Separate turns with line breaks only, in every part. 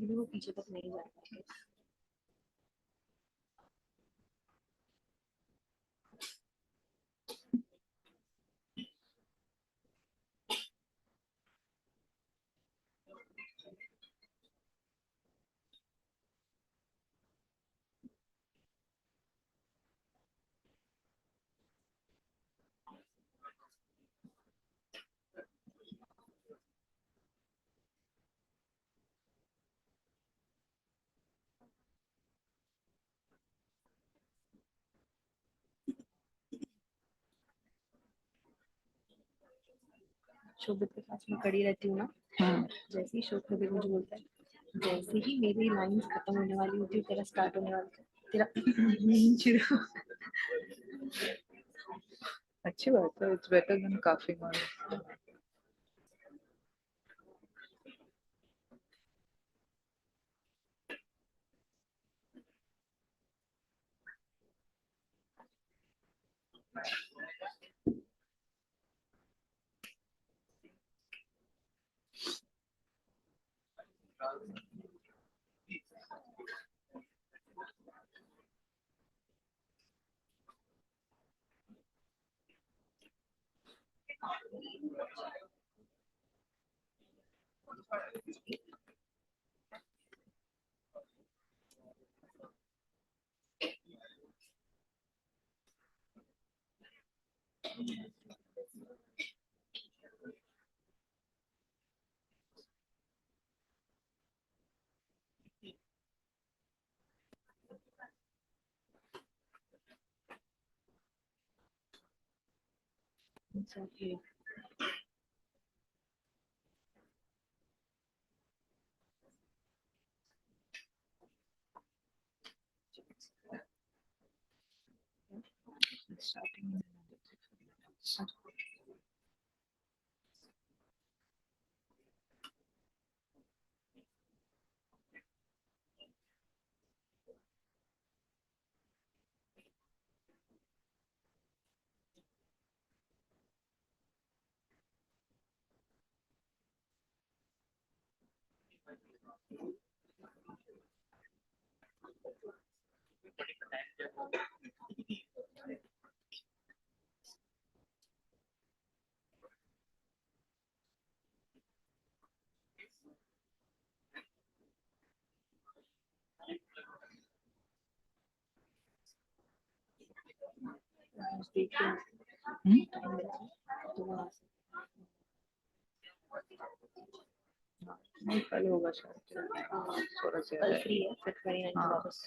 फिर भी वो पीछे तक नहीं जा पाएंगे। शोभित के पास में खड़ी रहती हूँ ना, जैसे ही शोभित कभी मुझे बोलता है, जैसे ही मेरी लाइंस खत्म होने वाली होती है तेरा स्टार्ट होने वाला है, तेरा शुरू।
अच्छी बात है, it's better than coughing on.
Exactly.
Starting in another 3 minutes. नहीं कल होगा शायद, थोड़ा सा
कल फ्री है, फिर 29
हाँ।
वापस।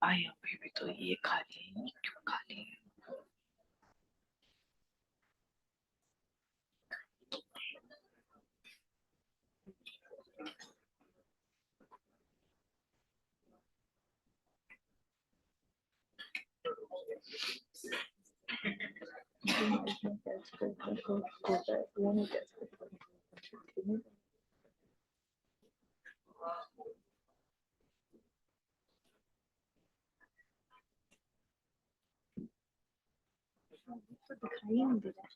आई अभी भी तो ये खाली है, ये क्यों खाली है?
तो दिखाई नहीं दे रहा।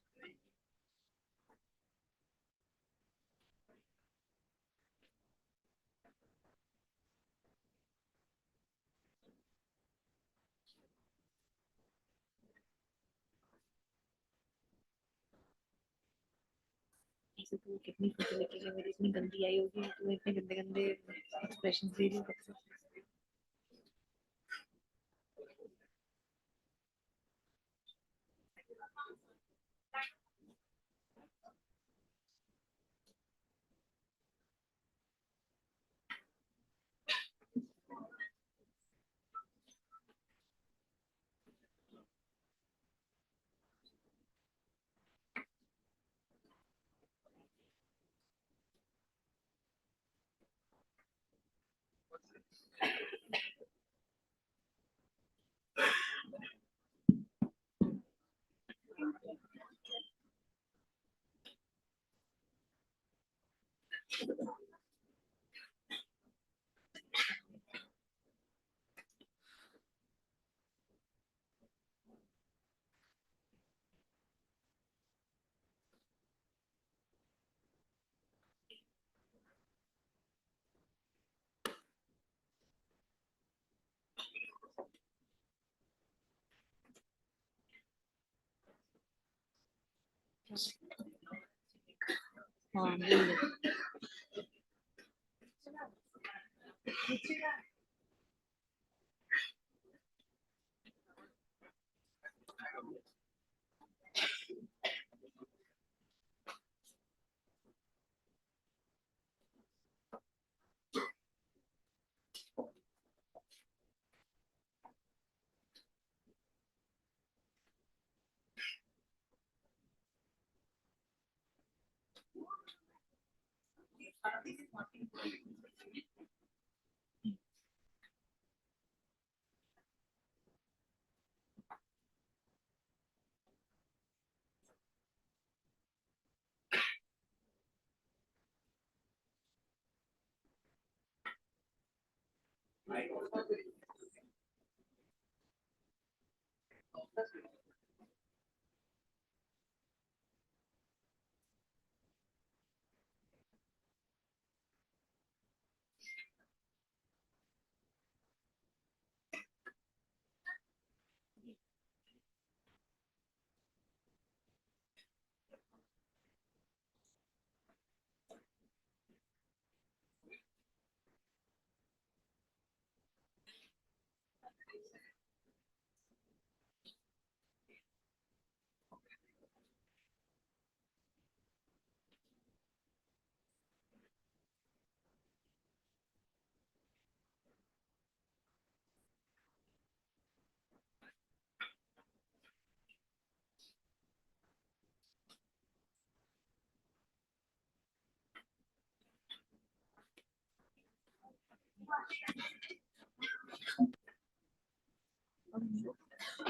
से तू कितनी फोटो लेके मेरी इतनी गंदी आई होगी, तू इतने गंदे गंदे एक्सप्रेशन दे रही है। हाँ बोल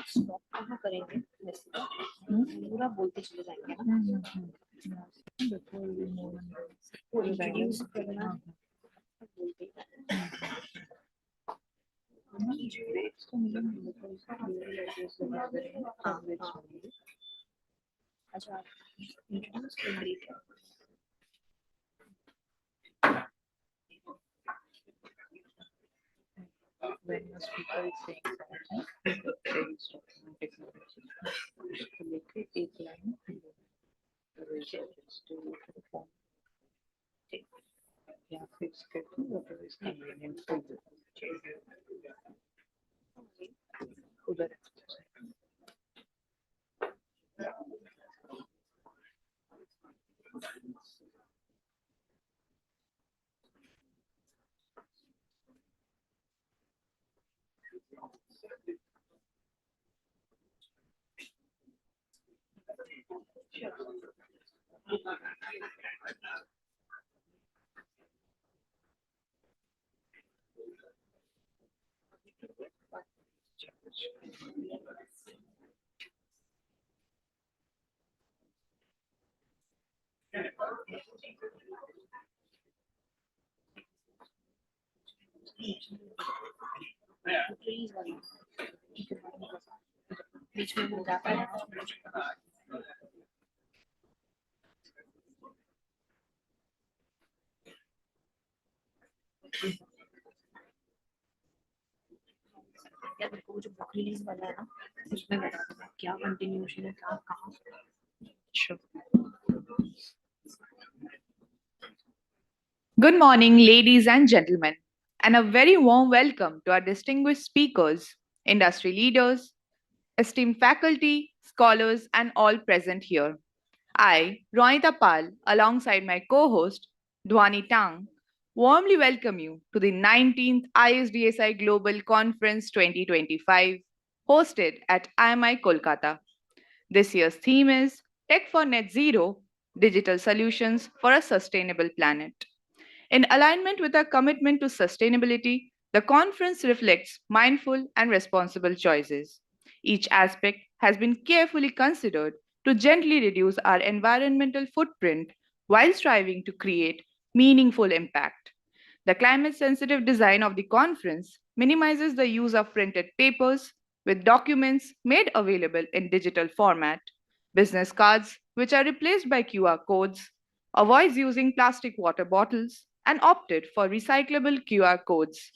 स्टॉप कहाँ करेंगे वैसे तो पूरा बोलते चले जाएंगे ना। इंट्रोड्यूस करना बोलते हाँ हाँ अच्छा इंट्रोड्यूस कर ब्रेक है।
when a speaker is saying something, there is technology. उसको लेके एक लाइन to perform या फिक्स करके whatever is convenient for you. उधर
प्लीज बीच में वो जाता है या मेरे को जो बुक रिलीज वाला है ना उसमें बता दो क्या कंटिन्यूएशन है क्या कहाँ।
Good morning, ladies and gentlemen, and a very warm welcome to our distinguished speakers, industry leaders, esteemed faculty, scholars, and all present here. I, Ronita Pal, alongside my co host, Dwani Tang, warmly welcome you to the 19th ISDSI Global Conference 2025, hosted at IMI Kolkata. This year's theme is Tech for Net Zero Digital Solutions for a Sustainable Planet. In alignment with our commitment to sustainability, the conference reflects mindful and responsible choices. Each aspect has been carefully considered to gently reduce our environmental footprint while striving to create meaningful impact. The climate sensitive design of the conference minimizes the use of printed papers with documents made available in digital format, business cards, which are replaced by QR codes, avoids using plastic water bottles, and opted for recyclable QR codes.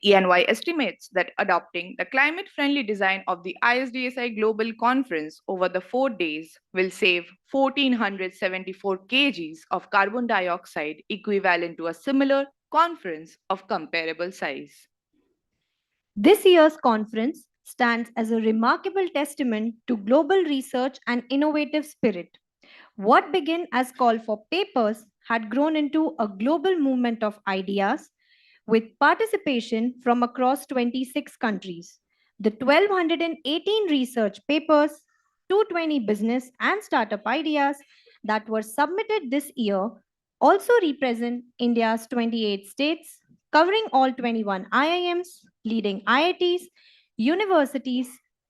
ENY estimates that adopting the climate friendly design of the ISDSI Global Conference over the 4 days will save 1,474 kgs of carbon dioxide, equivalent to a similar conference of comparable size.
This year's conference stands as a remarkable testament to global research and innovative spirit. What began as call for papers had grown into a global movement of ideas with participation from across 26 countries. The 1218 research papers, 220 business and startup ideas that were submitted this year also represent India's 28 states, covering all 21 IIMs, leading IITs, universities,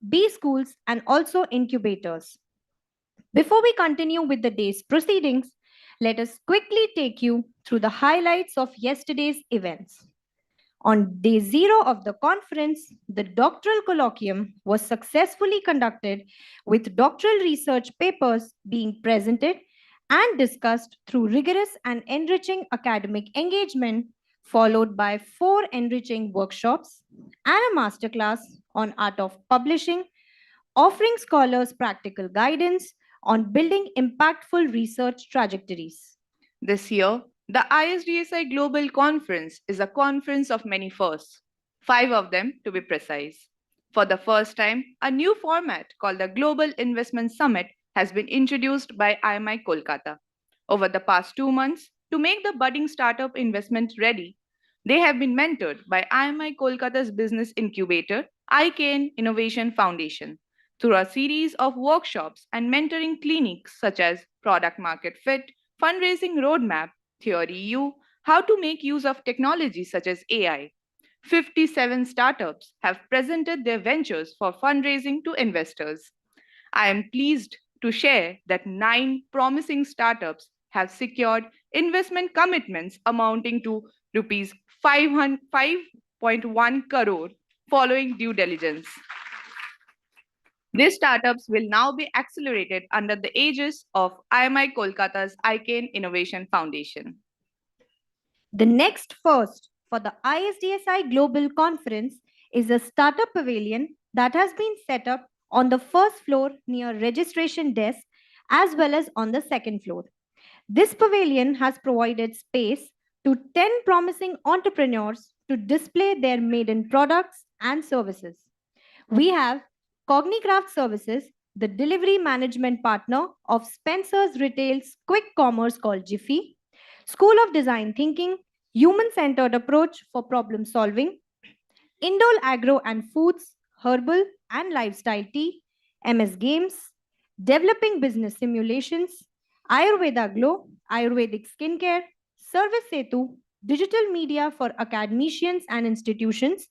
B schools, and also incubators. Before we continue with the day's proceedings, let us quickly take you through the highlights of yesterday's events. On day zero of the conference, the doctoral colloquium was successfully conducted with doctoral research papers being presented and discussed through rigorous and enriching academic engagement, followed by 4 enriching workshops and a masterclass on art of publishing, offering scholars practical guidance on building impactful research trajectories.
This year, the ISDSI Global Conference is a conference of many firsts, 5 of them to be precise. For the first time, a new format called the Global Investment Summit has been introduced by IMI Kolkata. Over the past 2 months, to make the budding startup investment ready, they have been mentored by IMI Kolkata's business incubator, IKN Innovation Foundation, through a series of workshops and mentoring clinics such as product market fit, fundraising roadmap, theory U, how to make use of technology such as AI. 57 startups have presented their ventures for fundraising to investors. I am pleased to share that 9 promising startups have secured investment commitments amounting to rupees 5.1 crore following due diligence. These startups will now be accelerated under the aegis of IMI Kolkata's ICANN Innovation Foundation.
The next first for the ISDSI Global Conference is a startup pavilion that has been set up on the first floor near registration desk as well as on the second floor. This pavilion has provided space to 10 promising entrepreneurs to display their maiden products and services. We have Cognicraft Services, the delivery management partner of Spencer's Retail's quick commerce called Jiffy, School of Design Thinking, human centered approach for problem solving, Indole Agro and Foods, Herbal and Lifestyle Tea, MS Games, Developing Business Simulations, Ayurveda Glow, Ayurvedic Skincare, Service Setu, Digital Media for Academicians and Institutions,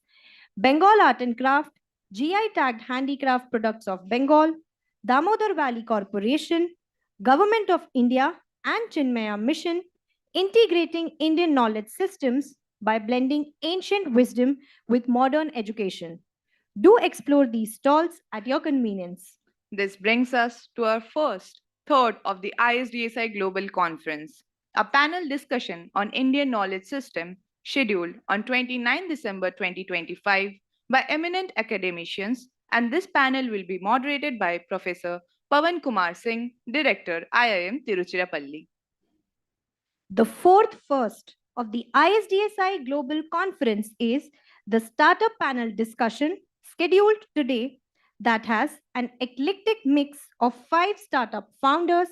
Bengal Art and Craft, GI tagged handicraft products of Bengal, Damodar Valley Corporation, Government of India, and Chinmaya Mission, integrating Indian knowledge systems by blending ancient wisdom with modern education. Do explore these stalls at your convenience.
This brings us to our first third of the ISDSI Global Conference, a panel discussion on Indian knowledge system scheduled on 29 December 2025 by eminent academicians, and this panel will be moderated by Professor Pawan Kumar Singh, Director, IIM Tiruchirappalli.
The fourth first of the ISDSI Global Conference is the Startup Panel discussion scheduled today that has an eclectic mix of five startup founders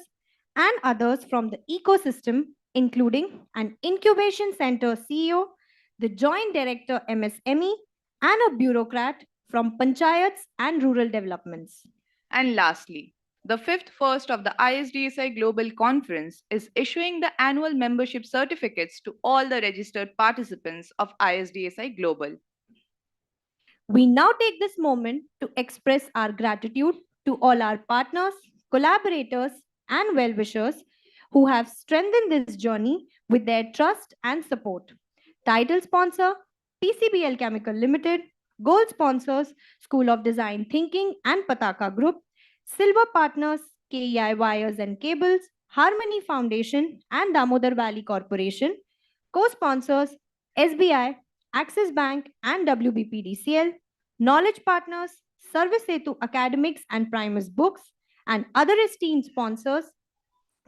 and others from the ecosystem, including an incubation center CEO, the joint director MSME, and a bureaucrat from panchayats and rural developments.
And lastly, the fifth first of the ISDSI Global Conference is issuing the annual membership certificates to all the registered participants of ISDSI Global.
We now take this moment to express our gratitude to all our partners, collaborators, and well wishers who have strengthened this journey with their trust and support. Title sponsor PCBL Chemical Limited, Gold sponsors School of Design Thinking and Pataka Group, Silver partners KEI Wires and Cables, Harmony Foundation, and Damodar Valley Corporation, co sponsors SBI, Axis Bank, and WBPDCL, knowledge partners, Service Setu Academics and Primus Books, and other esteemed sponsors,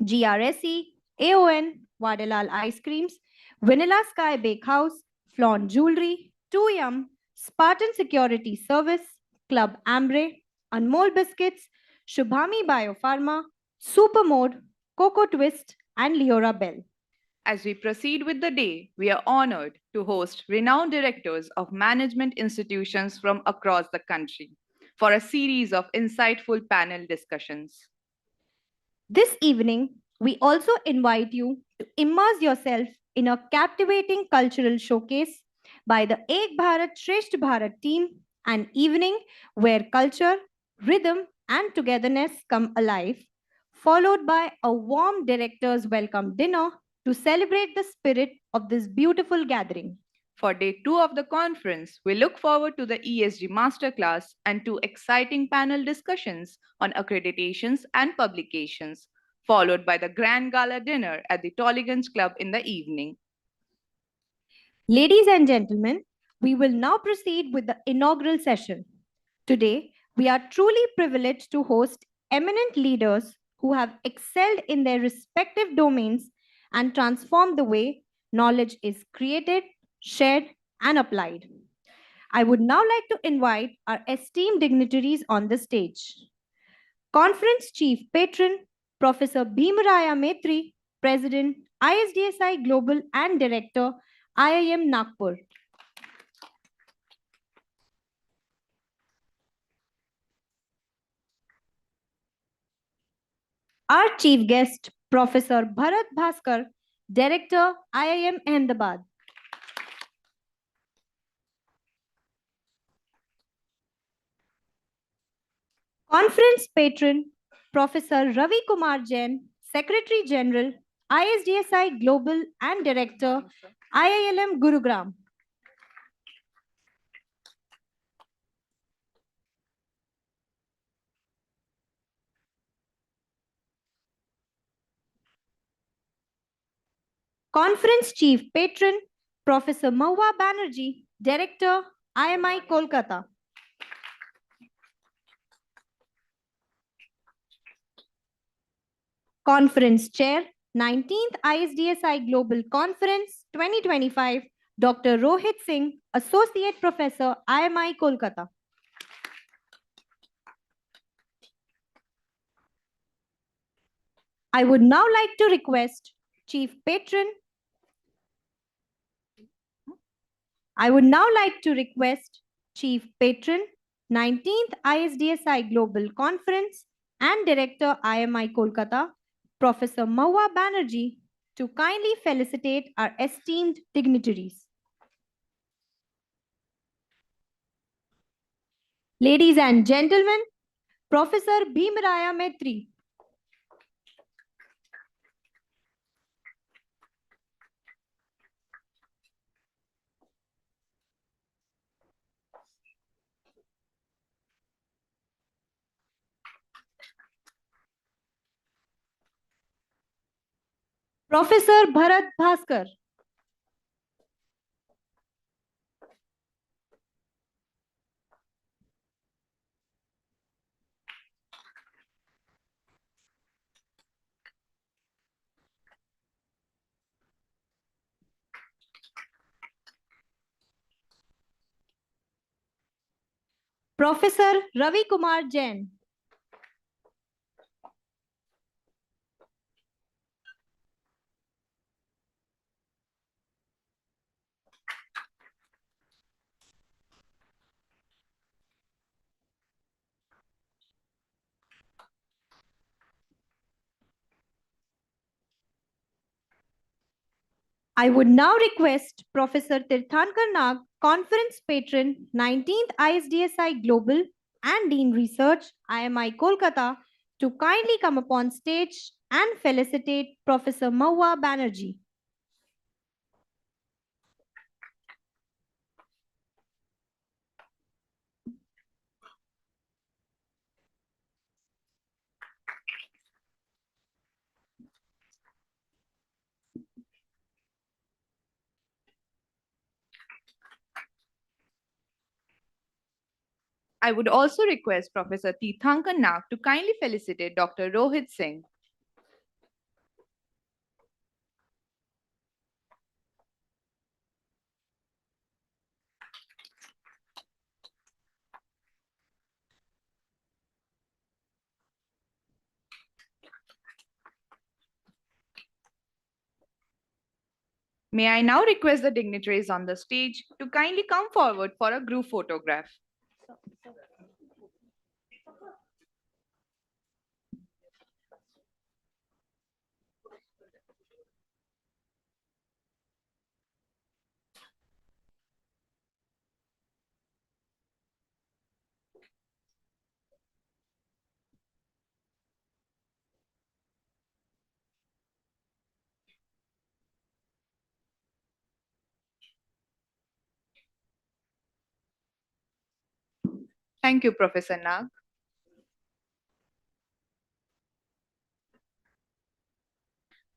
GRSE, AON, Vadalal Ice Creams, Vanilla Sky Bakehouse, Flaunt Jewelry, 2Yum, Spartan Security Service, Club Ambre, Anmol Biscuits, Shubhami Biopharma, Supermode, Coco Twist, and Leora Bell.
As we proceed with the day, we are honored to host renowned directors of management institutions from across the country for a series of insightful panel discussions.
This evening, we also invite you to immerse yourself in a captivating cultural showcase by the Ek Bharat Shresht Bharat team, an evening where culture, rhythm, and togetherness come alive, followed by a warm director's welcome dinner to celebrate the spirit of this beautiful gathering.
For day 2 of the conference, we look forward to the ESG masterclass and two exciting panel discussions on accreditations and publications, followed by the grand gala dinner at the Tolligans Club in the evening.
Ladies and gentlemen, we will now proceed with the inaugural session. Today, we are truly privileged to host eminent leaders who have excelled in their respective domains and transformed the way knowledge is created, shared, and applied. I would now like to invite our esteemed dignitaries on the stage. Conference Chief Patron, Professor Bhimaraya Maitri, President, ISDSI Global and Director, IIM Nagpur. Our chief guest, Professor Bharat Bhaskar, Director, IIM Ahmedabad. Conference patron, Professor Ravi Kumar Jain, Secretary General, ISDSI Global and Director, IILM Gurugram. Conference Chief Patron, Professor Mahua Banerjee, Director, IMI Kolkata. Conference Chair, 19th ISDSI Global Conference 2025, Dr. Rohit Singh, Associate Professor, IMI Kolkata. I would now like to request Chief Patron. I would now like to request Chief Patron, 19th ISDSI Global Conference and Director IMI Kolkata, Professor Mahua Banerjee, to kindly felicitate our esteemed dignitaries. Ladies and gentlemen, Professor Bhimaraya Maitri. Professor Bharat Bhaskar. Professor Ravi Kumar Jain. I would now request Professor Tirthankar Nag, Conference Patron, 19th ISDSI Global and Dean Research, IMI Kolkata, to kindly come upon stage and felicitate Professor Maua Banerjee.
I would also request Professor Tirthankar Nag to kindly felicitate Dr. Rohit Singh. May I now request the dignitaries on the stage to kindly come forward for a group photograph. Thank you, Professor Nag.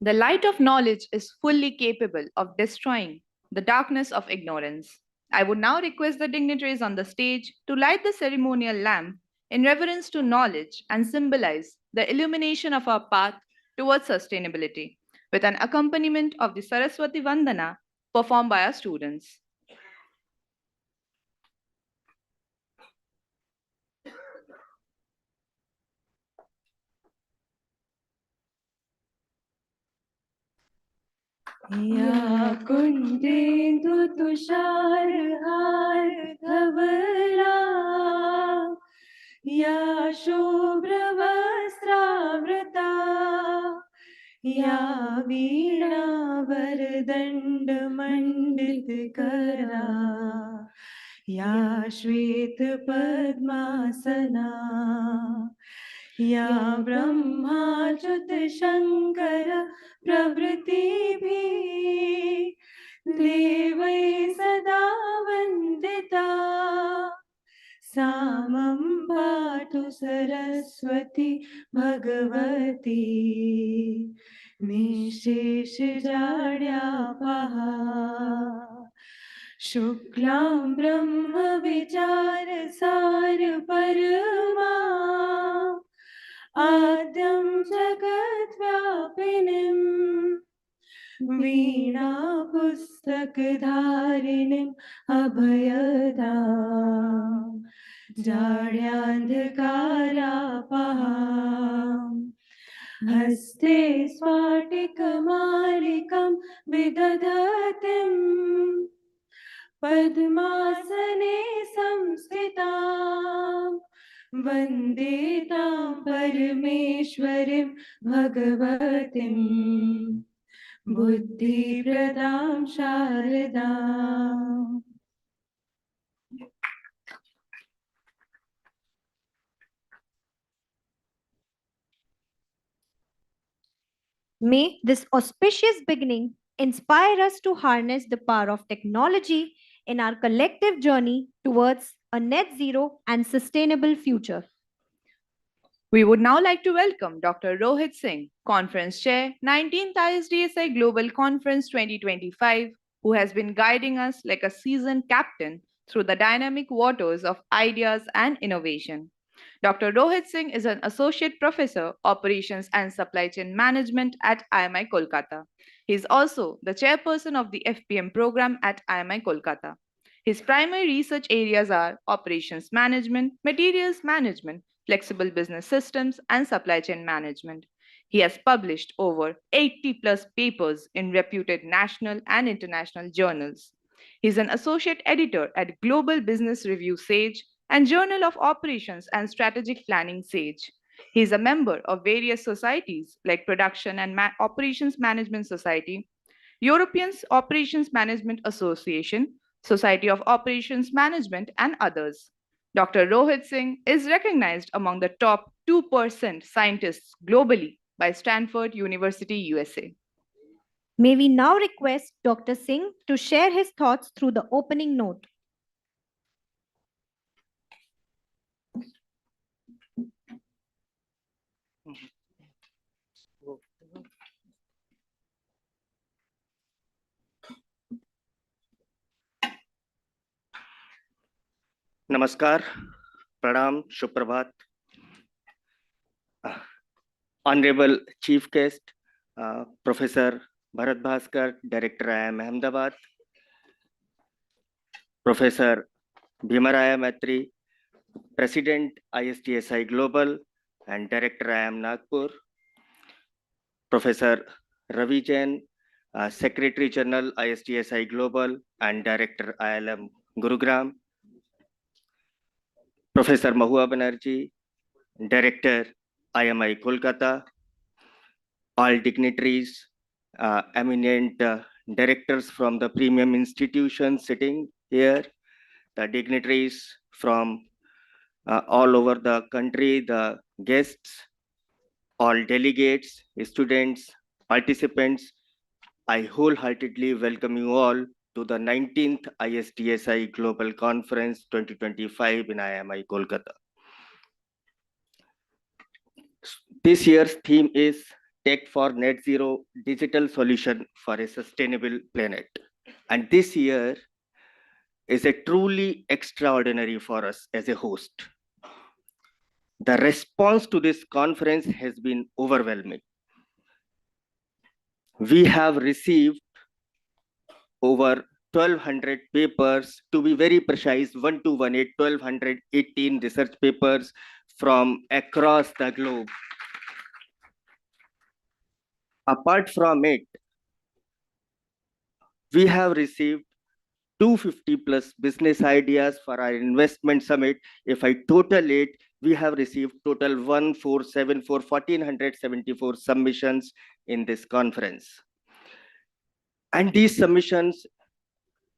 The light of knowledge is fully capable of destroying the darkness of ignorance. I would now request the dignitaries on the stage to light the ceremonial lamp in reverence to knowledge and symbolize the illumination of our path towards sustainability, with an accompaniment of the Saraswati Vandana performed by our students.
या कुन्देन्दु तुषारहार धवला या शुभ्रवस्त्रावृता या वीणावरदण्डमण्डितकरा या श्वेतपद्मासना या ब्रह्माच्युतशङ्कर प्रभृतिभिः देवै सदा वन्दिता सा मम पातु सरस्वती भगवती निःशेषजाड्यापहा शुक्लां ब्रह्मविचारसार परमा आद्यं जगद्व्यापिनीं वीणा पुस्तकधारिणीम् अभयदां जाड्यान्धकारापहाम् हस्ते स्फाटिकमालिकां विदधतीम् पद्मासने संस्थितां वन्दे तां परमेश्वरीं भगवतीं बुद्धिप्रदां शारदाम्.
May this auspicious beginning inspire us to harness the power of technology in our collective journey towards a net zero and sustainable future.
We would now like to welcome Dr. Rohit Singh, Conference Chair, 19th ISDSI Global Conference 2025, who has been guiding us like a seasoned captain through the dynamic waters of ideas and innovation. Dr. Rohit Singh is an Associate Professor, Operations and Supply Chain Management at IMI Kolkata. He is also the chairperson of the FPM program at IMI Kolkata. His primary research areas are operations management, materials management, flexible business systems, and supply chain management. He has published over 80 plus papers in reputed national and international journals. He is an associate editor at Global Business Review SAGE and Journal of Operations and Strategic Planning SAGE. He is a member of various societies like Production and Operations Management Society, European Operations Management Association, Society of Operations Management, and others. Dr. Rohit Singh is recognized among the top 2% scientists globally by Stanford University, USA.
May we now request Dr. Singh to share his thoughts through the opening note.
Namaskar, Pranam, Suprabhat, Honorable Chief Guest, Professor Bharat Bhaskar, Director IIM Ahmedabad, Professor Bhimaraya Matri, President ISDSI Global and Director IIM Nagpur, Professor Ravi Jain, Secretary General ISDSI Global and Director ILM Gurugram, Professor Mahua Banerjee, Director IMI Kolkata, all dignitaries, eminent directors from the premium institutions sitting here, the dignitaries from all over the country, the guests, all delegates, students, participants, I wholeheartedly welcome you all to the 19th ISDSI Global Conference 2025 in IMI Kolkata. This year's theme is Tech for Net Zero Digital Solution for a Sustainable Planet. And this year is a truly extraordinary for us as a host. The response to this conference has been overwhelming. We have received over 1,200 papers, to be very precise, 1,218 research papers from across the globe. Apart from it, we have received 250 plus business ideas for our investment summit. If I total it, we have received total 1,474 submissions in this conference. And these submissions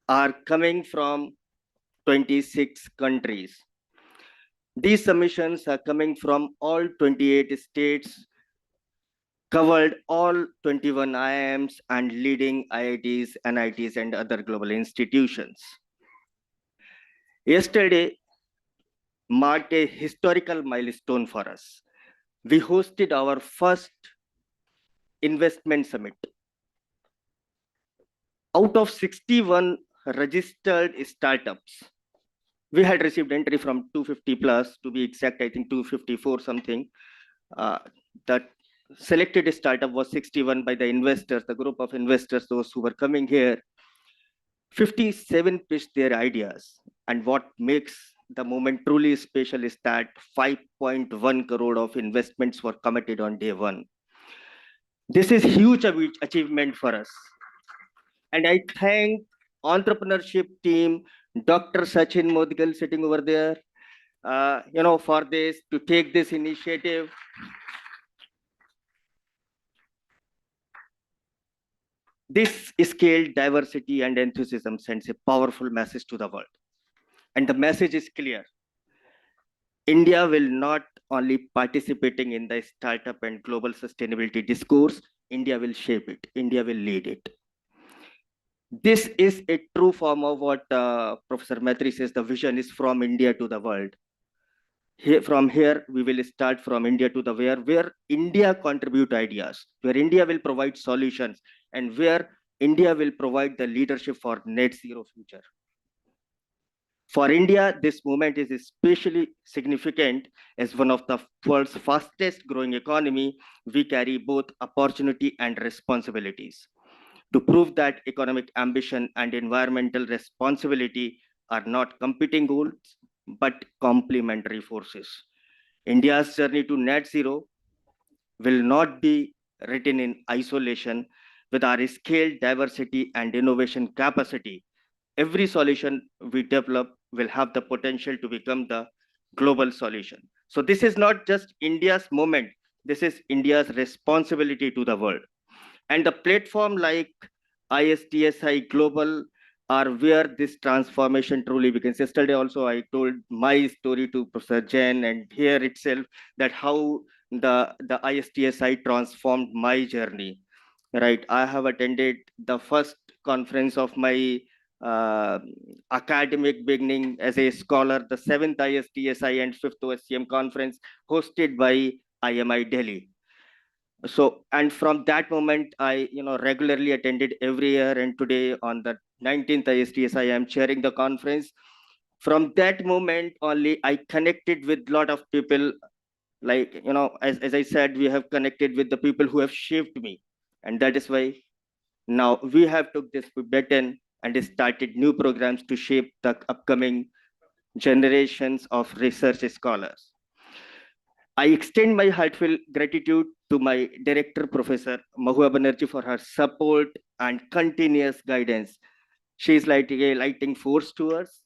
are coming from 26 countries. These submissions are coming from all 28 states, covered all 21 IIMs and leading IITs, NITs, and other global institutions. Yesterday marked a historical milestone for us. We hosted our first investment summit. Out of 61 registered startups, we had received entry from 250 plus, to be exact, I think 254 something. That selected startup was 61 by the investors, the group of investors, those who were coming here. 57 pitched their ideas. And what makes the moment truly special is that 5.1 crore of investments were committed on day one. This is huge achievement for us. And I thank entrepreneurship team, Dr. Sachin Modgal sitting over there, for this, to take this initiative. This scale, diversity, and enthusiasm sends a powerful message to the world. And the message is clear. India will not only participating in the startup and global sustainability discourse, India will shape it, India will lead it. This is a true form of what Professor Maitri says, the vision is from India to the world. From here, we will start from India to the where India contribute ideas, where India will provide solutions, and where India will provide the leadership for net zero future. For India, this movement is especially significant as one of the world's fastest growing economy. We carry both opportunity and responsibilities. To prove that economic ambition and environmental responsibility are not competing goals, but complementary forces. India's journey to net zero will not be written in isolation. With our scale, diversity, and innovation capacity, every solution we develop will have the potential to become the global solution. So, this is not just India's moment, this is India's responsibility to the world. And the platform like ISDSI Global are where this transformation truly begins. Yesterday also I told my story to Professor Jain, and here itself that how the ISDSI transformed my journey. Right, I have attended the first conference of my uh, academic beginning as a scholar, the seventh ISDSI and fifth OSCM conference hosted by IMI Delhi. So, and from that moment I regularly attended every year, and today on the 19th ISTS I am chairing the conference. From that moment only I connected with lot of people, like as I said, we have connected with the people who have shaped me, and that is why now we have took this baton and started new programs to shape the upcoming generations of research scholars. I extend my heartfelt gratitude to my director, Professor Mahua Banerjee, for her support and continuous guidance. She is like a lighting force to us,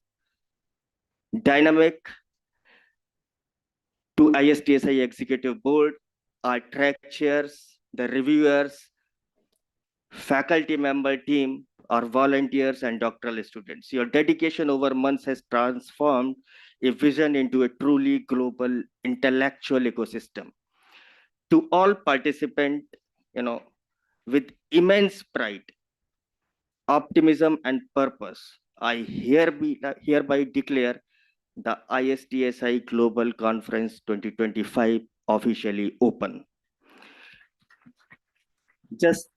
dynamic to ISTSI Executive Board, our track chairs, the reviewers, faculty member team, our volunteers and doctoral students. Your dedication over months has transformed a vision into a truly global intellectual ecosystem. To all participants, you know, with immense pride, optimism, and purpose, I hereby declare the ISDSI Global Conference 2025 officially open. Just,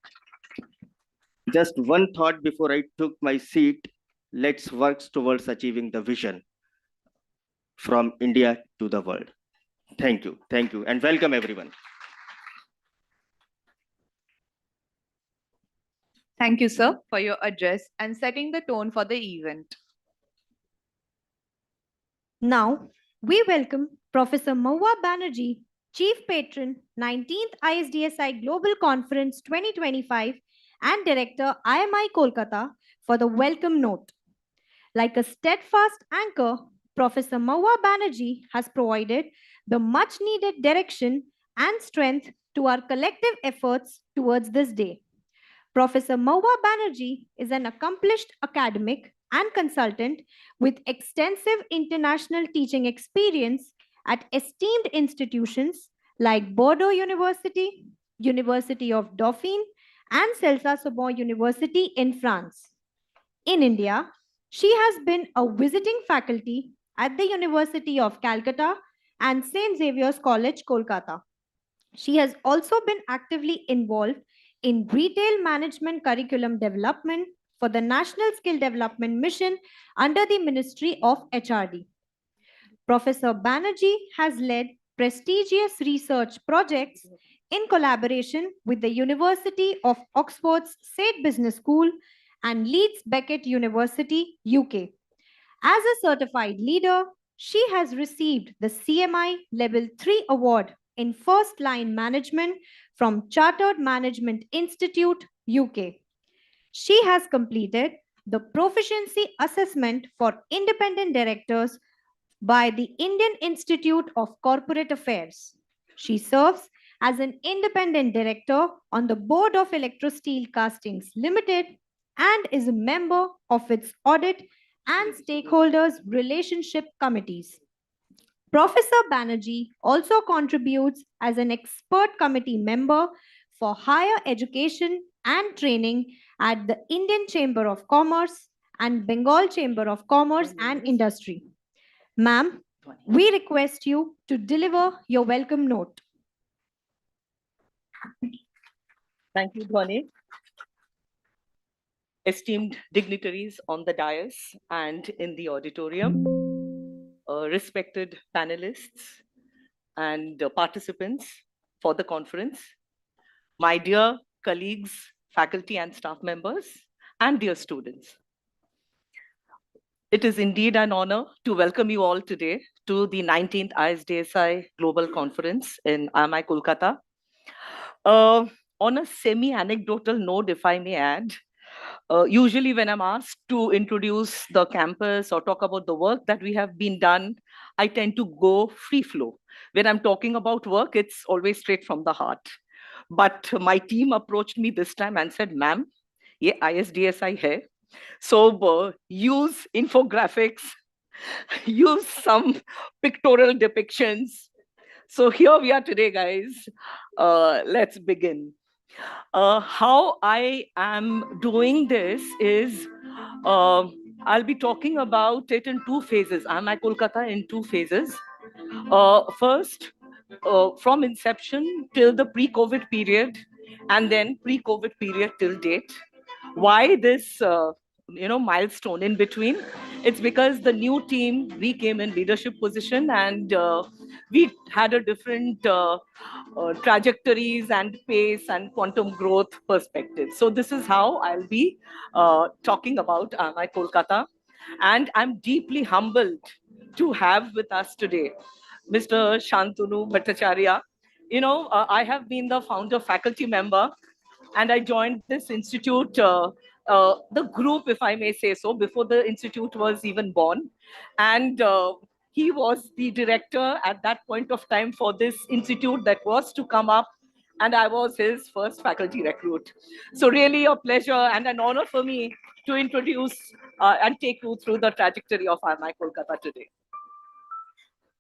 just one thought before I took my seat. Let's work towards achieving the vision from India to the world. Thank you, and welcome everyone.
Thank you, sir, for your address and setting the tone for the event.
Now, we welcome Professor Mahua Banerjee, Chief Patron, 19th ISDSI Global Conference 2025 and Director IMI Kolkata for the welcome note. Like a steadfast anchor, Professor Mahua Banerjee has provided the much needed direction and strength to our collective efforts towards this day. Professor Mahua Banerjee is an accomplished academic and consultant with extensive international teaching experience at esteemed institutions like Bordeaux University, University of Dauphine, and Celsar-Sorbonne University in France. In India, she has been a visiting faculty at the University of Calcutta and St. Xavier's College, Kolkata. She has also been actively involved in retail management curriculum development for the National Skill Development Mission under the Ministry of HRD. Professor Banerjee has led prestigious research projects in collaboration with the University of Oxford's Said Business School and Leeds Beckett University, UK. As a certified leader, she has received the CMI Level 3 award in First Line Management from Chartered Management Institute, UK. She has completed the proficiency assessment for independent directors by the Indian Institute of Corporate Affairs. She serves as an independent director on the board of Electrosteel Castings Limited and is a member of its audit and stakeholders relationship committees. Professor Banerjee also contributes as an expert committee member for higher education and training at the Indian Chamber of Commerce and Bengal Chamber of Commerce and Industry. Ma'am, we request you to deliver your welcome note.
Thank you, Dhwani. Esteemed dignitaries on the dais and in the auditorium, respected panelists and participants for the conference, my dear colleagues, faculty and staff members, and dear students. It is indeed an honor to welcome you all today to the 19th ISDSI Global Conference in IMI Kolkata. Uh, on a semi-anecdotal note, if I may add, usually when I'm asked to introduce the campus or talk about the work that we have been done, I tend to go free flow. When I'm talking about work, it's always straight from the heart. But my team approached me this time and said, ma'am, ye ISDSI hai. So use infographics, use some pictorial depictions. So here we are today, guys. Let's begin. How I am doing this is I'll be talking about it in two phases. I'm at Kolkata in two phases. First, from inception till the pre-COVID period, and then pre-COVID period till date. Why this, milestone in between? It's because the new team, we came in leadership position, and we had a different trajectories and pace and quantum growth perspective. So this is how I'll be talking about my Kolkata, and I'm deeply humbled to have with us today Mr. Shantanu Bhattacharya. I have been the founder faculty member, and I joined this institute, the group, if I may say so, before the institute was even born. And he was the director at that point of time for this institute that was to come up, and I was his first faculty recruit. So really a pleasure and an honor for me to introduce and take you through the trajectory of IMI Kolkata today.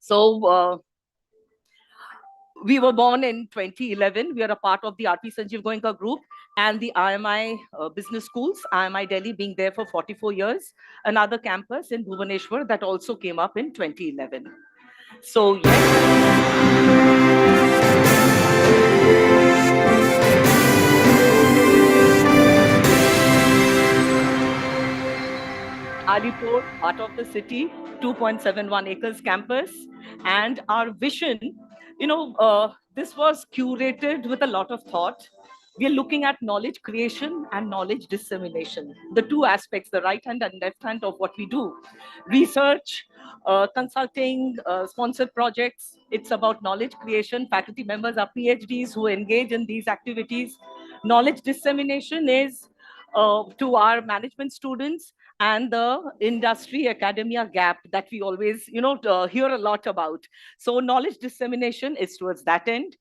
So we were born in 2011. We are a part of the RP Sanjeev Goenka group and the IMI business schools, IMI Delhi being there for 44 years, another campus in Bhubaneswar that also came up in 2011. So yes. Alipur, heart of the city, 2.71 acres campus. And our vision, this was curated with a lot of thought. We are looking at knowledge creation and knowledge dissemination, the two aspects, the right hand and left hand of what we do. Research, consulting, sponsored projects. It's about knowledge creation. Faculty members are PhDs who engage in these activities. Knowledge dissemination is to our management students and the industry academia gap that we always hear a lot about. So knowledge dissemination is towards that end.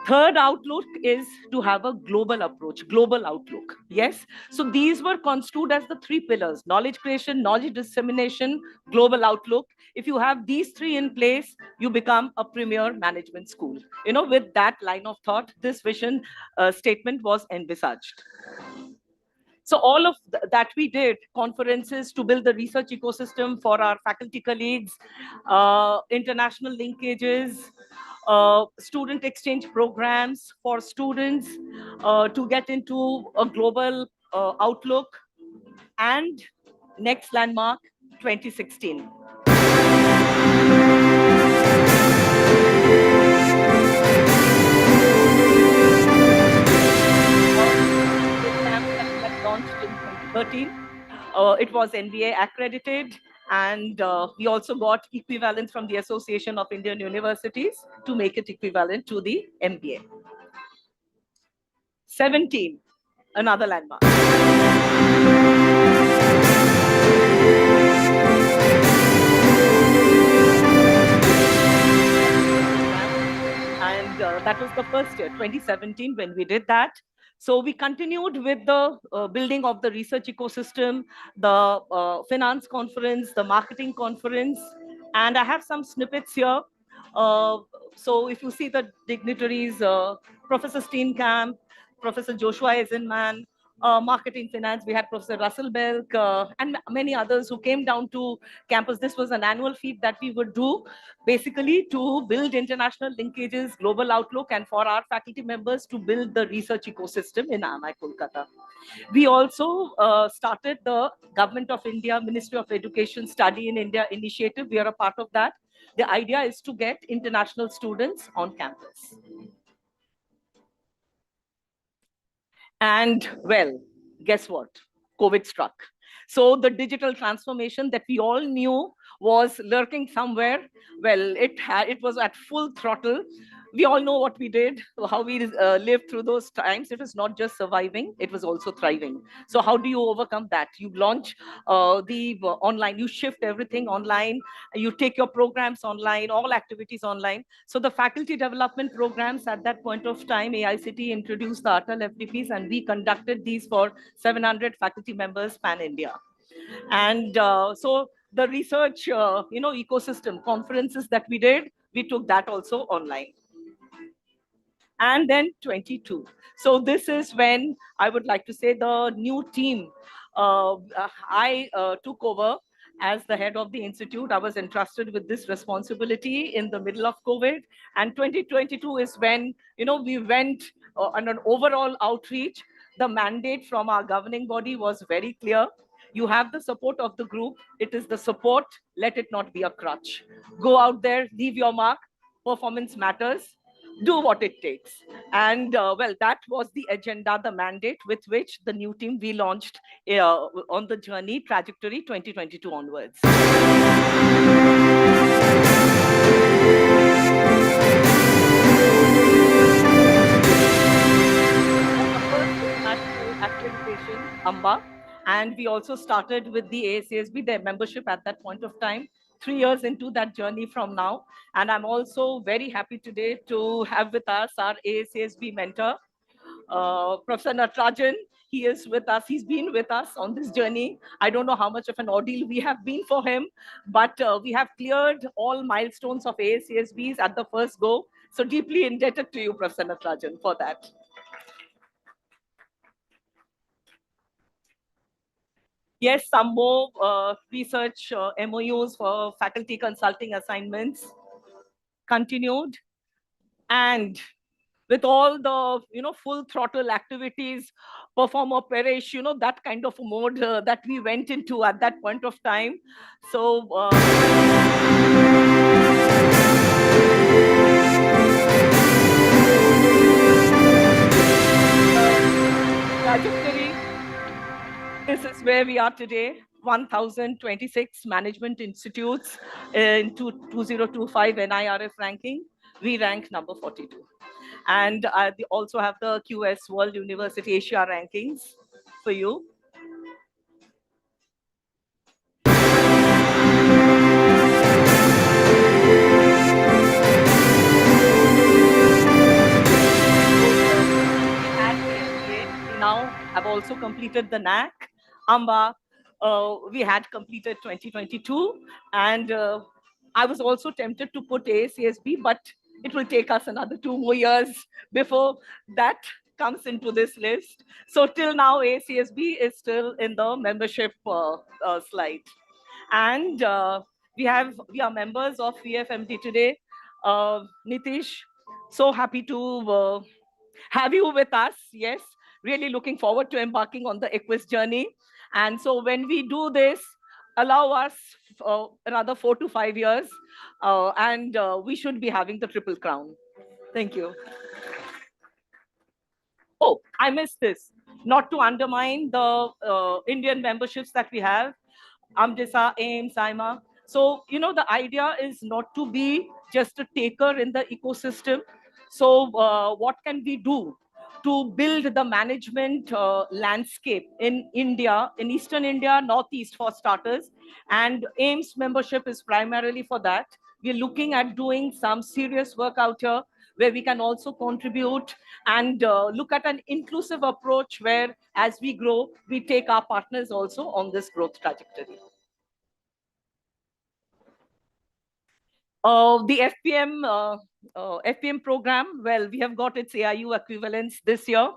Third outlook is to have a global approach, global outlook. Yes, so these were construed as the three pillars: knowledge creation, knowledge dissemination, global outlook. If you have these three in place, you become a premier management school. With that line of thought, this vision statement was envisaged. So all of that we did, conferences to build the research ecosystem for our faculty colleagues, international linkages, student exchange programs for students to get into a global outlook, and next landmark, 2016. Launched in 2013. It was NBA accredited, and we also got equivalence from the Association of Indian Universities to make it equivalent to the MBA. 17, another landmark. And that was the first year, 2017, when we did that. So we continued with the building of the research ecosystem, the finance conference, the marketing conference, and I have some snippets here. So if you see the dignitaries, Professor Steenkamp, Professor Joshua Eisenman, marketing finance, we had Professor Russell Belk, and many others who came down to campus. This was an annual feat that we would do, basically to build international linkages, global outlook, and for our faculty members to build the research ecosystem in IMI Kolkata. We also started the Government of India, Ministry of Education Study in India initiative. We are a part of that. The idea is to get international students on campus. And well, guess what? COVID struck. So the digital transformation that we all knew was lurking somewhere, well, it was at full throttle. We all know what we did, how we lived through those times. It was not just surviving, it was also thriving. So how do you overcome that? You launch the online, you shift everything online, you take your programs online, all activities online. So the faculty development programs at that point of time, AICT introduced the Atal FDPs, and we conducted these for 700 faculty members pan-India. And so the research, ecosystem conferences that we did, we took that also online. And then 22. So this is when I would like to say the new team. I took over as the head of the institute. I was entrusted with this responsibility in the middle of COVID. And 2022 is when, we went on an overall outreach. The mandate from our governing body was very clear. You have the support of the group. It is the support. Let it not be a crutch. Go out there, leave your mark. Performance matters. Do what it takes. And well, that was the agenda, the mandate with which the new team we launched on the journey trajectory 2022 onwards. International accreditation, AMBA, and we also started with the AACSB, their membership at that point of time, 3 years into that journey from now. And I'm also very happy today to have with us our AACSB mentor, Professor Natarajan. He is with us. He's been with us on this journey. I don't know how much of an ordeal we have been for him, but we have cleared all milestones of AACSBs at the first go. So deeply indebted to you, Professor Natarajan, for that. Yes, some more research MOUs for faculty consulting assignments continued. And with all the, full throttle activities, perform or perish, that kind of mode that we went into at that point of time. So, trajectory, this is where we are today. 1,026 management institutes in 2025 NIRF ranking. We rank number 42. And I also have the QS World University Asia rankings for you. We now have also completed the NAC. AMBA, we had completed 2022. And I was also tempted to put AACSB, but it will take us another 2 more years before that comes into this list. So till now, AACSB is still in the membership slide. And we are members of VFMT today. Nitish, so happy to have you with us. Yes, really looking forward to embarking on the Equus journey. And so when we do this, allow us another 4 to 5 years, and we should be having the triple crown. Thank you. Oh, I missed this. Not to undermine the Indian memberships that we have, AMDISA, AIM, SIMA. So, the idea is not to be just a taker in the ecosystem. So, what can we do to build the management landscape in India, in Eastern India, Northeast for starters? And AIM's membership is primarily for that. We're looking at doing some serious work out here where we can also contribute and look at an inclusive approach where as we grow, we take our partners also on this growth trajectory. The FPM program, well, we have got its AIU equivalence this year.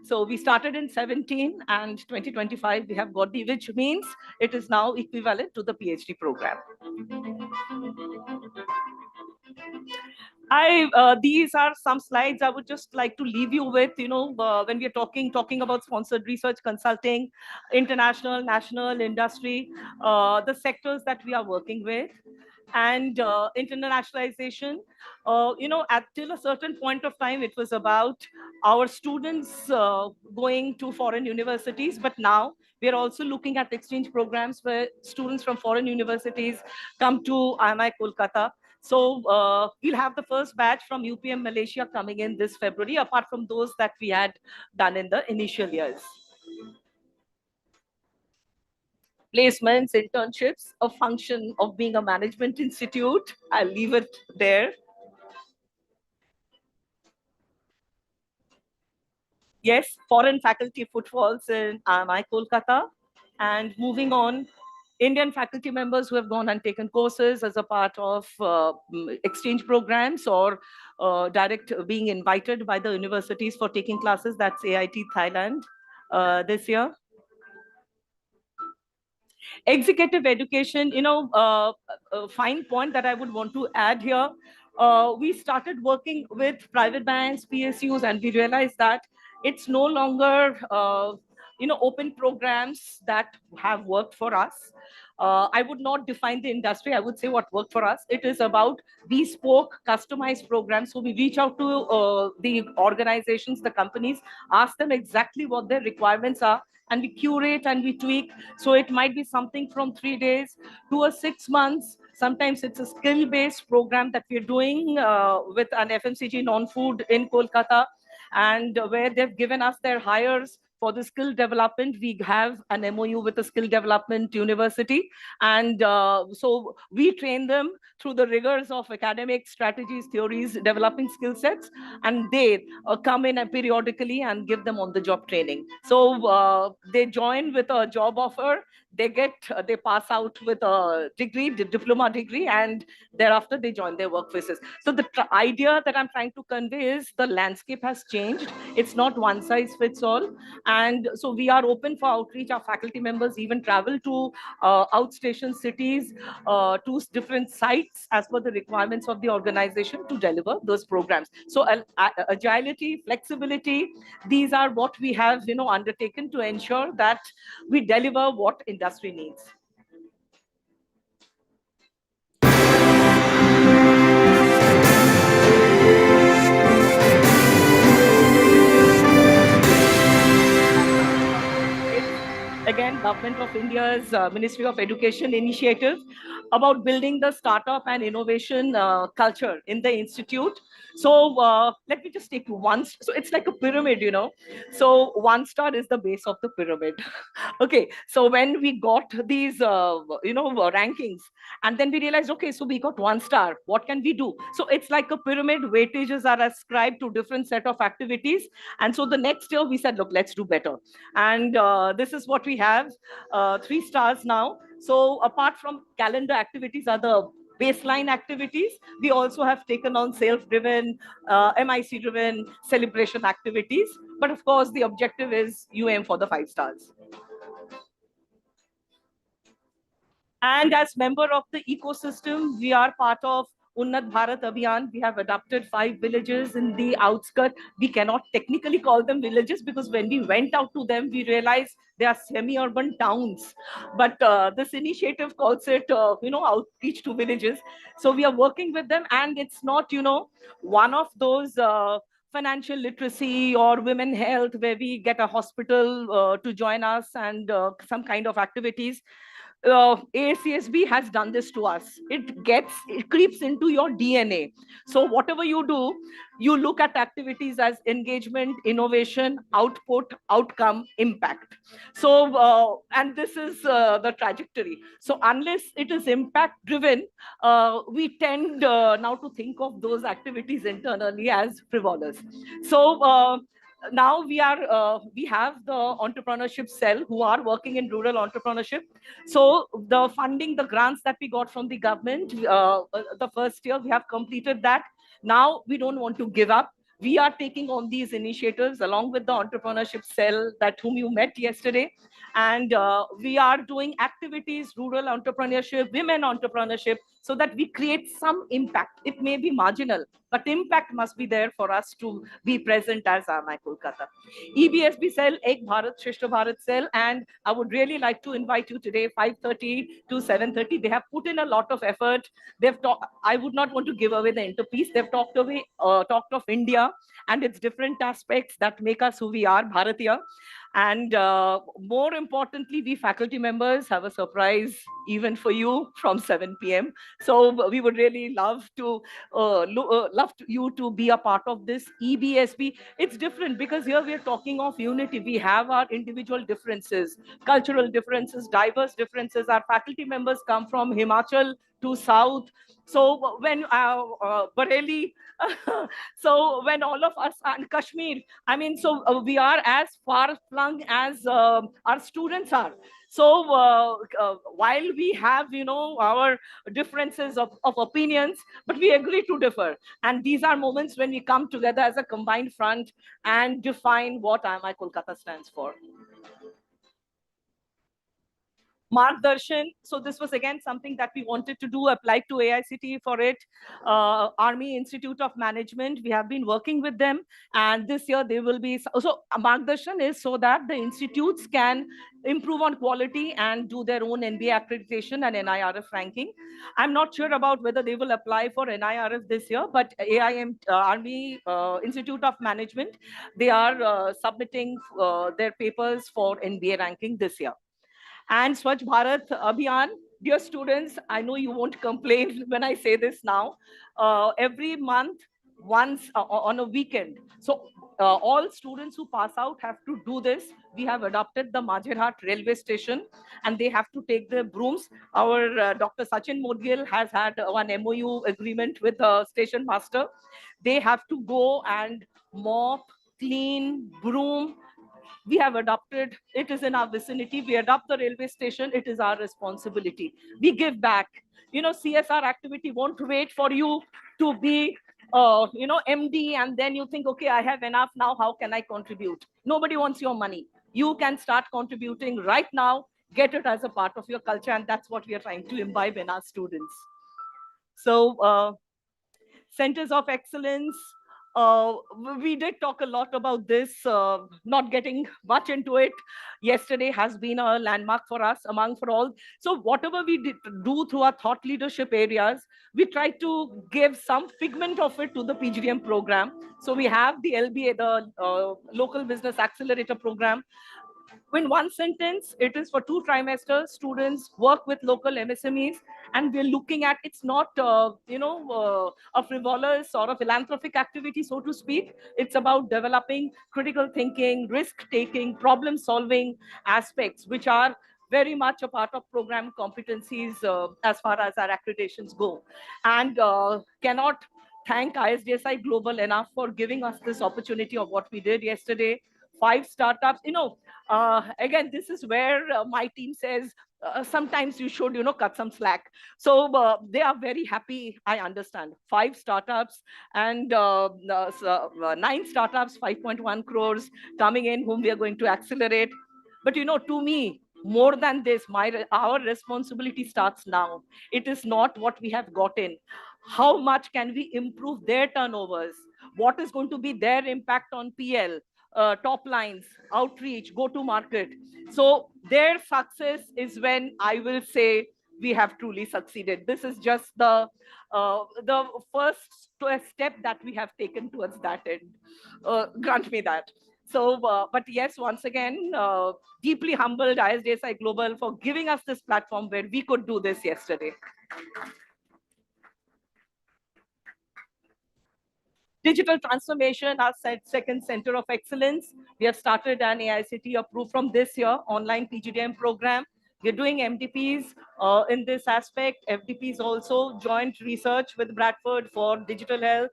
So we started in 17 and 2025, we have got which means it is now equivalent to the PhD program. These are some slides I would just like to leave you with, when we are talking about sponsored research, consulting, international, national, industry, the sectors that we are working with, and internationalization. At till a certain point of time, it was about our students going to foreign universities, but now we are also looking at exchange programs where students from foreign universities come to IMI Kolkata. So we'll have the first batch from UPM Malaysia coming in this February, apart from those that we had done in the initial years. Placements, internships, a function of being a management institute. I'll leave it there. Yes, foreign faculty footfalls in IMI Kolkata. And moving on, Indian faculty members who have gone and taken courses as a part of exchange programs or direct being invited by the universities for taking classes. That's AIT Thailand this year. Executive education, a fine point that I would want to add here. We started working with private banks, PSUs, and we realized that it's no longer, open programs that have worked for us. I would not define the industry. I would say what worked for us. It is about bespoke, customized programs. So we reach out to the organizations, the companies, ask them exactly what their requirements are, and we curate and we tweak. So it might be something from 3 days to a 6 months. Sometimes it's a skill-based program that we're doing with an FMCG non-food in Kolkata, and where they've given us their hires for the skill development. We have an MOU with a skill development university, and so we train them through the rigors of academic strategies, theories, developing skill sets, and they come in periodically and give them on-the-job training. So they join with a job offer, they pass out with a degree, diploma degree, and thereafter they join their workplaces. So the idea that I'm trying to convey is the landscape has changed. It's not one size fits all. And so we are open for outreach. Our faculty members even travel to outstation cities, to different sites as per the requirements of the organization to deliver those programs. So agility, flexibility, these are what we have undertaken to ensure that we deliver what industry needs. Again, Government of India's Ministry of Education initiative about building the startup and innovation culture in the institute. So let me just take one. So it's like a pyramid, So 1 star is the base of the pyramid. Okay, so when we got these, rankings, and then we realized, okay, so we got 1 star. What can we do? So it's like a pyramid. Weightages are ascribed to different set of activities, and so the next year we said, look, let's do better. And this is what we have, 3 stars now. So apart from calendar activities, are the baseline activities, we also have taken on self-driven, MIC-driven celebration activities. But of course, the objective is you aim for the 5 stars. And as member of the ecosystem, we are part of Unnat Bharat Abhiyan. We have adopted 5 villages in the outskirts. We cannot technically call them villages because when we went out to them, we realized they are semi-urban towns. But this initiative calls it, outreach to villages. So we are working with them, and it's not, one of those financial literacy or women health where we get a hospital to join us and some kind of activities. ACSB has done this to us. It creeps into your DNA. So whatever you do, you look at activities as engagement, innovation, output, outcome, impact. So, and this is the trajectory. So unless it is impact driven, we tend now to think of those activities internally as frivolous. So, now we have the entrepreneurship cell who are working in rural entrepreneurship. So the funding, the grants that we got from the government, the first year we have completed that. Now we don't want to give up. We are taking on these initiatives along with the entrepreneurship cell that whom you met yesterday. And we are doing activities, rural entrepreneurship, women entrepreneurship, so that we create some impact. It may be marginal, but impact must be there for us to be present as IMI Kolkata. EBSB cell, Ek Bharat, Shrishta Bharat cell, and I would really like to invite you today, 5:30 to 7:30. They have put in a lot of effort. They've talked. I would not want to give away the interpiece. They've talked of India and its different aspects that make us who we are, Bharatiya. And more importantly, we faculty members have a surprise even for you from 7 p.m. So we would really love you to be a part of this EBSB. It's different because here we are talking of unity. We have our individual differences, cultural differences, diverse differences. Our faculty members come from Himachal to South. So when Bareilly, so when all of us are in Kashmir, I mean, so we are as far flung as our students are. So while we have, our differences of opinions, but we agree to differ. And these are moments when we come together as a combined front and define what IMI Kolkata stands for. Margdarshan. So this was again something that we wanted to do, applied to AICTE for it. Army Institute of Management, we have been working with them. And this year they will be, so Margdarshan is so that the institutes can improve on quality and do their own NBA accreditation and NIRF ranking. I'm not sure about whether they will apply for NIRF this year, but AIM, Army Institute of Management, they are submitting their papers for NBA ranking this year. And Swachh Bharat Abhiyan, dear students, I know you won't complain when I say this now. Every month, once on a weekend. So all students who pass out have to do this. We have adopted the Majirhat railway station and they have to take the brooms. Our Dr. Sachin Modgil has had one MOU agreement with the station master. They have to go and mop, clean, broom. We have adopted, it is in our vicinity. We adopt the railway station, it is our responsibility. We give back. CSR activity won't wait for you to be MD and then you think, okay, I have enough now, how can I contribute? Nobody wants your money. You can start contributing right now, get it as a part of your culture, and that's what we are trying to imbibe in our students. So centers of excellence. Uh, we did talk a lot about this, not getting much into it. Yesterday has been a landmark for us, among for all. So whatever we do through our thought leadership areas, we try to give some figment of it to the PGDM program. So we have the LBA, the Local Business Accelerator program. In one sentence, it is for 2 trimesters, students work with local MSMEs, and we're looking at, it's not, a frivolous or a philanthropic activity, so to speak. It's about developing critical thinking, risk-taking, problem-solving aspects, which are very much a part of program competencies as far as our accreditations go. And cannot thank ISDSI Global enough for giving us this opportunity of what we did yesterday. 5 startups, again, this is where my team says sometimes you should, cut some slack. So they are very happy, I understand. 5 startups and 9 startups, 5.1 crores coming in, whom we are going to accelerate. But, to me, more than this, our responsibility starts now. It is not what we have gotten. How much can we improve their turnovers? What is going to be their impact on PL? Top lines, outreach, go to market. So their success is when I will say we have truly succeeded. This is just the first step that we have taken towards that end. Grant me that. So, but yes, once again, deeply humbled ISDSI Global for giving us this platform where we could do this yesterday. Digital transformation, our second center of excellence. We have started an AICTE approved from this year online PGDM program. We're doing MDPs in this aspect. FDPs also joint research with Bradford for digital health.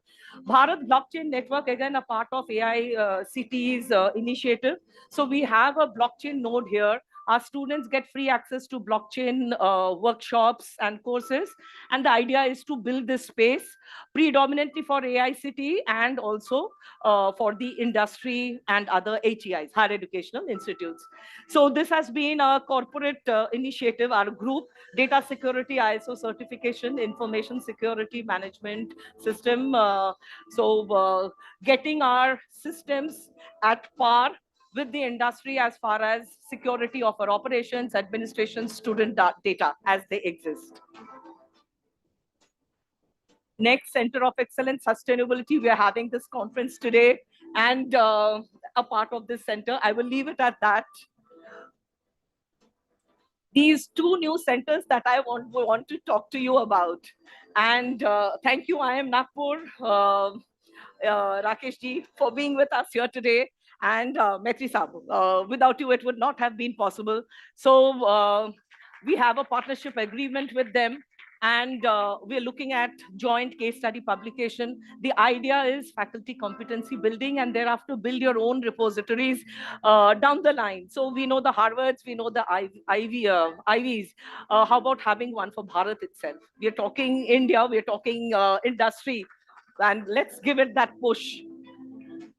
Bharat Blockchain Network, again, a part of AICTE's initiative. So we have a blockchain node here Our students get free access to blockchain workshops and courses. And the idea is to build this space predominantly for AICT and also for the industry and other HEIs, higher educational institutes. So this has been a corporate initiative, our group, data security, ISO certification, information security management system. Getting our systems at par with the industry as far as security of our operations, administration, student data as they exist. Next, Center of Excellence Sustainability. We are having this conference today and a part of this center. I will leave it at that. These two new centers that I want to talk to you about. And thank you, IIM Nagpur, Rakesh ji, for being with us here today. And Maitri Sabu, without you, it would not have been possible. So we have a partnership agreement with them. And we're looking at joint case study publication. The idea is faculty competency building, and thereafter build your own repositories down the line. So we know the Harvards, we know the Ivies. How about having one for Bharat itself? We're talking India, we're talking industry, and let's give it that push.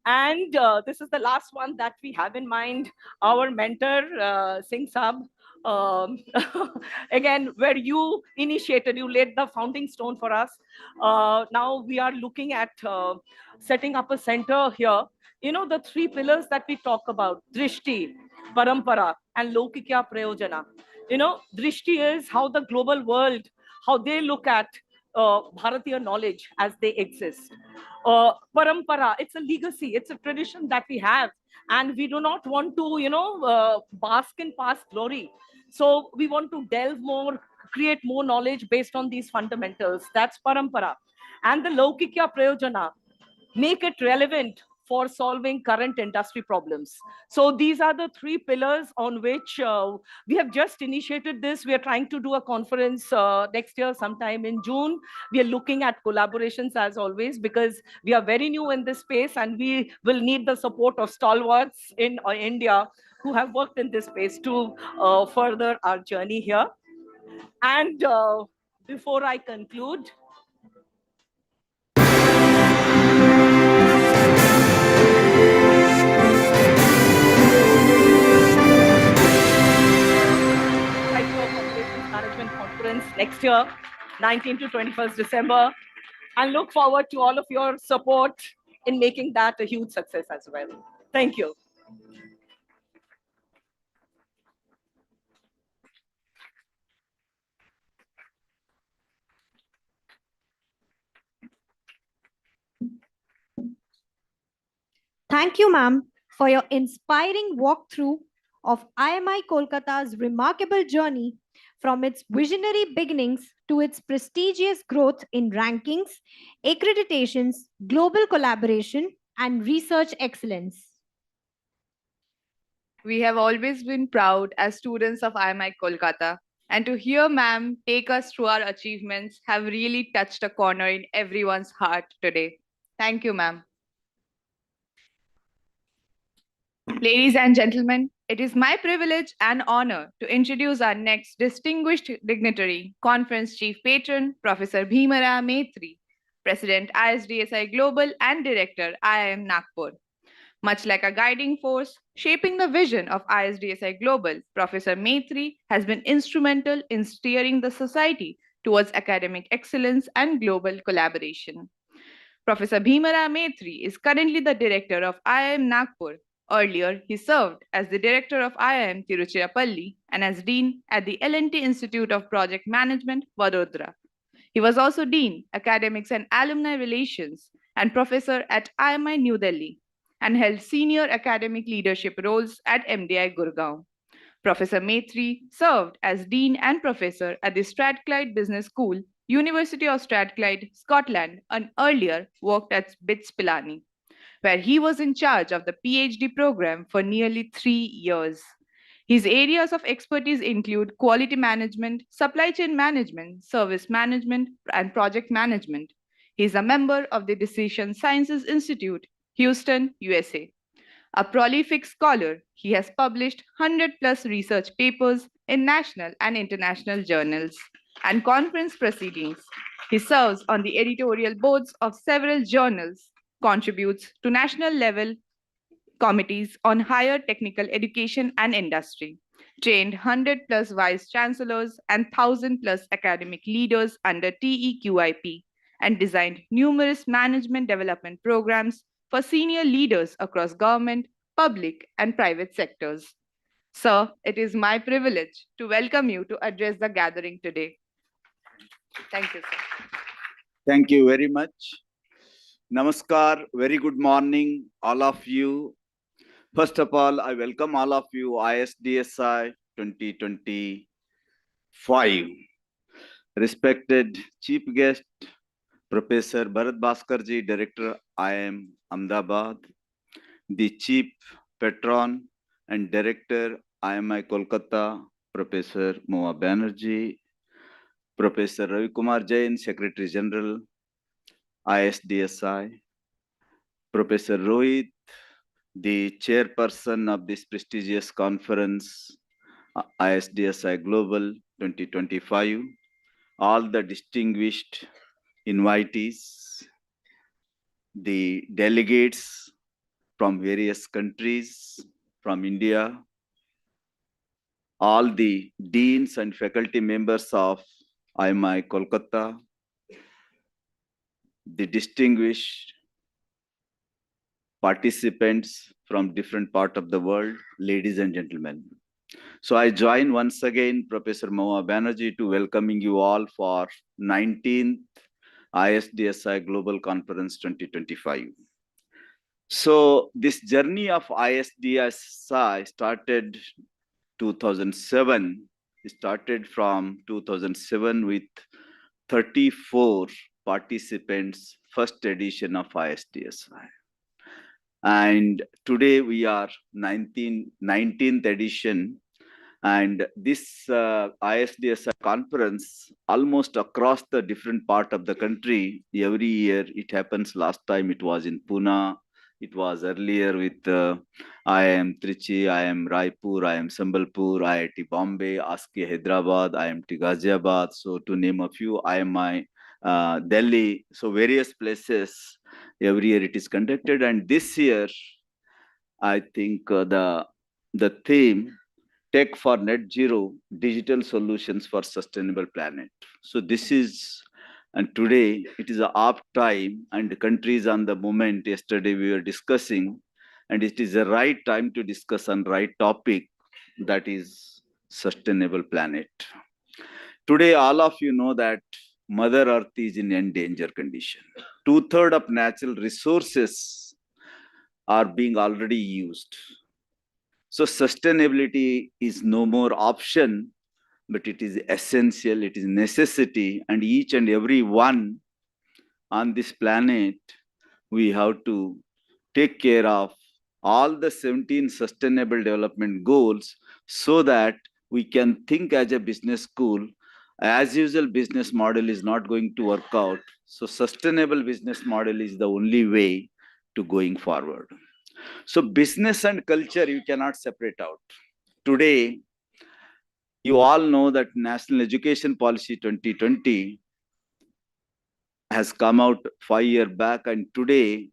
And this is the last one that we have in mind. Our mentor, Singh Saab, again, where you initiated, you laid the founding stone for us. Now we are looking at setting up a center here. You know, the three pillars that we talk about, Drishti, Parampara, and Lokikya Prayojana. You know, Drishti is how the global world, how they look at Bharatiya knowledge as they exist. Parampara, it's a legacy, it's a tradition that we have, and we do not want to, bask in past glory. So we want to delve more, create more knowledge based on these fundamentals. That's Parampara. And the Laukikya Prayojana, make it relevant for solving current industry problems. So these are the three pillars on which we have just initiated this. We are trying to do a conference next year, sometime in June. We are looking at collaborations as always, because we are very new in this space and we will need the support of stalwarts in India who have worked in this space to further our journey here. And before I conclude, Management Conference next year, 19th to 21st December, and look forward to all of your support in making that a huge success as well. Thank you.
Thank you, ma'am, for your inspiring walkthrough of IMI Kolkata's remarkable journey from its visionary beginnings to its prestigious growth in rankings, accreditations, global collaboration, and research excellence.
We have always been proud as students of IMI Kolkata, and to hear ma'am take us through our achievements have really touched a corner in everyone's heart today. Thank you, ma'am. Ladies and gentlemen, it is my privilege and honor to introduce our next distinguished dignitary, Conference Chief Patron, Professor Bhimara Maitri, President ISDSI Global and Director IIM Nagpur. Much like a guiding force shaping the vision of ISDSI Global, Professor Maitri has been instrumental in steering the society towards academic excellence and global collaboration. Professor Bhimara Maitri is currently the director of IIM Nagpur. Earlier, he served as the director of IIM Tiruchirappalli and as dean at the L&T Institute of Project Management, Vadodara. He was also dean, academics and alumni relations, and professor at IMI New Delhi, and held senior academic leadership roles at MDI Gurgaon. Professor Maitri served as dean and professor at the Strathclyde Business School, University of Strathclyde, Scotland, and earlier worked at BITS Pilani, where he was in charge of the PhD program for nearly 3 years. His areas of expertise include quality management, supply chain management, service management, and project management. He is a member of the Decision Sciences Institute, Houston, USA. A prolific scholar, he has published 100 plus research papers in national and international journals and conference proceedings. He serves on the editorial boards of several journals, contributes to national level committees on higher technical education and industry, trained 100 plus vice chancellors and 1,000 plus academic leaders under TEQIP, and designed numerous management development programs for senior leaders across government, public, and private sectors. Sir, it is my privilege to welcome you to address the gathering today. Thank you, sir.
Thank you very much. Namaskar, very good morning, all of you. First of all, I welcome all of you ISDSI 2025. Respected Chief Guest, Professor Bharat Bhaskarji, Director IIM Ahmedabad, the Chief Patron and Director IMI Kolkata, Professor Moa Banerjee, Professor Ravi Kumar Jain, Secretary General, ISDSI, Professor Rohit, the chairperson of this prestigious conference, ISDSI Global 2025, all the distinguished invitees, the delegates from various countries, from India, all the deans and faculty members of IMI Kolkata, the distinguished participants from different part of the world, ladies and gentlemen. So I join once again Professor Moa Banerjee to welcoming you all for 19th ISDSI Global Conference 2025. So this journey of ISDSI started 2007. It started from 2007 with 34 participants, first edition of ISDSI. And today we are 19th edition. And this ISDSI conference, almost across the different part of the country, every year it happens. Last time it was in Pune. It was earlier with IIM Trichy, IIM Raipur, IIM Sambalpur, IIT Bombay, ASCI Hyderabad, IIMT Ghaziabad. So to name a few, IMI Delhi. So various places, every year it is conducted. And this year, I think the theme, Tech for Net Zero, Digital Solutions for Sustainable Planet. So this is, and today it is a up time and the countries on the moment. Yesterday we were discussing, and it is the right time to discuss on right topic, that is sustainable planet. Today, all of you know that Mother Earth is in endangered condition. 2/3 of natural resources are being already used. So sustainability is no more option, but it is essential, it is necessity, and each and every one on this planet, we have to take care of all the 17 sustainable development goals so that we can think as a business school. As usual, business model is not going to work out. So sustainable business model is the only way to going forward. So business and culture, you cannot separate out. Today, you all know that National Education Policy 2020 has come out 5 years back, and today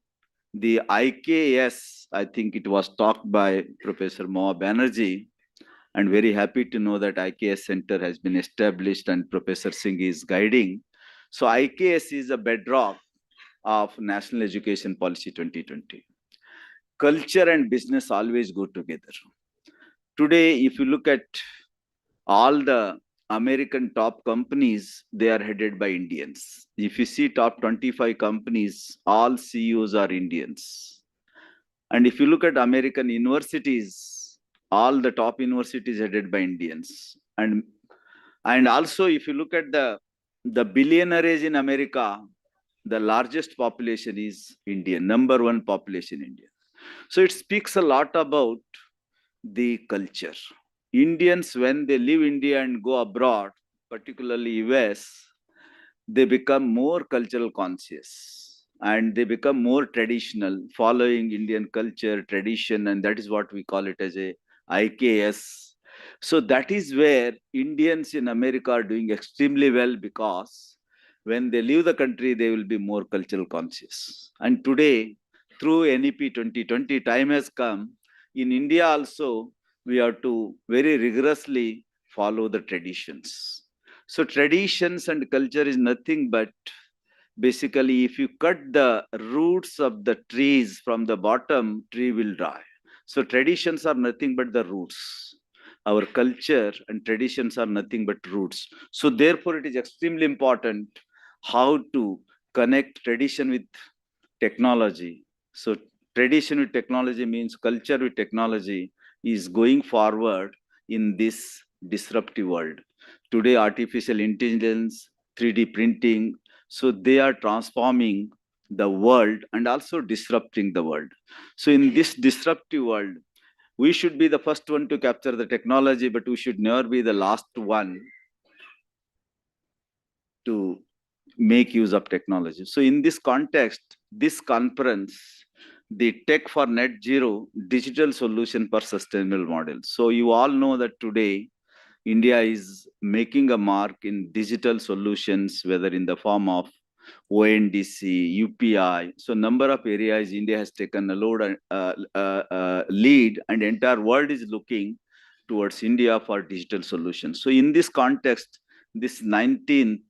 the IKS, I think it was talked by Professor Moa Banerjee, and very happy to know that IKS Center has been established and Professor Singh is guiding. So IKS is a bedrock of National Education Policy 2020. Culture and business always go together. Today, if you look at all the American top companies, they are headed by Indians. If you see top 25 companies, all CEOs are Indians. And if you look at American universities, all the top universities headed by Indians. And also, if you look at the billionaires in America, the largest population is Indian, number one population Indian. So it speaks a lot about the culture. Indians, when they leave India and go abroad, particularly US, they become more cultural conscious. and they become more traditional, following Indian culture, tradition, and that is what we call it as a IKS. So that is where Indians in America are doing extremely well, because when they leave the country, they will be more cultural conscious. And today, through NEP 2020, time has come. In India also, we have to very rigorously follow the traditions. So traditions and culture is nothing but, basically, if you cut the roots of the trees from the bottom, tree will die. So traditions are nothing but the roots. Our culture and traditions are nothing but roots. So therefore, it is extremely important how to connect tradition with technology. So tradition with technology means culture with technology is going forward in this disruptive world. Today, artificial intelligence, 3D printing, so they are transforming the world and also disrupting the world. So in this disruptive world, we should be the first one to capture the technology, but we should never be the last one to make use of technology. So in this context, this conference, the Tech for Net Zero Digital Solution for Sustainable Model. So you all know that today India is making a mark in digital solutions, whether in the form of ONDC, UPI. So number of areas India has taken a lead, and entire world is looking towards India for digital solutions. So in this context, this 19th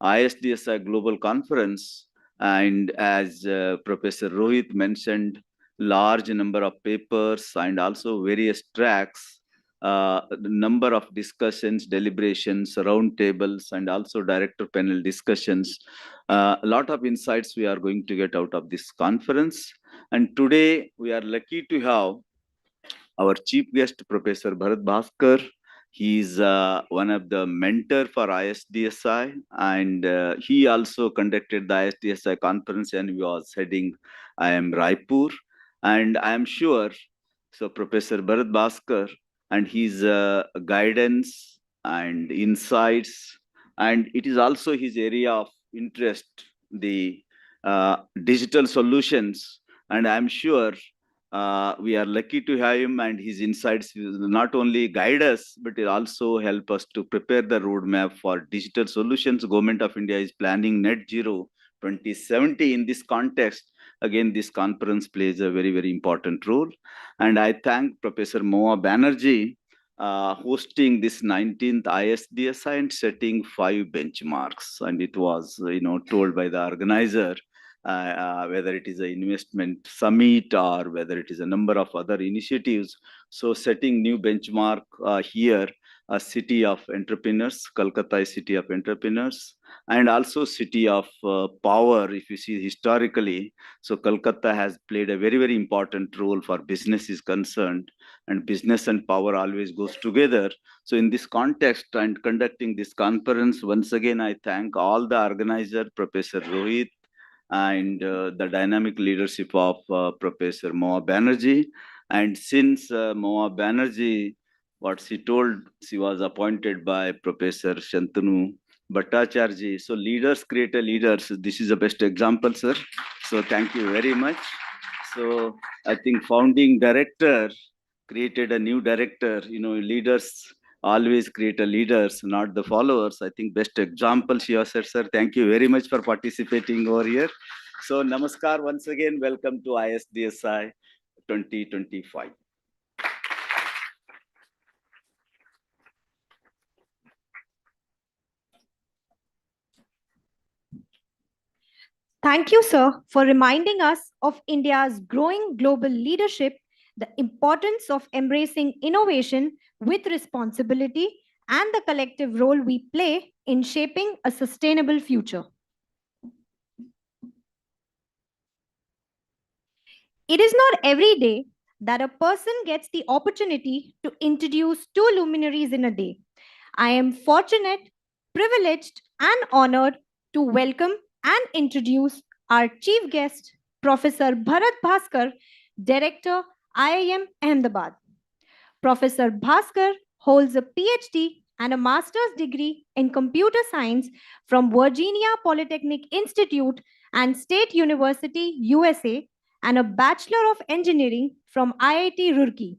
ISDSI Global Conference, and as Professor Rohit mentioned, large number of papers and also various tracks, the number of discussions, deliberations, round tables, and also director panel discussions. A lot of insights we are going to get out of this conference. And today we are lucky to have our chief guest, Professor Bharat Bhaskar. He is one of the mentor for ISDSI, and he also conducted the ISDSI conference, and he was heading IIM Raipur. And I am sure, so Professor Bharat Bhaskar and his guidance and insights, and it is also his area of interest, the digital solutions. And I'm sure we are lucky to have him, and his insights will not only guide us, but it also help us to prepare the roadmap for digital solutions. Government of India is planning net zero 2070. In this context, again, this conference plays a very, very important role. And I thank Professor Moa Banerjee hosting this 19th ISDSI and setting 5 benchmarks. And it was, told by the organizer, whether it is an investment summit or whether it is a number of other initiatives. So setting new benchmark here, a city of entrepreneurs, Kolkata is city of entrepreneurs, and also city of power. If you see historically, so Kolkata has played a very, very important role for business is concerned, and business and power always goes together. So in this context and conducting this conference, once again, I thank all the organizer, Professor Rohit, and the dynamic leadership of Professor Moa Banerjee. And since Moa Banerjee, what she told, she was appointed by Professor Shantanu Bhattacharjee. So leaders create a leaders. This is the best example, sir. So thank you very much. So I think founding director created a new director. Leaders always create a leaders, not the followers. I think best example she has said, sir. Thank you very much for participating over here. So namaskar once again. Welcome to ISDSI 2025.
Thank you, sir, for reminding us of India's growing global leadership, the importance of embracing innovation with responsibility, and the collective role we play in shaping a sustainable future. It is not every day that a person gets the opportunity to introduce two luminaries in a day. I am fortunate, privileged, and honored to welcome and introduce our chief guest, Professor Bharat Bhaskar, Director, IIM Ahmedabad. Professor Bhaskar holds a PhD and a master's degree in computer science from Virginia Polytechnic Institute and State University, USA, and a Bachelor of Engineering from IIT Roorkee.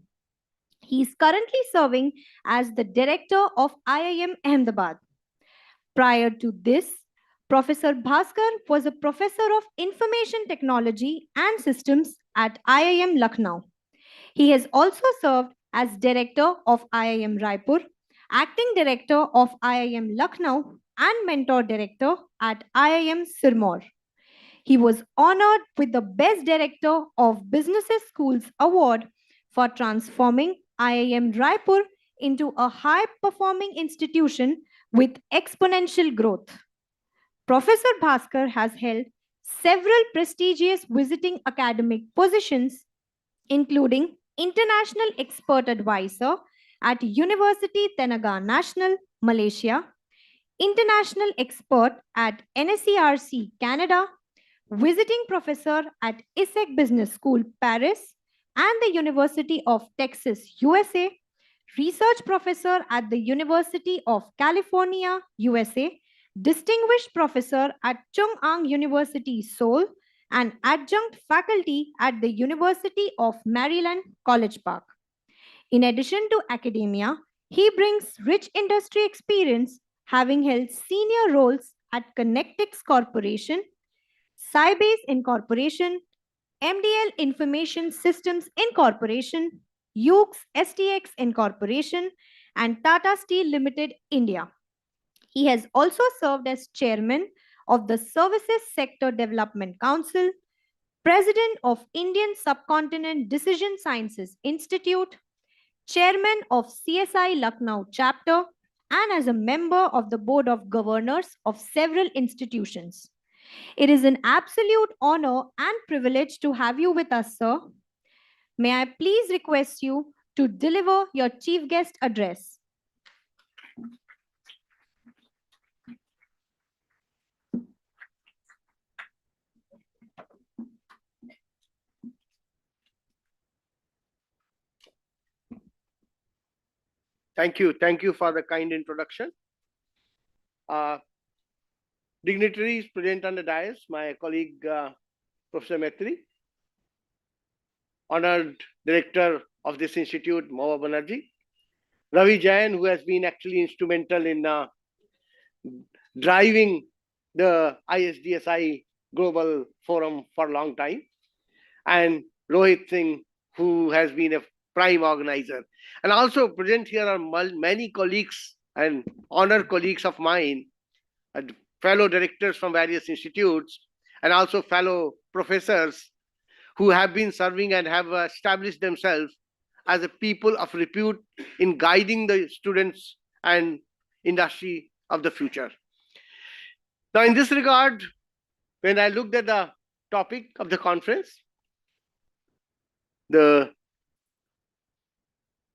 He is currently serving as the director of IIM Ahmedabad. Prior to this, Professor Bhaskar was a professor of information technology and systems at IIM Lucknow. He has also served as director of IIM Raipur, acting director of IIM Lucknow, and mentor director at IIM Sirmaur. He was honored with the Best Director of Businesses Schools Award for transforming IIM Raipur into a high performing institution with exponential growth. Professor Bhaskar has held several prestigious visiting academic positions, including International Expert Advisor at University Tenaga National, Malaysia, International Expert at NSERC, Canada, visiting professor at ISEC Business School, Paris, and the University of Texas, USA, research professor at the University of California, USA, distinguished professor at Chung Ang University, Seoul, and adjunct faculty at the University of Maryland, College Park. In addition to academia, he brings rich industry experience, having held senior roles at Connectix Corporation, Sybase Incorporation, MDL Information Systems Incorporation, Ukes STX Incorporation, and Tata Steel Limited India. He has also served as chairman of the Services Sector Development Council, president of Indian Subcontinent Decision Sciences Institute, chairman of CSI Lucknow chapter, and as a member of the board of governors of several institutions. It is an absolute honor and privilege to have you with us, sir. May I please request you to deliver your chief guest address?
Thank you. Thank you for the kind introduction. Dignitaries present on the dais, my colleague Professor Metri, honored director of this institute, Mahua Banerjee, Ravi Jain, who has been actually instrumental in driving the ISDSI Global Forum for a long time, and Rohit Singh, who has been a prime organizer. And also present here are many colleagues and honored colleagues of mine, fellow directors from various institutes, and also fellow professors who have been serving and have established themselves as a people of repute in guiding the students and industry of the future. Now, in this regard, when I looked at the topic of the conference, the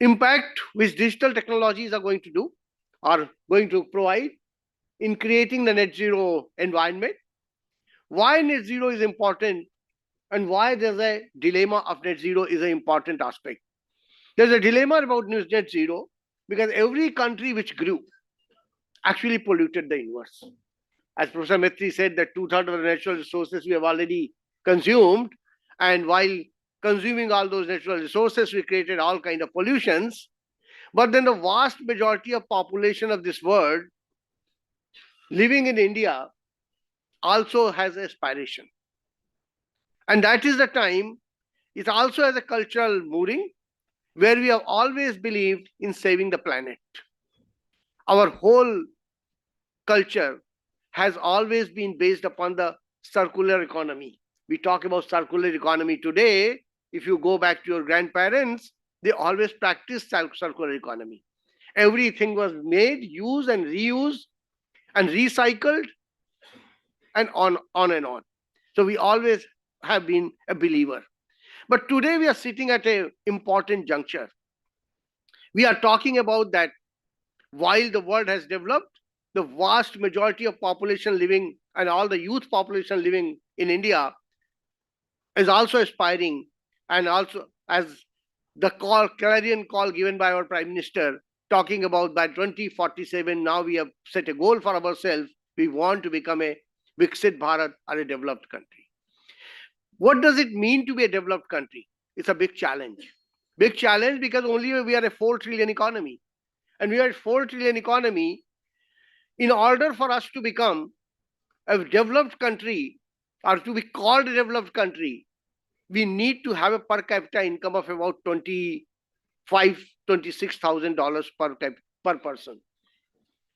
impact which digital technologies are going to do, are going to provide in creating the net zero environment, why net zero is important, and why there's a dilemma of net zero is an important aspect. There's a dilemma about net zero because every country which grew actually polluted the universe. As Professor Mistry said, that 2/3 of the natural resources we have already consumed, and while consuming all those natural resources, we created all kind of pollutions. But then the vast majority of population of this world living in India also has aspiration. And that is the time, it also has a cultural moving where we have always believed in saving the planet. Our whole culture has always been based upon the circular economy. We talk about circular economy today. If you go back to your grandparents, they always practiced circular economy. Everything was made, used and reused and recycled and on and on. So we always have been a believer. But today we are sitting at an important juncture. We are talking about that while the world has developed, the vast majority of population living and all the youth population living in India is also aspiring, and also as the clarion call given by our Prime Minister, talking about by 2047, now we have set a goal for ourselves. We want to become a Viksit Bharat or a developed country. What does it mean to be a developed country? It's a big challenge. Big challenge because only we are a 4 trillion economy. And we are a 4 trillion economy. In order for us to become a developed country or to be called a developed country, we need to have a per capita income of about $26,000 per person.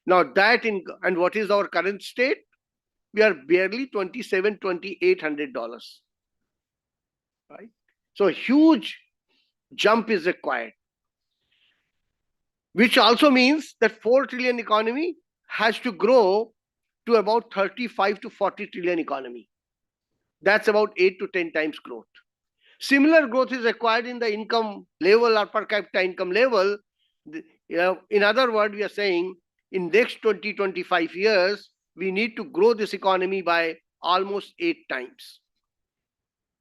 Now that and what is our current state? We are barely $2,800. Right? So a huge jump is required, which also means that 4 trillion economy has to grow to about 35 to 40 trillion economy. That's about 8 to 10 times growth. Similar growth is required in the income level or per capita income level. In other words, we are saying in next 25 years, we need to grow this economy by almost 8 times,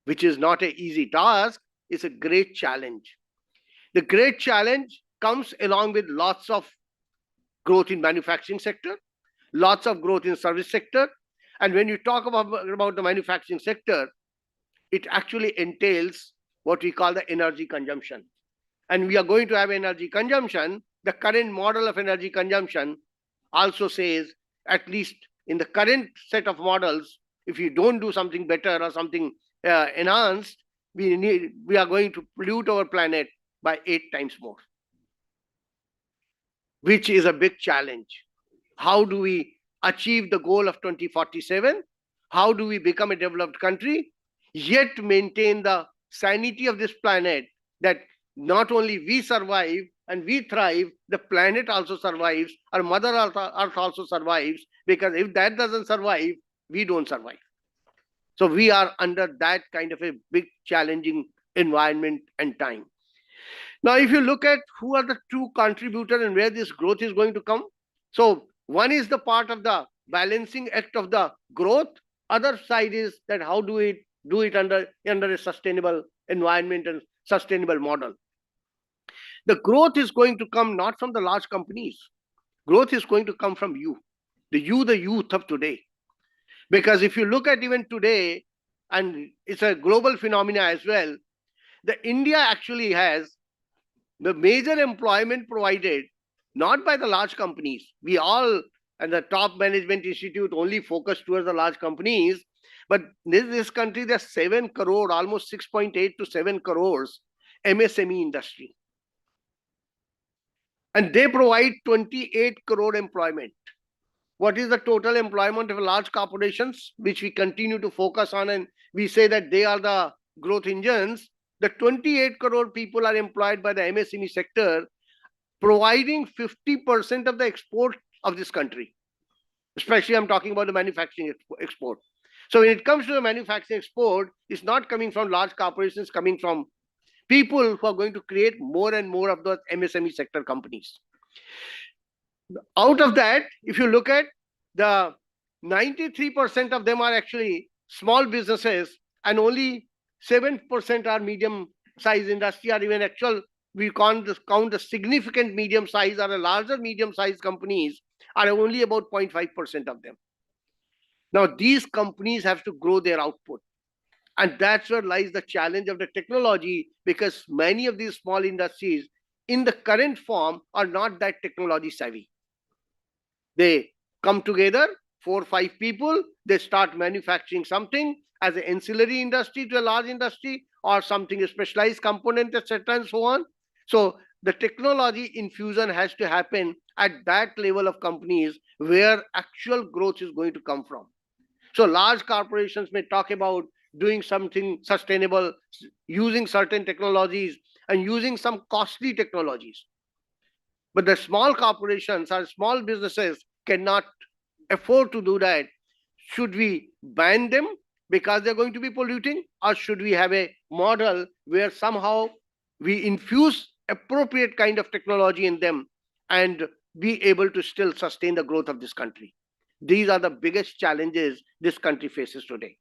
which is not an easy task. It's a great challenge. The great challenge comes along with lots of growth in manufacturing sector, lots of growth in service sector. And when you talk about the manufacturing sector, it actually entails what we call the energy consumption. And we are going to have energy consumption. The current model of energy consumption also says, at least in the current set of models, if you don't do something better or something enhanced, we are going to pollute our planet by 8 times more, which is a big challenge. How do we achieve the goal of 2047? How do we become a developed country, yet maintain the sanity of this planet, that not only we survive and we thrive, the planet also survives, our Mother Earth also survives, because if that doesn't survive, we don't survive. So we are under that kind of a big challenging environment and time. Now, if you look at who are the true contributors and where this growth is going to come, so one is the part of the balancing act of the growth. Other side is that how do we do it under a sustainable environment and sustainable model. The growth is going to come not from the large companies. Growth is going to come from you, the youth of today. Because if you look at even today, and it's a global phenomena as well, the India actually has the major employment provided not by the large companies. We all, and the top management institute, only focus towards the large companies. But this country, there's 7 crore, almost 6.8 to 7 crores MSME industry. And they provide 28 crore employment. What is the total employment of large corporations, which we continue to focus on, and we say that they are the growth engines? The 28 crore people are employed by the MSME sector, providing 50% of the export of this country. Especially I'm talking about the manufacturing export. So when it comes to the manufacturing export, it's not coming from large corporations, coming from people who are going to create more and more of those MSME sector companies. Out of that, if you look at the 93% of them are actually small businesses, and only 7% are medium size industry, or even actual, we count the significant medium size or a larger medium size companies are only about 0.5% of them. Now, these companies have to grow their output. And that's where lies the challenge of the technology, because many of these small industries in the current form are not that technology savvy. They come together, 4 or 5 people, they start manufacturing something as an ancillary industry to a large industry, or something, a specialized component, etc., and so on. So the technology infusion has to happen at that level of companies where actual growth is going to come from. So large corporations may talk about doing something sustainable, using certain technologies and using some costly technologies. But the small corporations or small businesses cannot afford to do that. Should we ban them because they're going to be polluting, or should we have a model where somehow we infuse appropriate kind of technology in them and be able to still sustain the growth of this country? These are the biggest challenges this country faces today.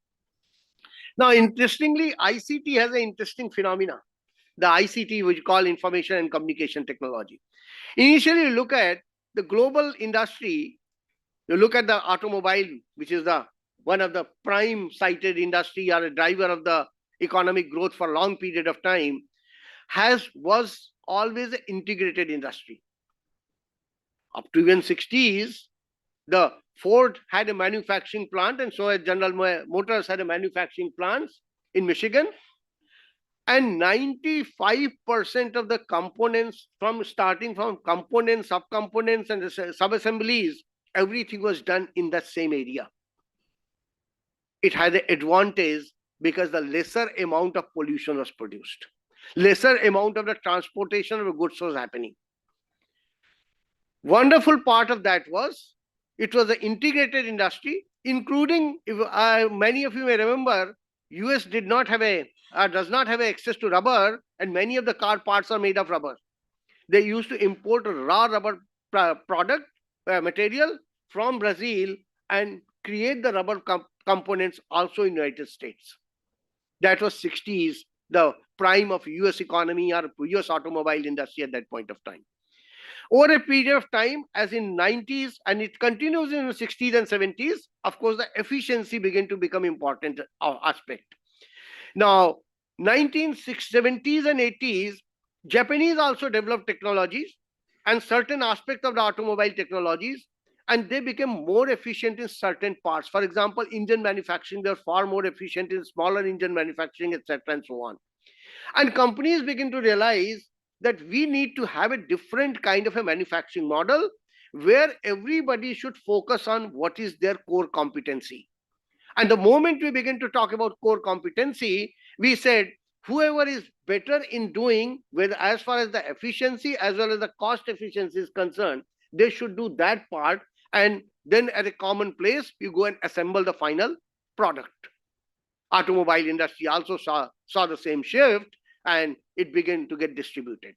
Now, interestingly, ICT has an interesting phenomena. The ICT, which we call information and communication technology. Initially, you look at the global industry, you look at the automobile, which is the one of the prime cited industry or a driver of the economic growth for a long period of time, was always an integrated industry. Up to even 60s, the Ford had a manufacturing plant, and so had General Motors had a manufacturing plants in Michigan. And 95% of the components, from starting from components, subcomponents, and sub-assemblies, everything was done in that same area. It had an advantage because the lesser amount of pollution was produced. Lesser amount of the transportation of the goods was happening. Wonderful part of that was it was an integrated industry, including, if many of you may remember, US did not have does not have access to rubber, and many of the car parts are made of rubber. They used to import raw rubber product material from Brazil and create the rubber components also in United States. That was 60s, the prime of US economy or US automobile industry at that point of time. Over a period of time, as in 90s, and it continues in the 60s and 70s, of course, the efficiency began to become important aspect. Now, 1970s and 80s, Japanese also developed technologies and certain aspects of the automobile technologies, and they became more efficient in certain parts. For example, engine manufacturing, they're far more efficient in smaller engine manufacturing, etc., and so on. And companies begin to realize that we need to have a different kind of a manufacturing model where everybody should focus on what is their core competency. And the moment we begin to talk about core competency, we said whoever is better in doing, whether as far as the efficiency as well as the cost efficiency is concerned, they should do that part. And then at a common place, you go and assemble the final product. Automobile industry also saw the same shift, and it began to get distributed.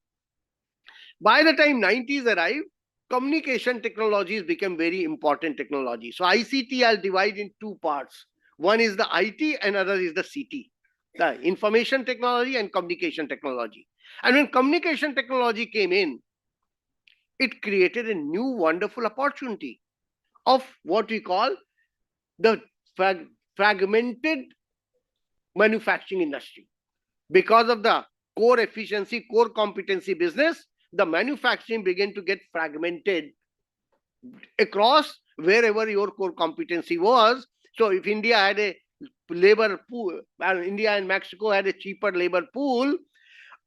By the time 90s arrived, communication technologies became very important technology. So ICT I'll divide in two parts. One is the IT and other is the CT, the information technology and communication technology. And when communication technology came in, it created a new wonderful opportunity of what we call the fragmented manufacturing industry. Because of the core efficiency, core competency business, the manufacturing began to get fragmented across wherever your core competency was. So if India had a labor pool, India and Mexico had a cheaper labor pool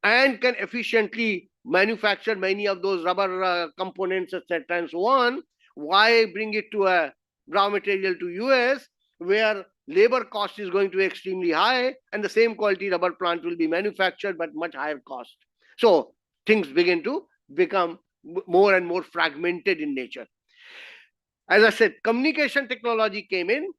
and can efficiently manufacture many of those rubber components, etc., and so on, why bring it to a raw material to US where labor cost is going to be extremely high and the same quality rubber plant will be manufactured but much higher cost. So things begin to become more and more fragmented in nature. As I said, communication technology came in,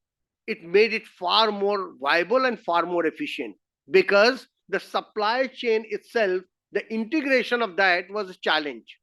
it made it far more viable and far more efficient because the supply chain itself, the integration of that was a challenge.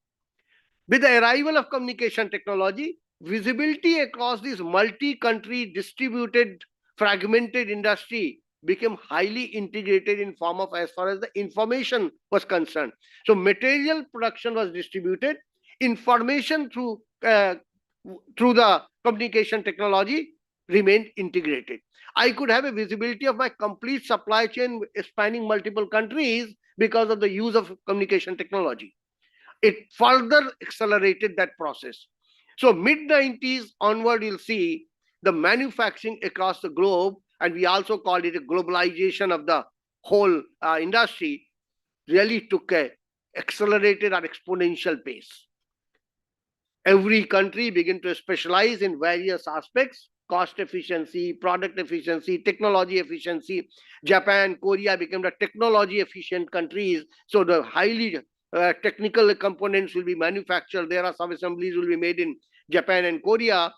With the arrival of communication technology, visibility across this multi-country distributed fragmented industry became highly integrated in form of as far as the information was concerned. So material production was distributed, information through the communication technology remained integrated. I could have a visibility of my complete supply chain spanning multiple countries because of the use of communication technology. It further accelerated that process. So mid-90s onward, you'll see the manufacturing across the globe, and we also called it a globalization of the whole industry, really took a accelerated or exponential pace. Every country began to specialize in various aspects: cost efficiency, product efficiency, technology efficiency. Japan, Korea became the technology efficient countries. So the highly technical components will be manufactured there, are sub-assemblies will be made in Japan and Korea.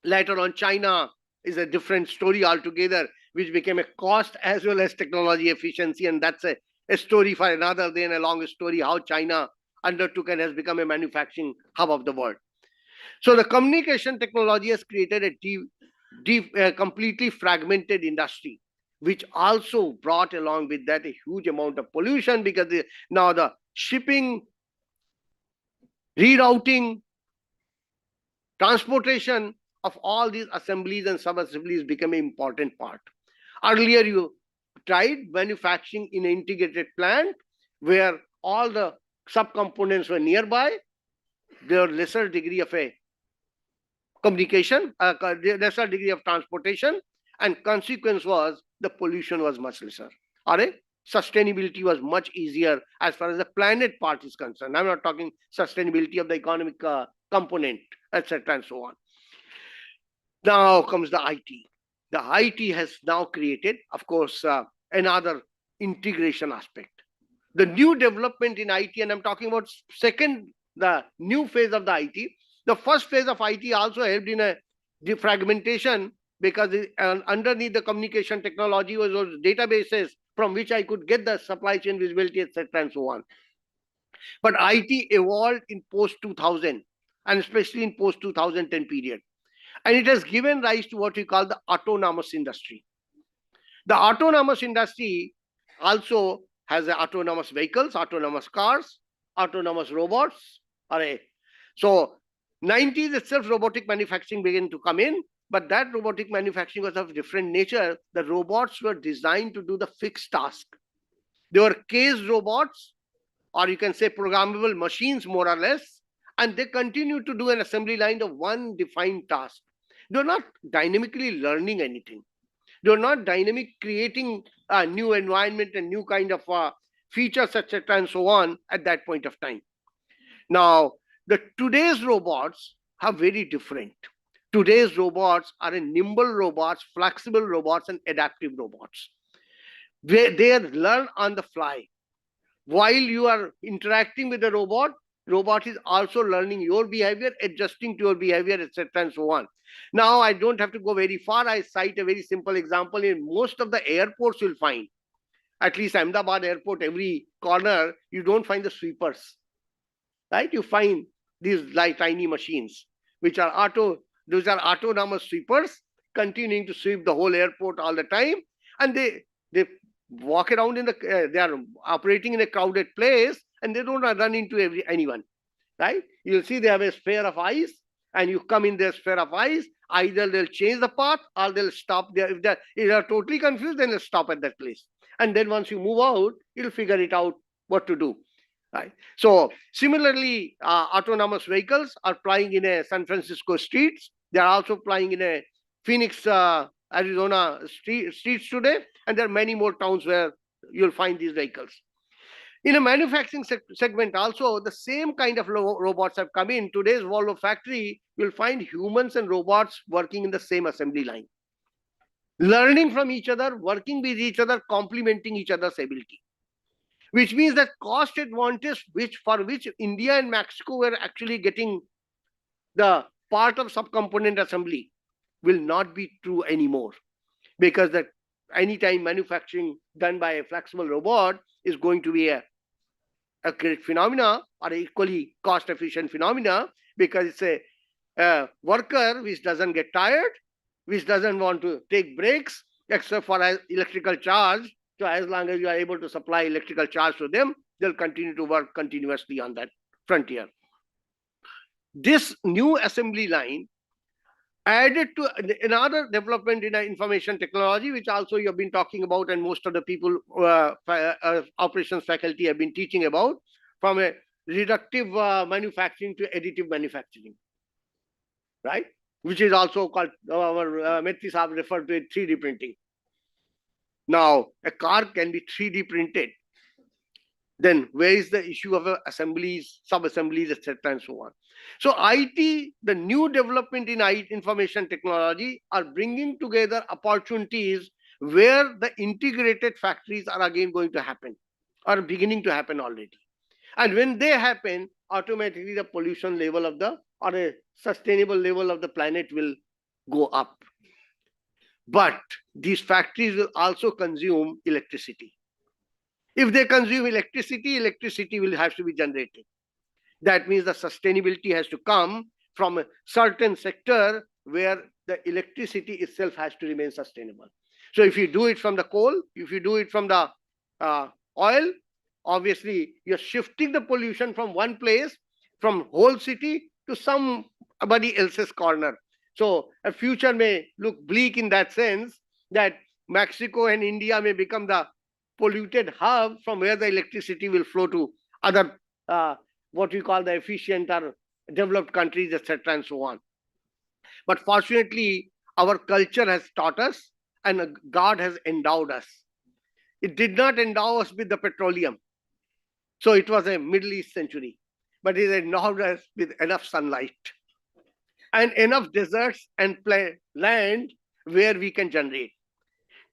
Later on, China is a different story altogether, which became a cost as well as technology efficiency. And that's a story for another day and a long story how China undertook and has become a manufacturing hub of the world. So the communication technology has created a completely fragmented industry, which also brought along with that a huge amount of pollution because now the shipping, rerouting, transportation, of all these assemblies and sub-assemblies become an important part. Earlier, you tried manufacturing in an integrated plant where all the subcomponents were nearby. There was lesser degree of a communication, lesser degree of transportation, and consequence was the pollution was much lesser. Or sustainability was much easier as far as the planet part is concerned. I'm not talking sustainability of the economic component, etc., and so on. Now comes the IT. The IT has now created, of course, another integration aspect. The new development in IT, and I'm talking about the new phase of the IT. The first phase of IT also helped in a defragmentation because underneath the communication technology was those databases from which I could get the supply chain visibility, etc., and so on. But IT evolved in post 2000 and especially in post 2010 period. And it has given rise to what we call the autonomous industry. The autonomous industry also has autonomous vehicles, autonomous cars, autonomous robots. So 90s itself, robotic manufacturing began to come in, but that robotic manufacturing was of different nature. The robots were designed to do the fixed task. They were case robots, or you can say programmable machines, more or less, and they continue to do an assembly line of one defined task. They're not dynamically learning anything. They're not dynamic creating a new environment and new kind of features, etc., and so on at that point of time. Now, the today's robots are very different. Today's robots are nimble robots, flexible robots, and adaptive robots. They learn on the fly. While you are interacting with the robot is also learning your behavior, adjusting to your behavior, etc., and so on. Now, I don't have to go very far. I cite a very simple example. In most of the airports, you'll find, at least Ahmedabad airport, every corner, you don't find the sweepers, right? You find these like tiny machines, which are those are autonomous sweepers, continuing to sweep the whole airport all the time, and they walk around they are operating in a crowded place, and they don't run into anyone, right? You'll see they have a sphere of eyes, and you come in their sphere of eyes, either they'll change the path or they'll stop there. If they're totally confused, then they'll stop at that place. And then once you move out, you'll figure it out what to do. Right. So similarly, autonomous vehicles are flying in a San Francisco streets. They are also flying in a Phoenix, Arizona streets today, and there are many more towns where you'll find these vehicles. In a manufacturing segment also, the same kind of robots have come in. Today's Volvo factory, you'll find humans and robots working in the same assembly line, learning from each other, working with each other, complementing each other's ability. Which means that cost advantage, for which India and Mexico were actually getting the part of subcomponent assembly, will not be true anymore, because that anytime manufacturing done by a flexible robot is going to be a great phenomena, or an equally cost efficient phenomena, because it's a worker which doesn't get tired, which doesn't want to take breaks except for electrical charge. So as long as you are able to supply electrical charge to them, they'll continue to work continuously on that frontier. This new assembly line added to another development in information technology, which also you have been talking about, and most of the people, operations faculty, have been teaching about, from a reductive manufacturing to additive manufacturing, right? Which is also called, our Metri Saab referred to it, 3D printing. Now, a car can be 3D printed. Then where is the issue of assemblies, sub-assemblies, etc., and so on? So IT, the new development in IT, information technology, are bringing together opportunities where the integrated factories are again going to happen, or beginning to happen already. And when they happen, automatically the pollution level of or a sustainable level of the planet will go up. But these factories will also consume electricity. If they consume electricity, electricity will have to be generated. That means the sustainability has to come from a certain sector where the electricity itself has to remain sustainable. So if you do it from the coal, if you do it from the oil, obviously you're shifting the pollution from one place, from whole city, to somebody else's corner. So a future may look bleak in that sense that Mexico and India may become the polluted hub from where the electricity will flow to other what we call the efficient or developed countries, etc., and so on. But fortunately, our culture has taught us and God has endowed us. It did not endow us with the petroleum. So it was a Middle East century, but it endowed us with enough sunlight and enough deserts and land where we can generate.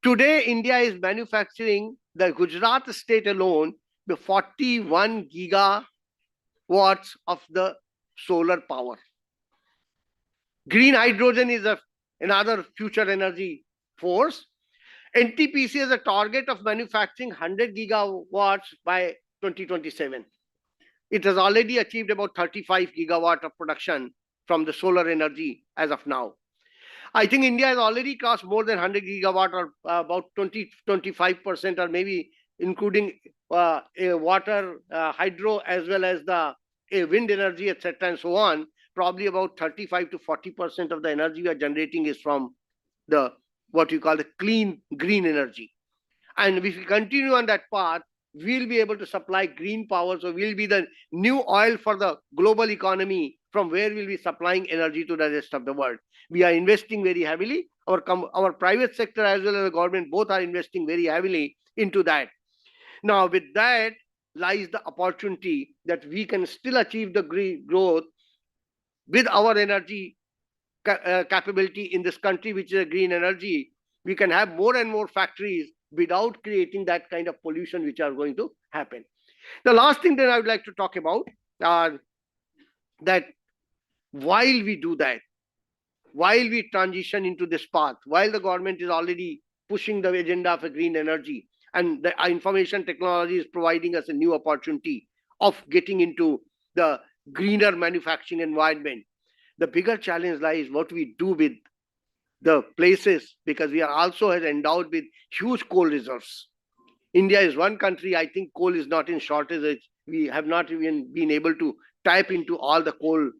Today, India is manufacturing the Gujarat state alone with 41 gigawatts of the solar power. Green hydrogen is another future energy force. NTPC has a target of manufacturing 100 gigawatts by 2027. It has already achieved about 35 gigawatt of production from the solar energy as of now. I think India has already crossed more than 100 gigawatt or about 25%, or maybe including water, hydro, as well as the wind energy, etc., and so on. Probably about 35 to 40% of the energy we are generating is from the what you call the clean green energy. And if we continue on that path, we'll be able to supply green power. So we'll be the new oil for the global economy from where we'll be supplying energy to the rest of the world. We are investing very heavily. Our private sector as well as the government both are investing very heavily into that. Now, with that lies the opportunity that we can still achieve the green growth with our energy capability in this country, which is a green energy. We can have more and more factories without creating that kind of pollution which are going to happen. The last thing that I would like to talk about that while we do that, while we transition into this path, while the government is already pushing the agenda of a green energy, and the information technology is providing us a new opportunity of getting into the greener manufacturing environment, the bigger challenge lies what we do with the places, because we are also endowed with huge coal reserves. India is one country, I think coal is not in shortage. We have not even been able to tap into all the coal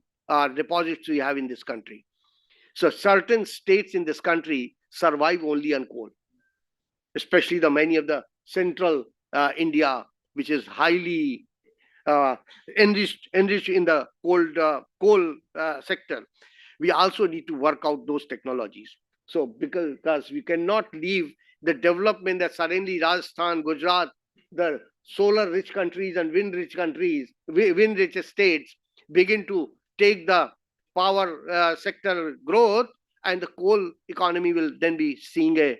deposits we have in this country. So certain states in this country survive only on coal, especially the many of the central India, which is highly enriched in the coal sector. We also need to work out those technologies. So because we cannot leave the development that suddenly Rajasthan, Gujarat, the solar rich countries and wind rich countries, wind rich states begin to take the power sector growth, and the coal economy will then be seeing a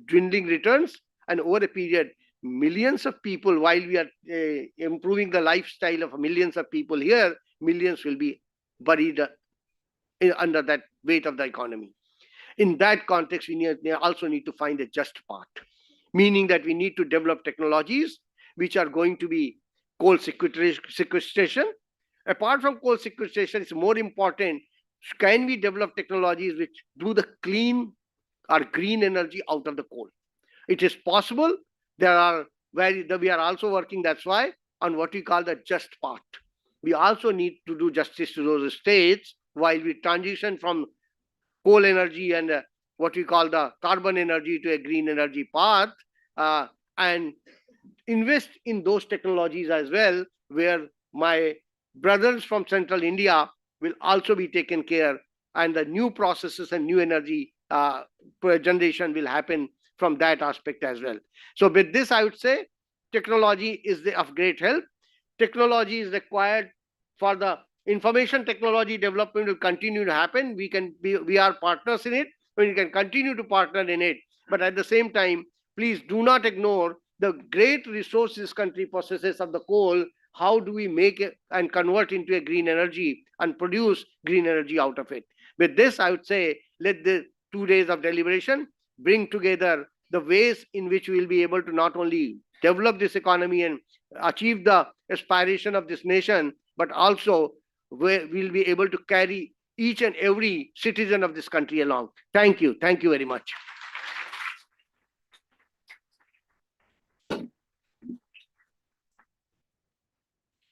dwindling returns, and over a period millions of people, while we are improving the lifestyle of millions of people here, millions will be buried under that weight of the economy. In that context, we also need to find a just part, meaning that we need to develop technologies which are going to be coal sequestration. Apart from coal sequestration, it's more important, can we develop technologies which do the clean or green energy out of the coal? It is possible. We are also working, that's why, on what we call the just part. We also need to do justice to those states while we transition from coal energy and what we call the carbon energy to a green energy path, and invest in those technologies as well, where my brothers from central India will also be taken care, and the new processes and new energy generation will happen from that aspect as well. So with this, I would say technology is of great help. Technology is required for the information technology development will continue to happen. We are partners in it. We can continue to partner in it. But at the same time, please do not ignore the great resource this country possesses of the coal. How do we make it and convert into a green energy and produce green energy out of it? With this, I would say, let the 2 days of deliberation bring together the ways in which we will be able to not only develop this economy and achieve the aspiration of this nation, but also we'll be able to carry each and every citizen of this country along. Thank you. Thank you very much.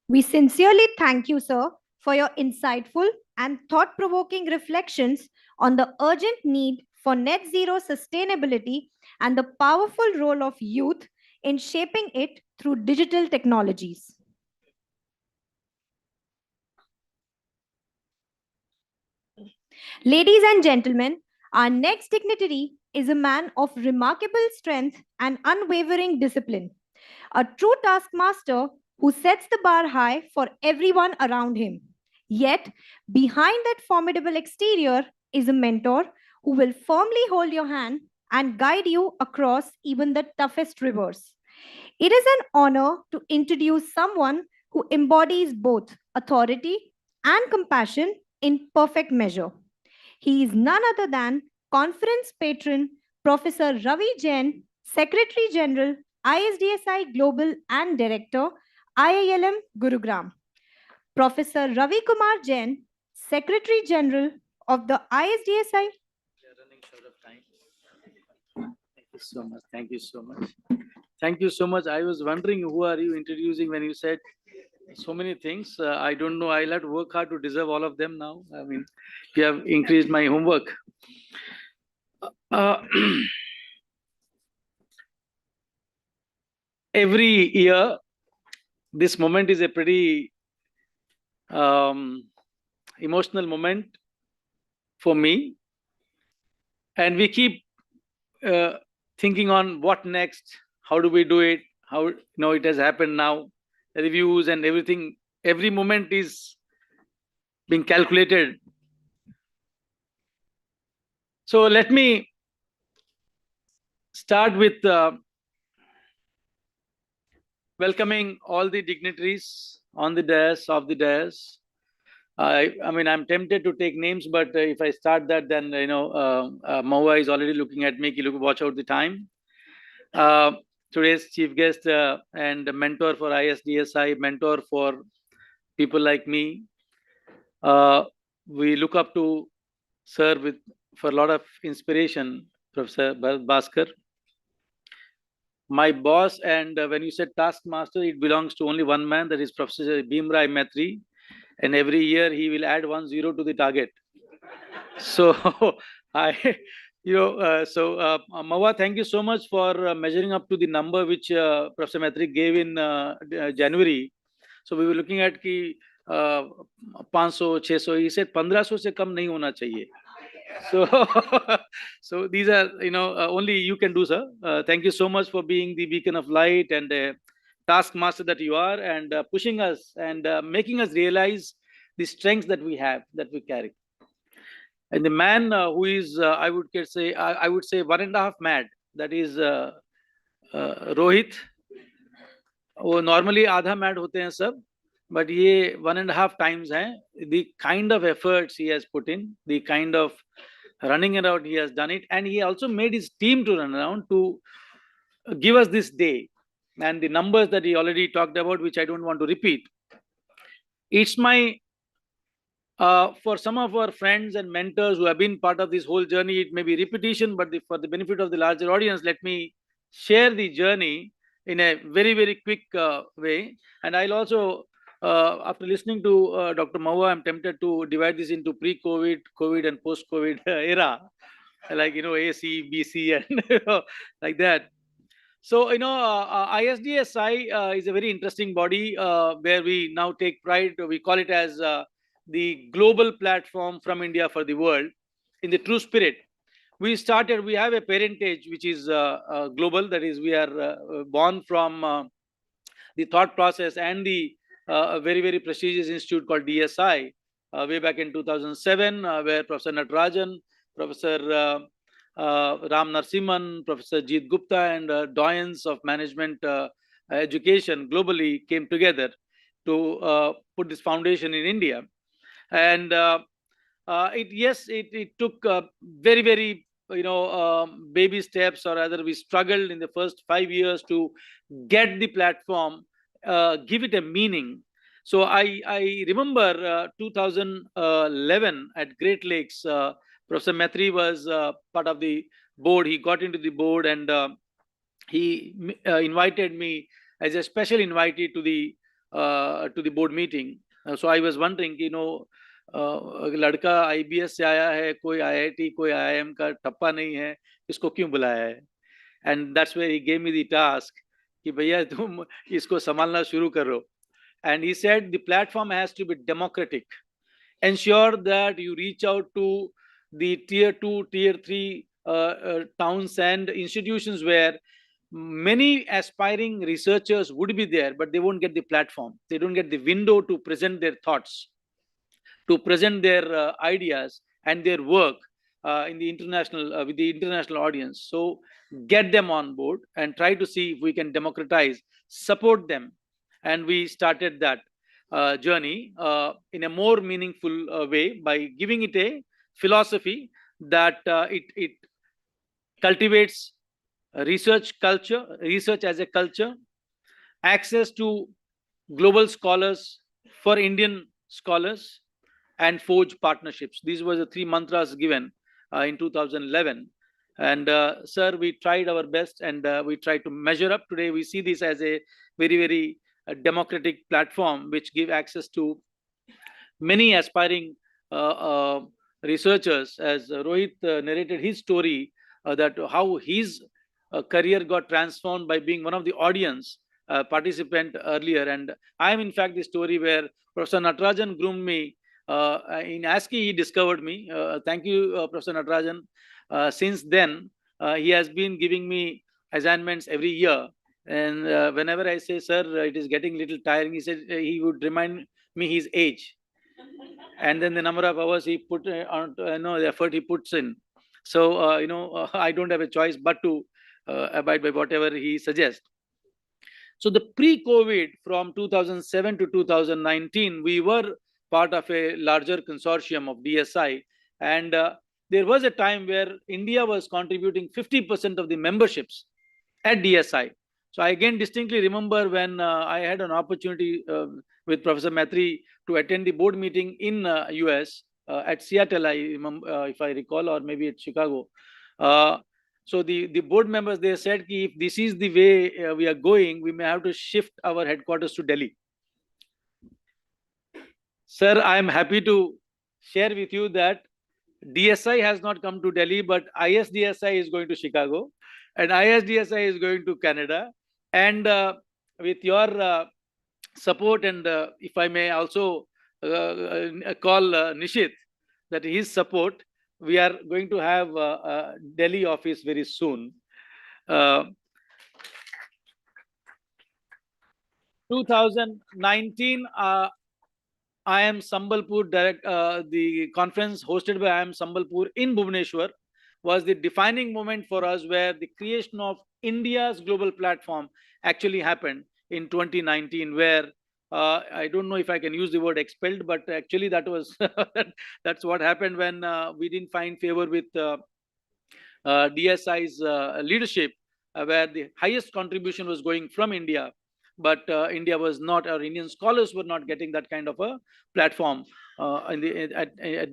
We sincerely thank you, sir, for your insightful and thought provoking reflections on the urgent need for net zero sustainability and the powerful role of youth in shaping it through digital technologies. Ladies and gentlemen, our next dignitary is a man of remarkable strength and unwavering discipline, a true taskmaster who sets the bar high for everyone around him. Yet, behind that formidable exterior is a mentor who will firmly hold your hand and guide you across even the toughest rivers. It is an honor to introduce someone who embodies both authority and compassion in perfect measure. He is none other than conference patron Professor Ravi Jain, Secretary General, ISDSI Global and Director, IILM Gurugram. Professor Ravi Kumar Jain, Secretary General of the ISDSI.
We are running short of time. Thank you so much. Thank you so much. Thank you so much. I was wondering who are you introducing when you said so many things. I don't know. I'll have to work hard to deserve all of them now. I mean, you have increased my homework. Uh, every year, this moment is a pretty emotional moment for me. And we keep thinking on what next, how do we do it, how it has happened now, reviews and everything. Every moment is being calculated. So let me start with welcoming all the dignitaries on the dais, off the dais. I mean, I'm tempted to take names, but if I start that, then Maua is already looking at me. Look, watch out the time. Today's chief guest and mentor for ISDSI, mentor for people like me. We look up to Sir for a lot of inspiration, Professor Bhaskar. My boss, and when you said taskmaster, it belongs to only one man, that is Professor Bhimrai Maitri. And every year he will add 1 0 to the target. So Mawa, thank you so much for measuring up to the number which Professor Maitri gave in January. So we were looking at ki 500, 600. He said 1500 se kam nahi hona chahiye. So, so these are, only you can do, sir. Thank you so much for being the beacon of light and taskmaster that you are, and pushing us and making us realize the strengths that we have, that we carry. And the man who is, I would say 1.5 mad, that is Rohit. वो normally आधा mad होते हैं सब, but ये 1.5 times हैं. The kind of efforts he has put in, the kind of running around he has done it, and he also made his team to run around to give us this day. And the numbers that he already talked about, which I don't want to repeat. It's my, for some of our friends and mentors who have been part of this whole journey, it may be repetition, but for the benefit of the larger audience, let me share the journey in a very, very quick way. And I'll also, after listening to Dr. Maua, I'm tempted to divide this into pre-COVID, COVID, and post-COVID era, like, AC, BC, and like that. So, ISDSI is a very interesting body where we now take pride. We call it as the global platform from India for the world in the true spirit. We have a parentage which is global. That is, we are born from the thought process and the very, very prestigious institute called DSI way back in 2007, where Professor Natarajan, Professor Ram Narsimhan, Professor Jeet Gupta, and doyens of management education globally came together to put this foundation in India. And it took very, very baby steps, or rather we struggled in the first 5 years to get the platform, give it a meaning. So I remember 2011 at Great Lakes, Professor Maitri was part of the board. He got into the board, and he invited me as a special invitee to the board meeting. So I was wondering, लड़का IBS से आया है, कोई IIT कोई IIM का टप्पा नहीं है, इसको क्यों बुलाया है? And that's where he gave me the task कि भैया तुम इसको संभालना शुरू करो. And he said the platform has to be democratic. Ensure that you reach out to the tier 2, tier 3 towns and institutions where many aspiring researchers would be there, but they won't get the platform. They don't get the window to present their thoughts, to present their ideas and their work in the international with the international audience. So get them on board and try to see if we can democratize, support them, and we started that journey in a more meaningful way by giving it a philosophy that it cultivates research culture, research as a culture, access to global scholars for Indian scholars, and forge partnerships. These were the three mantras given in 2011. And sir, we tried our best and we tried to measure up. Today, we see this as a very, very democratic platform which give access to many aspiring researchers, as Rohit narrated his story, that how his career got transformed by being one of the audience participant earlier. And I am in fact the story where Professor Natarajan groomed me. In ASCII, he discovered me. Thank you, Professor Natarajan. Since then, he has been giving me assignments every year. And whenever I say, sir, it is getting a little tiring, he said he would remind me his age. And then the number of hours he put on, the effort he puts in. So, I don't have a choice but to abide by whatever he suggests. So the pre-COVID from 2007 to 2019, we were part of a larger consortium of DSI. And there was a time where India was contributing 50% of the memberships at DSI. So I again distinctly remember when I had an opportunity with Professor Maitri to attend the board meeting in US at Seattle, I remember, if I recall, or maybe at Chicago. So the board members, they said, if this is the way we are going, we may have to shift our headquarters to Delhi. Sir, I am happy to share with you that DSI has not come to Delhi, but ISDSI is going to Chicago, and ISDSI is going to Canada. And with your support, and if I may also call Nishit, that his support, we are going to have a Delhi office very soon. 2019, IIM Sambalpur the conference hosted by IIM Sambalpur in Bhubaneswar was the defining moment for us, where the creation of India's global platform actually happened in 2019, where I don't know if I can use the word expelled, but actually that was that's what happened when we didn't find favor with DSI's leadership, where the highest contribution was going from India, but India was not, or Indian scholars were not getting that kind of a platform at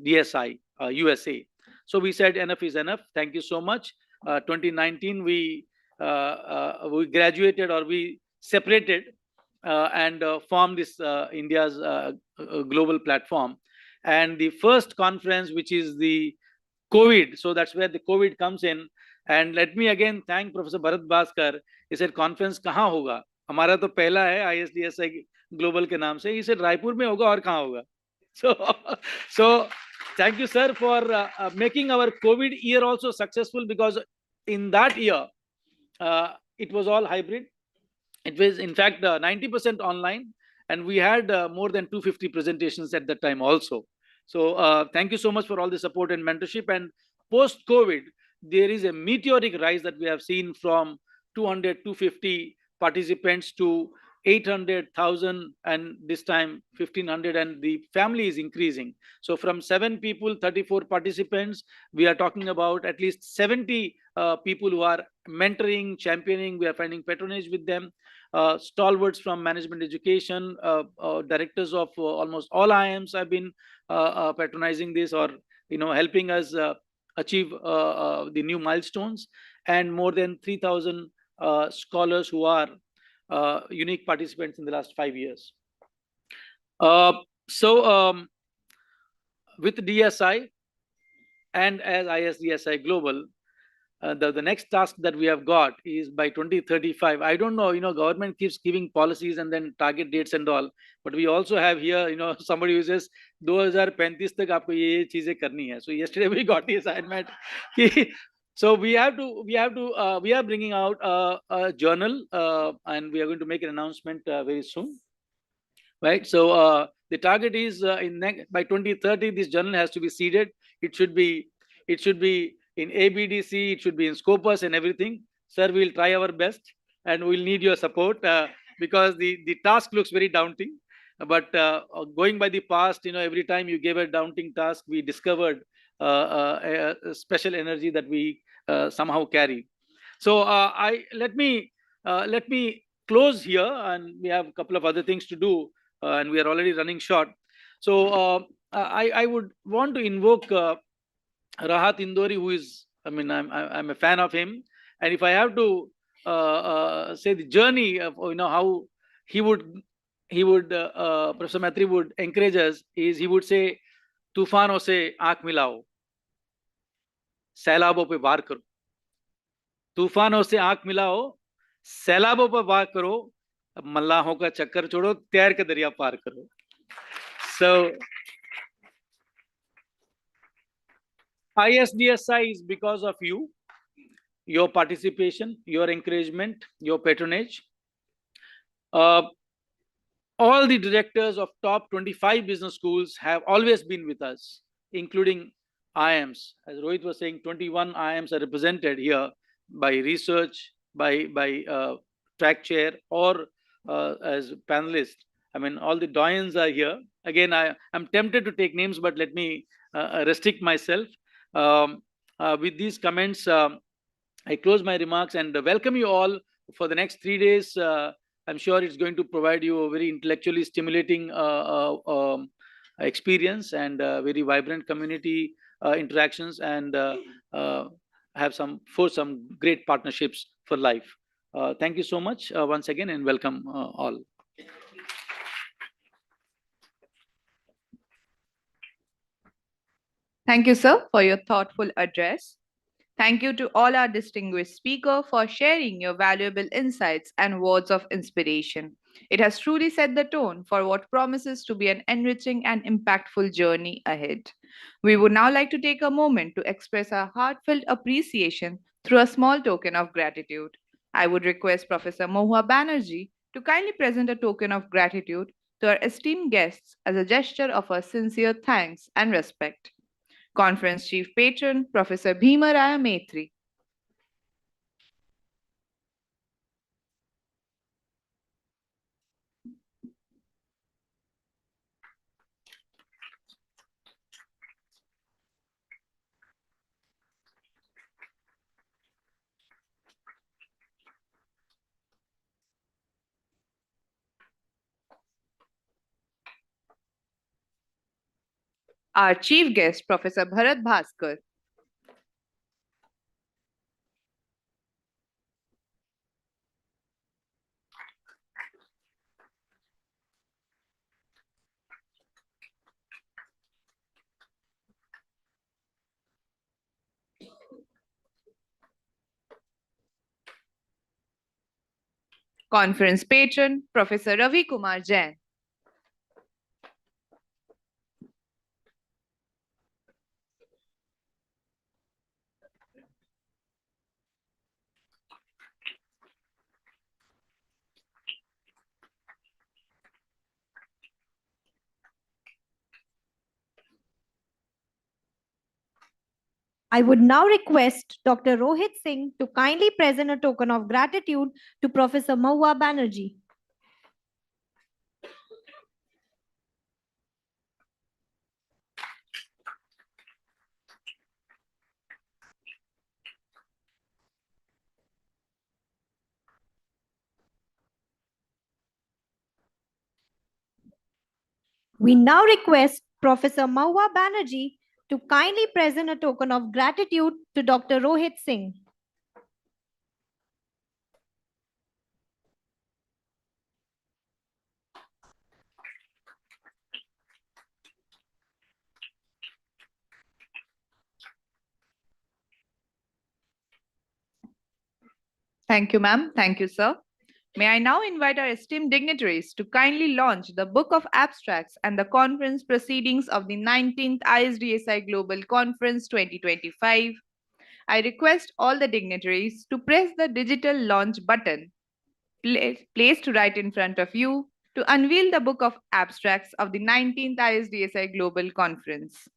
DSI USA. So we said enough is enough. Thank you so much. 2019 we graduated, or we separated and formed this India's global platform. And the first conference, which is the COVID, so that's where the COVID comes in. And let me again thank Professor Bharat Bhaskar. He said, conference kahan hoga? हमारा तो पहला है ISDSI global के नाम से. He said Raipur में होगा, और कहाँ होगा? So thank you, sir, for making our COVID year also successful, because in that year it was all hybrid. It was in fact 90% online, and we had more than 250 presentations at that time also. So thank you so much for all the support and mentorship. And post-COVID, there is a meteoric rise that we have seen from 200, 250 participants to 800,000, and this time 1,500, and the family is increasing. So from 7 people, 34 participants, we are talking about at least 70 people who are mentoring, championing. We are finding patronage with them. Stalwarts from management education, directors of almost all IIMs have been patronizing this, or helping us achieve the new milestones, and more than 3,000 scholars who are unique participants in the last 5 years. So with DSI and as ISDSI Global, the next task that we have got is by 2035. I don't know, government keeps giving policies and then target dates and all, but we also have here, somebody who says 2035 tak aapko ye cheeze karni hai. So yesterday we got the assignment. So we are bringing out a journal, and we are going to make an announcement very soon, right? So the target is by 2030, this journal has to be seeded. It should be in ABDC, it should be in Scopus and everything. Sir, we'll try our best, and we'll need your support because the task looks very daunting. But going by the past, every time you gave a daunting task, we discovered a special energy that we somehow carry. So let me close here, and we have a couple of other things to do, and we are already running short. So I would want to invoke Rahat Indori, who is, I'm a fan of him, and if I have to say the journey of how he would Professor Matri would encourage us, is he would say, तूफानों से आंख मिलाओ, सैलाबों पे वार करो, तूफानों से आंख मिलाओ, सैलाबों पर वार करो, अब मल्लाहों का चक्कर छोड़ो, तैर के दरिया पार करो. So ISDSI is because of you, your participation, your encouragement, your patronage. All the directors of top 25 business schools have always been with us, including IIMs. As Rohit was saying, 21 IIMs are represented here by research, by track chair, or as panelists. All the doyens are here. Again, I'm tempted to take names, but let me restrict myself. With these comments, I close my remarks and welcome you all for the next 3 days. I'm sure it's going to provide you a very intellectually stimulating experience and very vibrant community interactions, and have some great partnerships for life. Thank you so much once again, and welcome all.
Thank you, sir, for your thoughtful address. Thank you to all our distinguished speakers for sharing your valuable insights and words of inspiration. It has truly set the tone for what promises to be an enriching and impactful journey ahead. We would now like to take a moment to express our heartfelt appreciation through a small token of gratitude. I would request Professor Mohua Banerjee to kindly present a token of gratitude to our esteemed guests as a gesture of our sincere thanks and respect. Conference Chief Patron, Professor Bhima Raya Maitri. Our chief guest, Professor Bharat Bhaskar. Conference patron, Professor Ravi Kumar Jain.
I would now request Dr. Rohit Singh to kindly present a token of gratitude to Professor Mahua Banerjee. We now request Professor Mahua Banerjee to kindly present a token of gratitude to Dr. Rohit Singh.
Thank you, ma'am. Thank you, sir. May I now invite our esteemed dignitaries to kindly launch the Book of Abstracts and the conference proceedings of the 19th ISDSI Global Conference 2025. I request all the dignitaries to press the digital launch button placed right in front of you to unveil the Book of Abstracts of the 19th ISDSI Global Conference.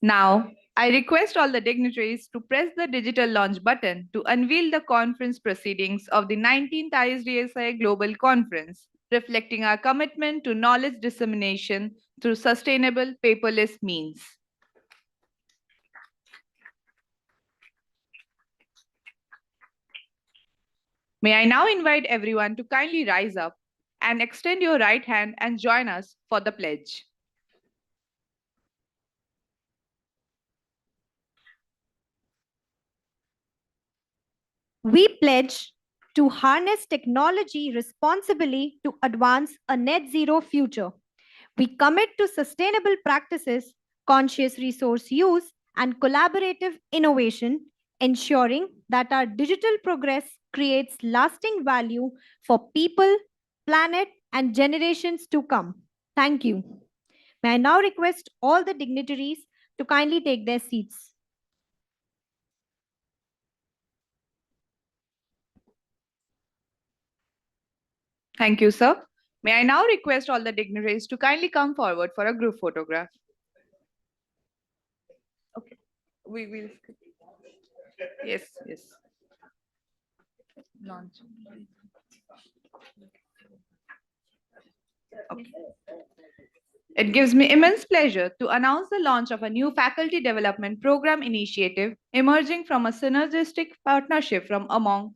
Now, I request all the dignitaries to press the digital launch button to unveil the conference proceedings of the 19th ISDSI Global Conference, reflecting our commitment to knowledge dissemination through sustainable paperless means. May I now invite everyone to kindly rise up and extend your right hand and join us for the pledge.
We pledge to harness technology responsibly to advance a net zero future. We commit to sustainable practices, conscious resource use, and collaborative innovation, ensuring that our digital progress creates lasting value for people, planet, and generations to come. Thank you. May I now request all the dignitaries to kindly take their seats.
Thank you, sir. May I now request all the dignitaries to kindly come forward for a group photograph. Okay, we will. Yes, yes. Launch. Okay. It gives me immense pleasure to announce the launch of a new faculty development program initiative emerging from a synergistic partnership from among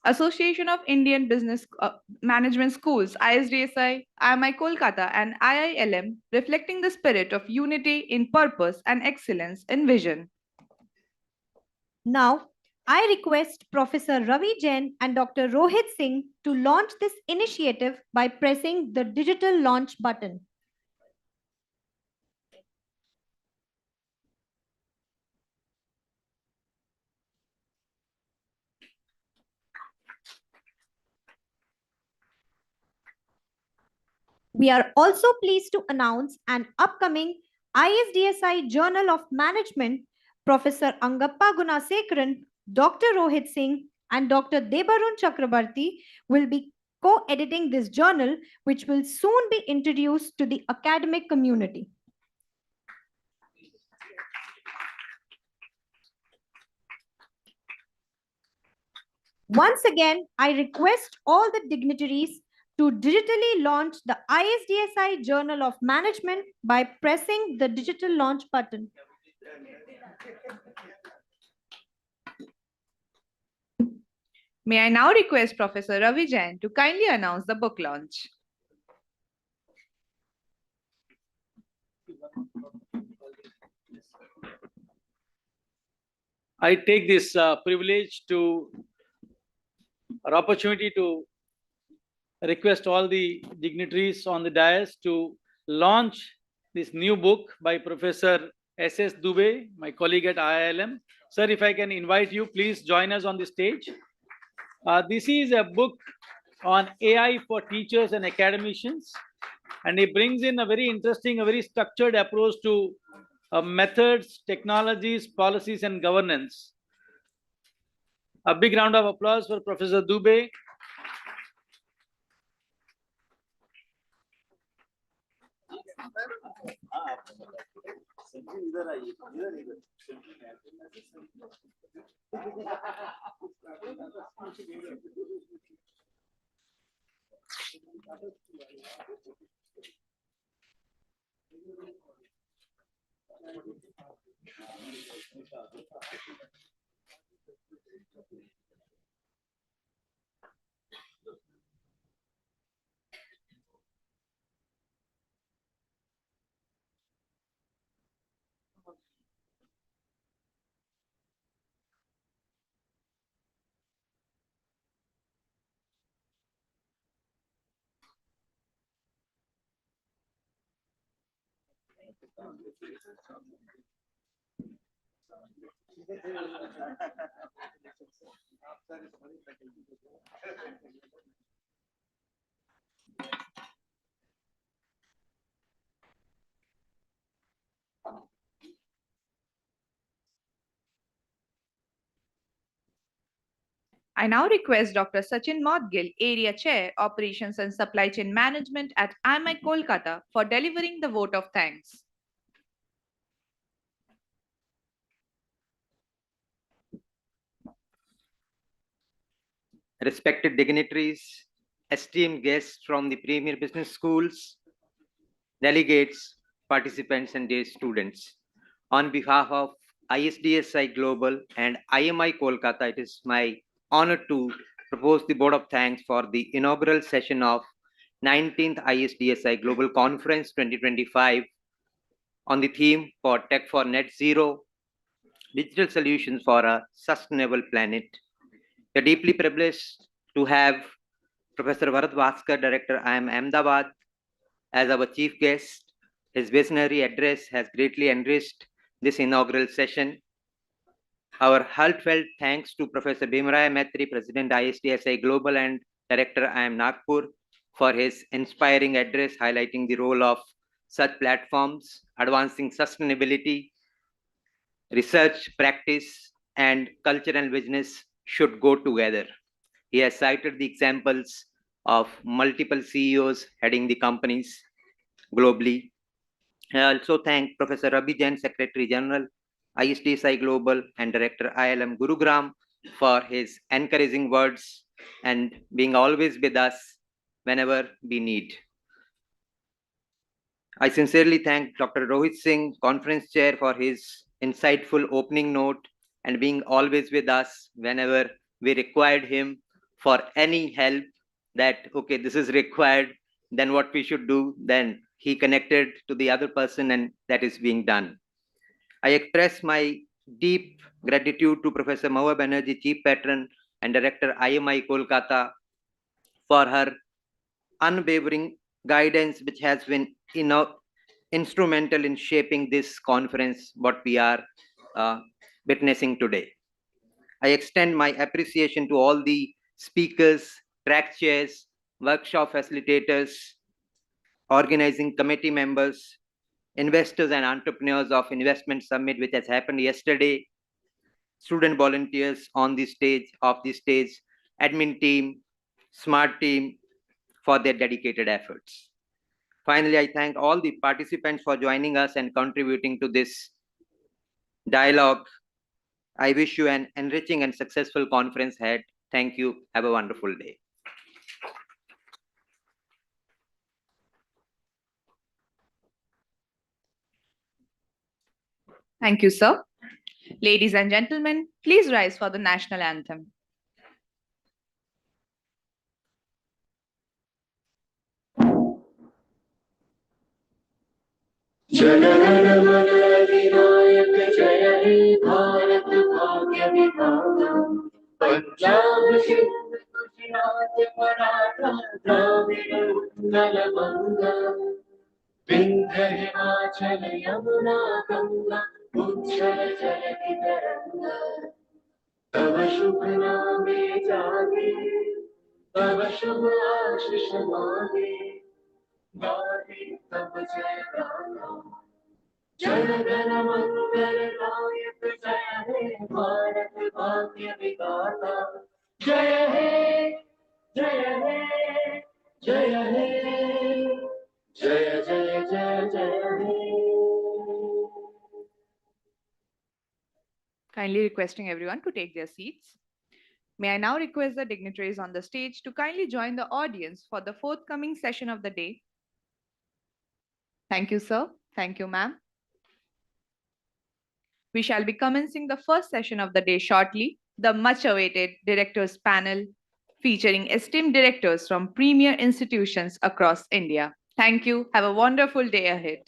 Association of Indian Business Management Schools, ISDSI, IMI Kolkata, and IILM, reflecting the spirit of unity in purpose and excellence in vision.
Now, I request Professor Ravi Jain and Dr. Rohit Singh to launch this initiative by pressing the digital launch button. We are also pleased to announce an upcoming ISDSI Journal of Management. Professor Angappa Gunasekaran, Dr. Rohit Singh, and Dr. Debarun Chakrabarti will be co-editing this journal, which will soon be introduced to the academic community. Once again, I request all the dignitaries to digitally launch the ISDSI Journal of Management by pressing the digital launch button.
May I now request Professor Ravi Jain to kindly announce the book launch.
I take this privilege to or opportunity to request all the dignitaries on the dais to launch this new book by Professor S.S. Dubey, my colleague at IILM. Sir, if I can invite you, please join us on the stage. This is a book on AI for teachers and academicians, and he brings in a very interesting, a very structured approach to methods, technologies, policies, and governance. A big round of applause for Professor Dubey.
I now request Dr. Sachin Modgil, Area Chair, Operations and Supply Chain Management at IMI Kolkata, for delivering the vote of thanks.
Respected dignitaries, esteemed guests from the premier business schools, delegates, participants, and dear students. On behalf of ISDSI Global and IMI Kolkata, it is my honor to propose the Board of Thanks for the inaugural session of 19th ISDSI Global Conference 2025 on the theme for Tech for Net Zero, Digital Solutions for a Sustainable Planet. We are deeply privileged to have Professor Bharat Bhaskar, Director, IIM Ahmedabad, as our chief guest. His visionary address has greatly enriched this inaugural session. Our heartfelt thanks to Professor Bhimraya Maitri, President ISDSI Global and Director IIM Nagpur, for his inspiring address highlighting the role of such platforms, advancing sustainability, research, practice, and culture and business should go together. He has cited the examples of multiple CEOs heading the companies globally. I also thank Professor Ravi Jain, Secretary General, ISDSI Global, and Director ILM Gurugram for his encouraging words and being always with us whenever we need. I sincerely thank Dr. Rohit Singh, Conference Chair, for his insightful opening note and being always with us whenever we required him for any help that, okay, this is required, then what we should do, then he connected to the other person and that is being done. I express my deep gratitude to Professor Mahua Banerjee, Chief Patron and Director IMI Kolkata, for her unwavering guidance, which has been instrumental in shaping this conference, what we are witnessing today. I extend my appreciation to all the speakers, track chairs, workshop facilitators, organizing committee members, investors and entrepreneurs of Investment Summit, which has happened yesterday, student volunteers on the stage, off the stage, admin team, smart team, for their dedicated efforts. Finally, I thank all the participants for joining us and contributing to this dialogue. I wish you an enriching and successful conference ahead. Thank you. Have a wonderful day.
Thank you, sir. Ladies and gentlemen, please rise for the national anthem.
Jana Gana Mana जय हे भारत भाग्य विधाता पंजाब सिंध गुजरात मराठा द्राविड उत्कल बंगा विंध्य हिमाचल यमुना गंगा उच्छल जलधि तरंगा तव शुभ नामे जागे तव शुभ आशीष मांगे गाहे तब जय गाना जनगण मंगल नायक जय हे भारत भाग्य विधाता जय हे जय हे जय हे जय जय जय जय हे
Kindly requesting everyone to take their seats. May I now request the dignitaries on the stage to kindly join the audience for the forthcoming session of the day. Thank you, sir. Thank you, ma'am. We shall be commencing the first session of the day shortly, the much-awaited directors panel, featuring esteemed directors from premier institutions across India. Thank you. Have a wonderful day ahead.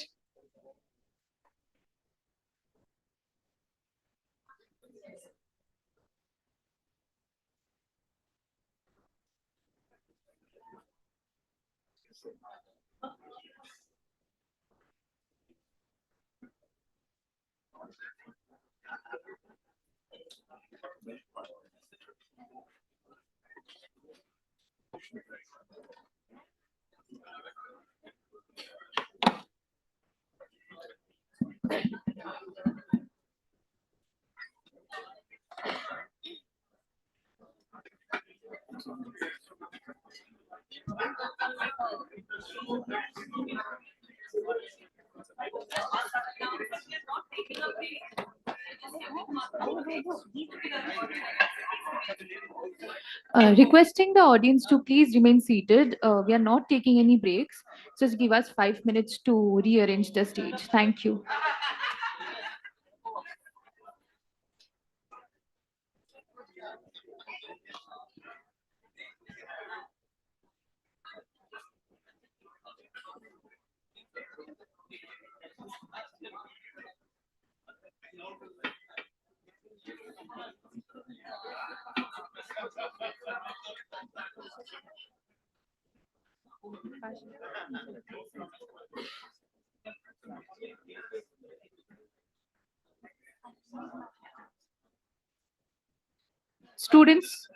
Requesting the audience to please remain seated. We are not taking any breaks. Just give us 5 minutes to rearrange the stage. Thank you.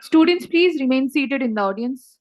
Students, please remain seated in the audience.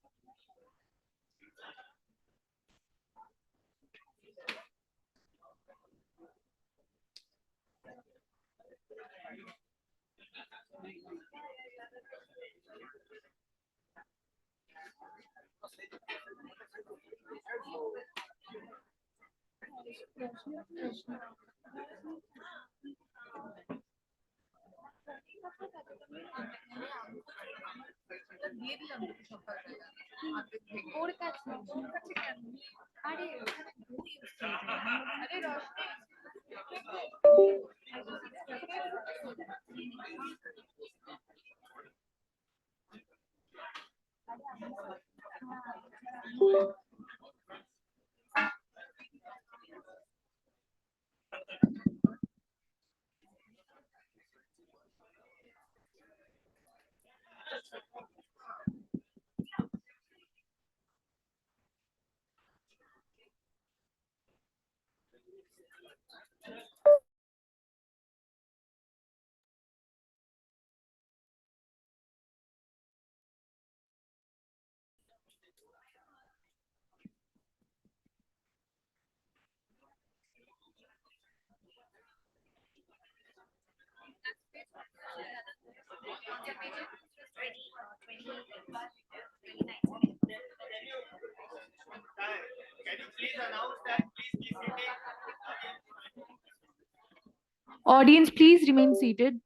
Audience, please remain seated.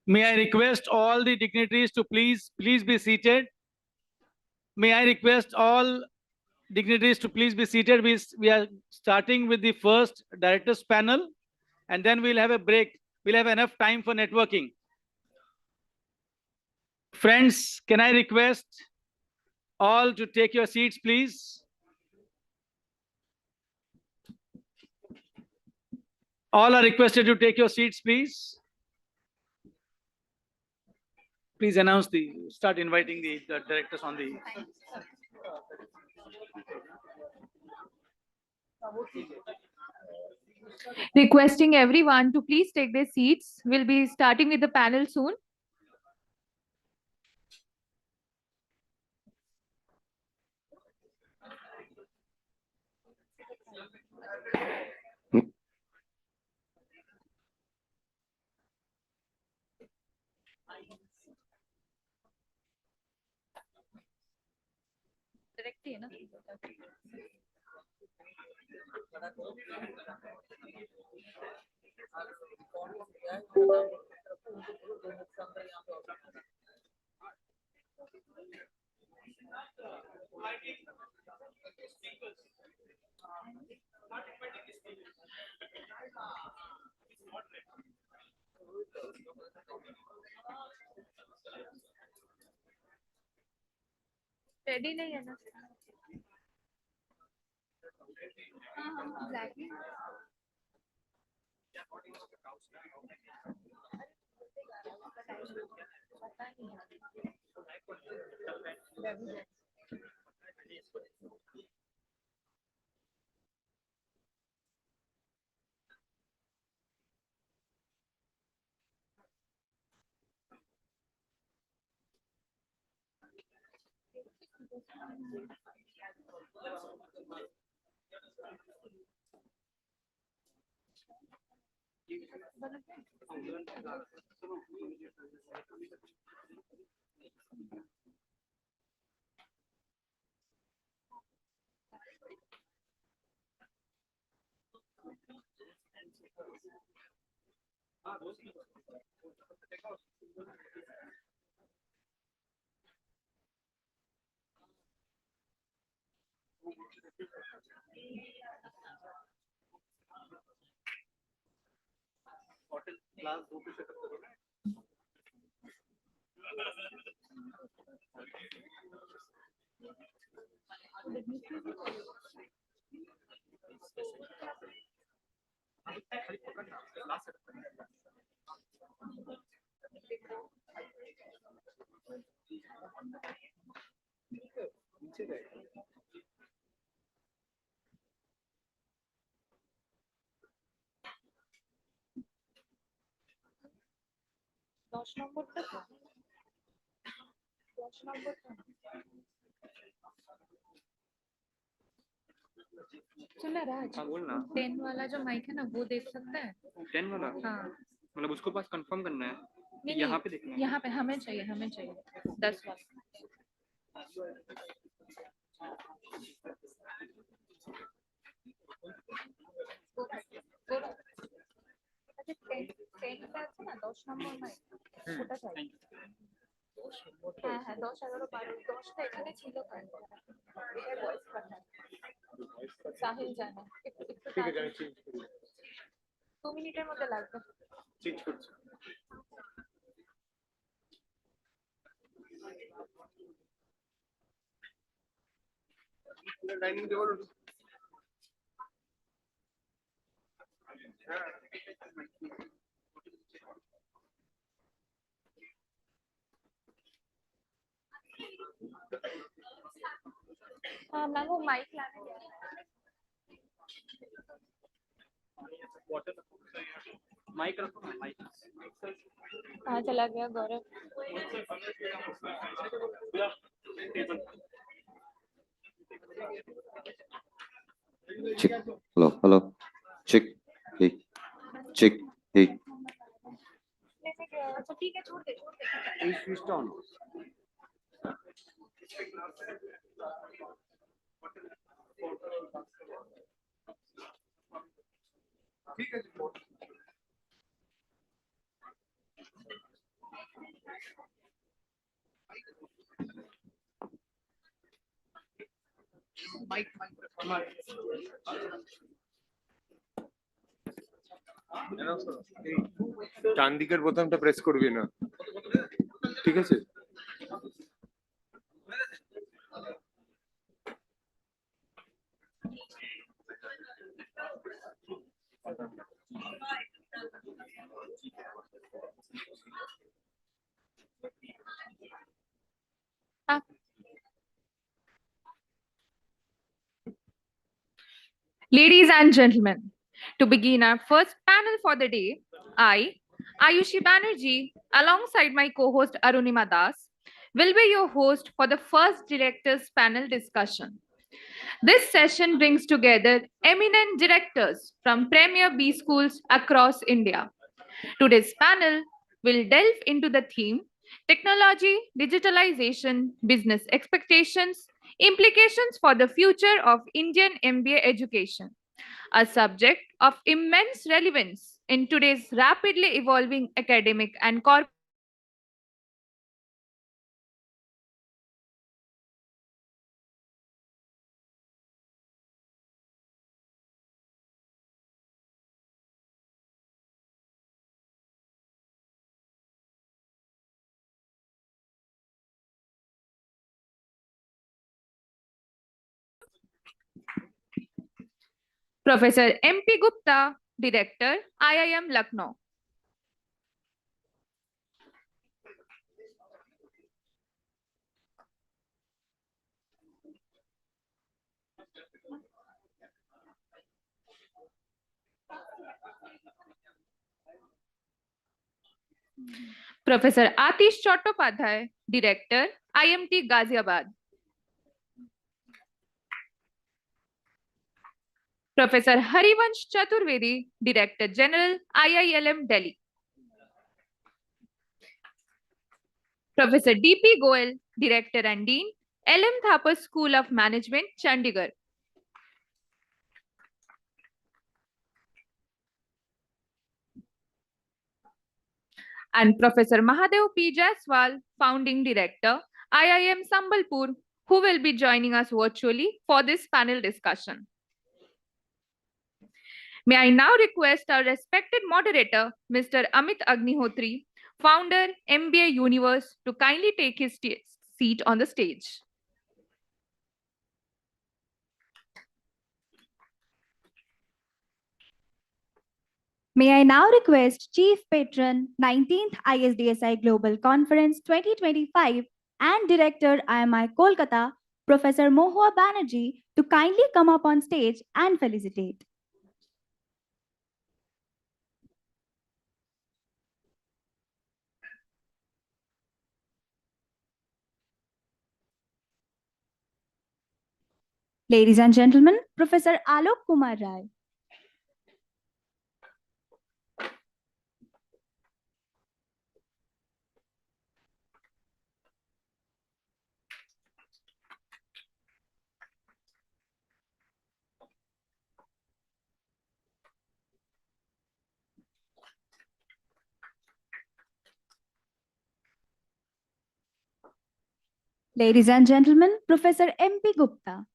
May I request all the dignitaries to please be seated. May I request all dignitaries to please be seated. We are starting with the first directors panel, and then we'll have a break. We'll have enough time for networking. Friends, can I request all to take your seats, please? All are requested to take your seats, please. Please start inviting the directors on the.
Requesting everyone to please take their seats. We'll be starting with the panel soon. Ready नहीं है ना? Exactly. দশ নম্বরটা তো, 10 নম্বরটা सुन रहा राज?
हाँ बोल ना।
10 वाला जो माइक है ना वो देख सकता है?
10 वाला
हाँ
मतलब उसको पास कंफर्म करना है कि
नहीं
यहाँ
नहीं,
पे देखना है।
यहाँ पे हमें चाहिए, हमें चाहिए 10 वाला। আছে না 10 নম্বর মাইক, ওটা চাই। হ্যাঁ হ্যাঁ 10, 11, 12, 10টা এখানে ছিল তো, এটা ভয়েস পাঠান। সাহিল জানে একটু একটু
ठीक है जाने चेंज
2 মিনিটের মধ্যে লাগবে।
चेंज করছি। डाइनिंग टेबल
हाँ मैम वो माइक लाने गया।
माइक रखो ना माइक।
कहाँ चला गया गौरव?
Check. Hello, hello. Check. Hey. Check. Hey.
अच्छा ठीक है छोड़ दे छोड़ दे।
এই সুইচটা অন। ঠিক আছে। মাইক মাইক
ডান দিকের বোতামটা প্রেস করবি না, ঠিক আছে?
Ladies and gentlemen, to begin our first panel for the day, I, Ayushi Banerjee, alongside my co-host Arunima Das, will be your host for the first directors panel discussion. This session brings together eminent directors from premier B schools across India. Today's panel will delve into the theme technology, digitalization, business expectations, implications for the future of Indian MBA education, a subject of immense relevance in today's rapidly evolving academic and corporate Professor M.P. Gupta, Director, IIM Lucknow. Professor Atish Chattopadhyay, Director, IMT Ghaziabad. Professor Harivansh Chaturvedi, Director General, IILM Delhi. Professor D.P. Goel, Director and Dean, LM Thapar School of Management, Chandigarh. And Professor Mahadev P. Jaiswal, Founding Director, IIM Sambalpur, who will be joining us virtually for this panel discussion. May I now request our respected moderator, Mr. Amit Agnihotri, founder, MBA Universe, to kindly take his seat on the stage.
May I now request Chief Patron, 19th ISDSI Global Conference 2025 and Director IMI Kolkata, Professor Mohua Banerjee, to kindly come up on stage and felicitate. Ladies and gentlemen, Professor Alok Kumar Rai. Ladies and gentlemen, Professor M.P. Gupta.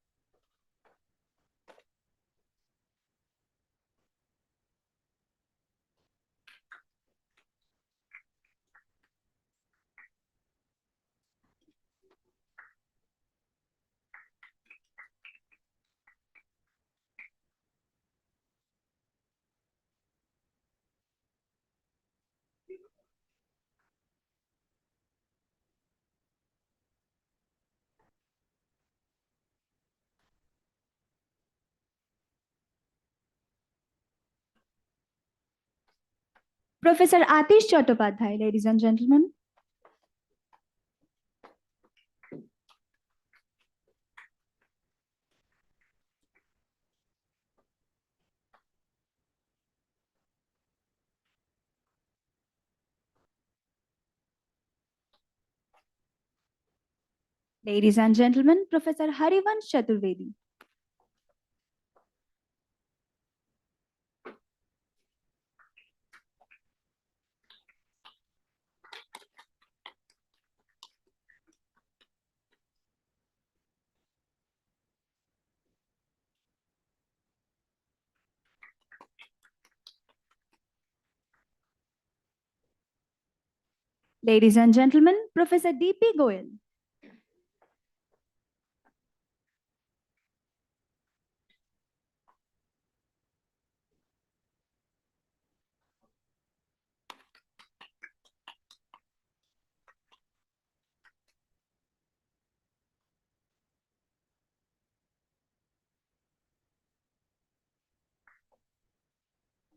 Professor Atish Chattopadhyay, ladies and gentlemen. Ladies and gentlemen, Professor Harivansh Chaturvedi. Ladies and gentlemen, Professor D.P. Goel.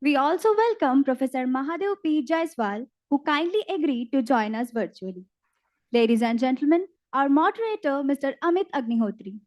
We also welcome Professor Mahadev P. Jaiswal, who kindly agreed to join us virtually. Ladies and gentlemen, our moderator, Mr. Amit Agnihotri.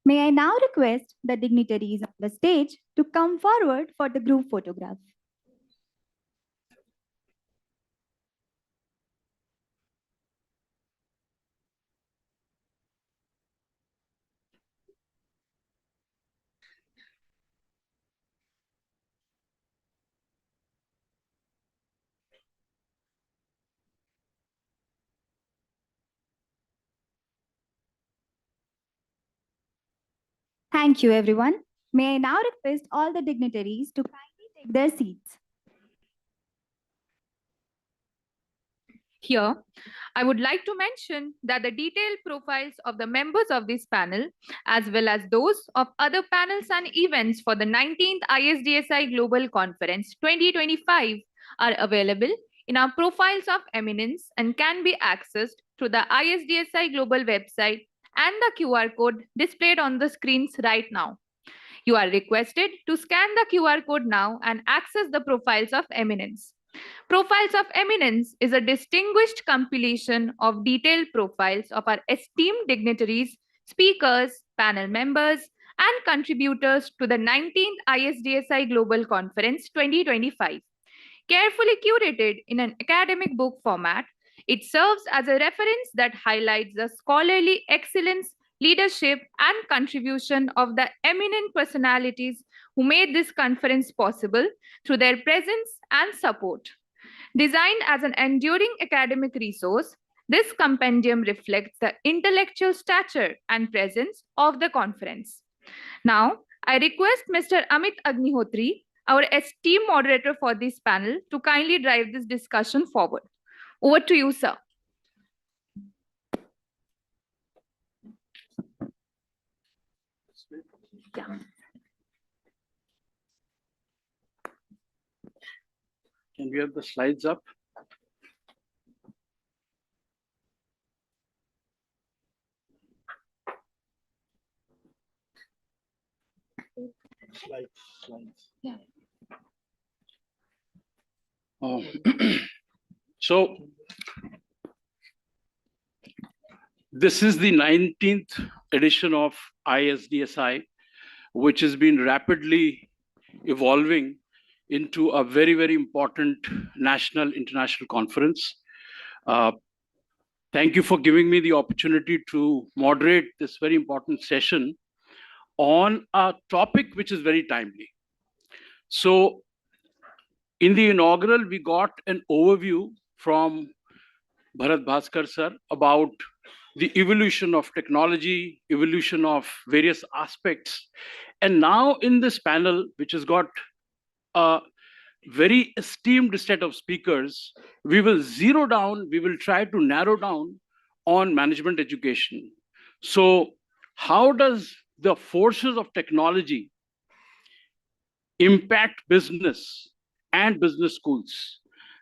May I now request the dignitaries on the stage to come forward for the group photograph.
Thank you, everyone. May I now request all the dignitaries to kindly take their seats.
Here, I would like to mention that the detailed profiles of the members of this panel, as well as those of other panels and events for the 19th ISDSI Global Conference 2025 are available in our profiles of eminence and can be accessed through the ISDSI Global website and the QR code displayed on the screens right now. You are requested to scan the QR code now and access the profiles of eminence. Profiles of Eminence is a distinguished compilation of detailed profiles of our esteemed dignitaries, speakers, panel members, and contributors to the 19th ISDSI Global Conference 2025. Carefully curated in an academic book format, it serves as a reference that highlights the scholarly excellence, leadership, and contribution of the eminent personalities who made this conference possible through their presence and support. Designed as an enduring academic resource, this compendium reflects the intellectual stature and presence of the conference. Now, I request Mr. Amit Agnihotri, our esteemed moderator for this panel, to kindly drive this discussion forward. Over to you, sir. Yeah.
Can we have the slides up? Slides.
Yeah.
So this is the 19th edition of ISDSI, which has been rapidly evolving into a very, very important national international conference. Thank you for giving me the opportunity to moderate this very important session on a topic which is very timely. So in the inaugural, we got an overview from Bharat Bhaskar sir about the evolution of technology, evolution of various aspects. And now in this panel, which has got a very esteemed set of speakers, we will zero down, we will try to narrow down on management education. So how does the forces of technology impact business and business schools?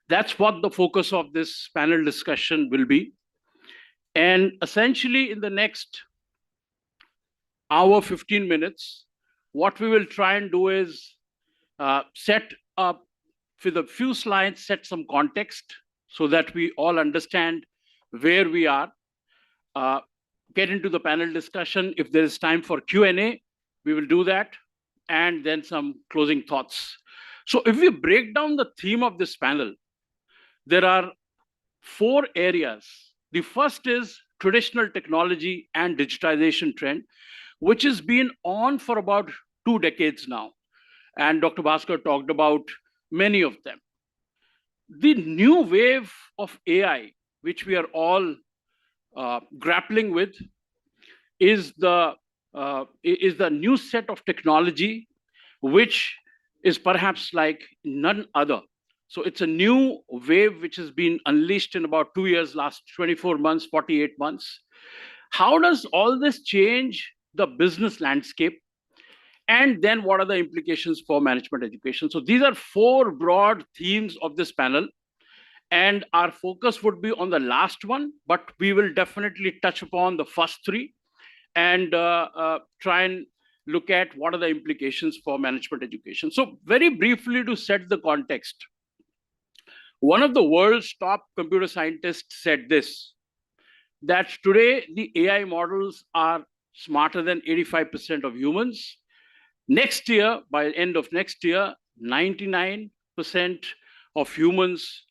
That's what the focus of this panel discussion will be. And essentially in the next hour, 15 minutes, what we will try and do is set up with a few slides, set some context so that we all understand where we are, get into the panel discussion. If there is time for Q&A, we will do that, and then some closing thoughts. So if we break down the theme of this panel, there are 4 areas. The first is traditional technology and digitization trend, which has been on for about 2 decades now. And Dr. Bhaskar talked about many of them. The new wave of AI, which we are all grappling with, is the new set of technology, which is perhaps like none other. So it's a new wave which has been unleashed in about 2 years, last 24 months, 48 months. How does all this change the business landscape? And then what are the implications for management education? So these are 4 broad themes of this panel. And our focus would be on the last one, but we will definitely touch upon the first 3 and try and look at what are the implications for management education. So very briefly, to set the context, one of the world's top computer scientists said this, that today the AI models are smarter than 85% of humans. Next year, by the end of next year, 99% of humans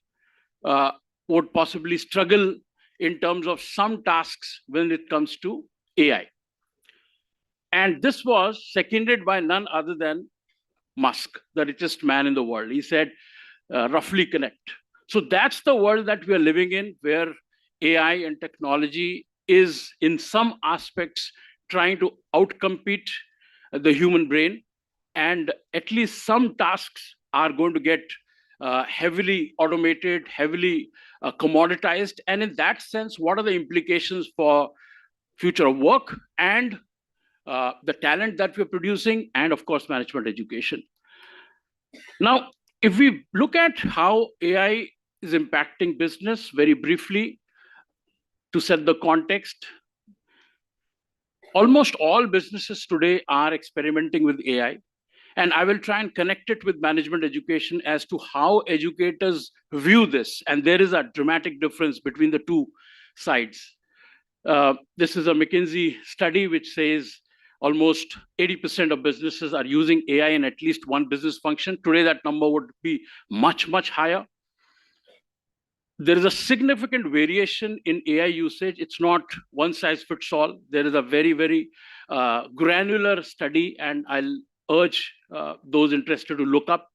would possibly struggle in terms of some tasks when it comes to AI. And this was seconded by none other than Musk, the richest man in the world. He said, roughly connect. So that's the world that we are living in, where AI and technology is in some aspects trying to outcompete the human brain, and at least some tasks are going to get heavily automated, heavily commoditized. And in that sense, what are the implications for future of work and the talent that we're producing, and of course, management education. Now, if we look at how AI is impacting business very briefly, to set the context, almost all businesses today are experimenting with AI. And I will try and connect it with management education as to how educators view this. And there is a dramatic difference between the two sides. This is a McKinsey study which says almost 80% of businesses are using AI in at least one business function. Today, that number would be much, much higher. There is a significant variation in AI usage. It's not one size fits all. There is a very, very granular study, and I'll urge those interested to look up.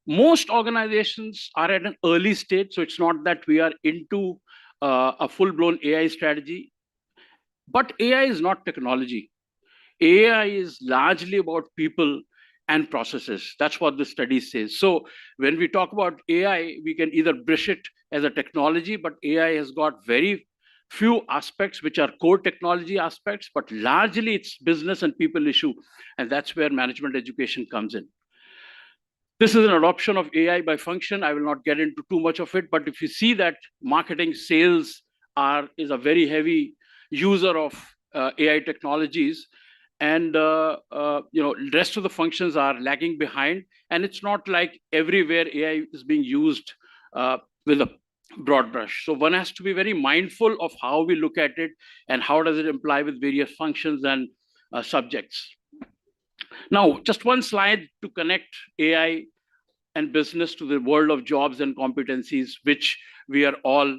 Most organizations are at an early stage, so it's not that we are into a full-blown AI strategy. But AI is not technology. AI is largely about people and processes. That's what the study says. So when we talk about AI, we can either brush it as a technology, but AI has got very few aspects which are core technology aspects, but largely it's business and people issue. And that's where management education comes in. This is an adoption of AI by function. I will not get into too much of it, but if you see that marketing, sales is a very heavy user of AI technologies, and rest of the functions are lagging behind. And it's not like everywhere AI is being used with a broad brush. So one has to be very mindful of how we look at it and how does it imply with various functions and subjects. Now, just one slide to connect AI and business to the world of jobs and competencies, which we are all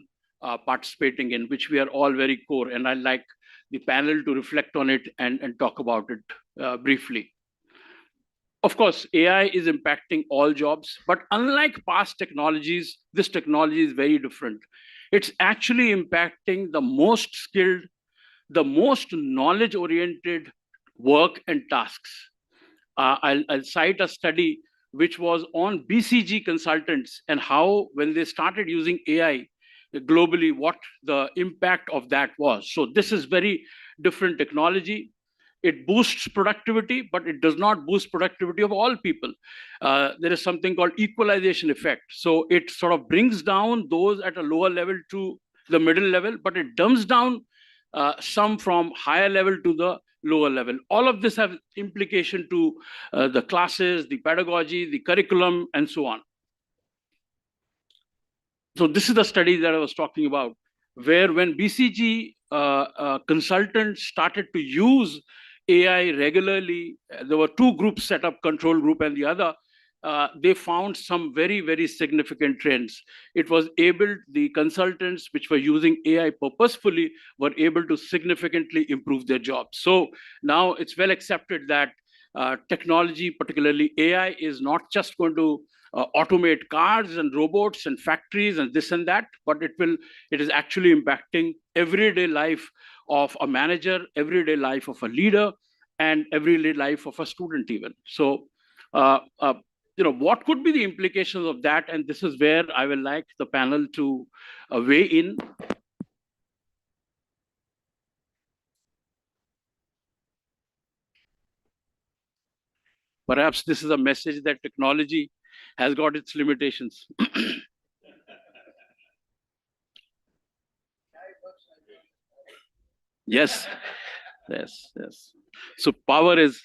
participating in, which we are all very core. And I'd like the panel to reflect on it and talk about it briefly. Of course, AI is impacting all jobs, but unlike past technologies, this technology is very different. It's actually impacting the most skilled, the most knowledge-oriented work and tasks. I'll cite a study which was on BCG consultants and how, when they started using AI globally, what the impact of that was. So this is very different technology. It boosts productivity, but it does not boost productivity of all people. There is something called equalization effect. So it sort of brings down those at a lower level to the middle level, but it dumps down some from higher level to the lower level. All of this have implication to the classes, the pedagogy, the curriculum, and so on. So this is the study that I was talking about, where when BCG consultants started to use AI regularly, there were two groups set up, control group and the other. They found some very, very significant trends. It was able, the consultants which were using AI purposefully were able to significantly improve their jobs. So now it's well accepted that technology, particularly AI, is not just going to automate cars and robots and factories and this and that, but it is actually impacting everyday life of a manager, everyday life of a leader, and everyday life of a student even. So, what could be the implications of that? And this is where I will like the panel to weigh in. Perhaps this is a message that technology has got its limitations. Yes, yes, yes. So power is.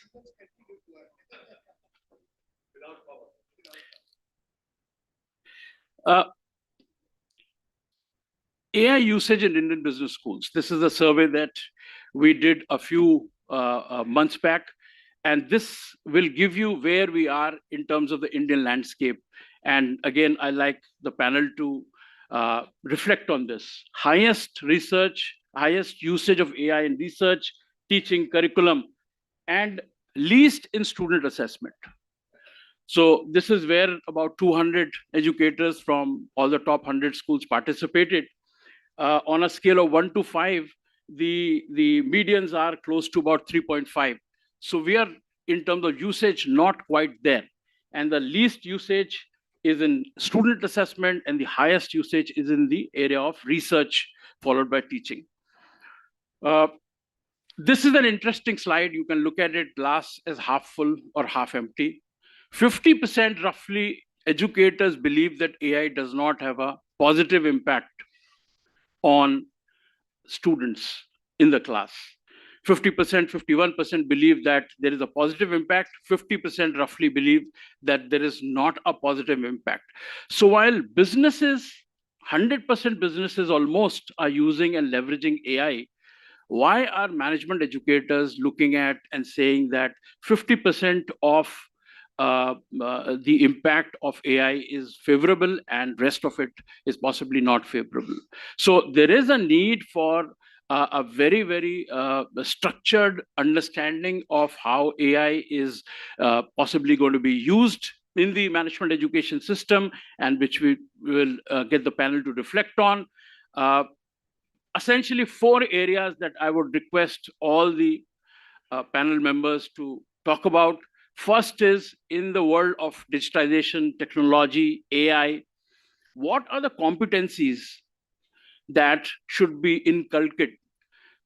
AI usage in Indian business schools. This is a survey that we did a few months back. And this will give you where we are in terms of the Indian landscape. And again, I like the panel to reflect on this. Highest research, highest usage of AI in research, teaching, curriculum, and least in student assessment. So this is where about 200 educators from all the top 100 schools participated. On a scale of 1 to 5, the medians are close to about 3.5. So we are in terms of usage, not quite there. And the least usage is in student assessment, and the highest usage is in the area of research, followed by teaching. This is an interesting slide. You can look at it, glass as half full or half empty. 50% roughly educators believe that AI does not have a positive impact on students in the class. 50%, 51% believe that there is a positive impact. 50% roughly believe that there is not a positive impact. So while businesses, 100% businesses almost are using and leveraging AI, why are management educators looking at and saying that 50% of the impact of AI is favorable and rest of it is possibly not favorable? So there is a need for a very, very structured understanding of how AI is possibly going to be used in the management education system, and which we will get the panel to reflect on. Essentially, 4 areas that I would request all the panel members to talk about. First is, in the world of digitization, technology, AI, what are the competencies that should be inculcated,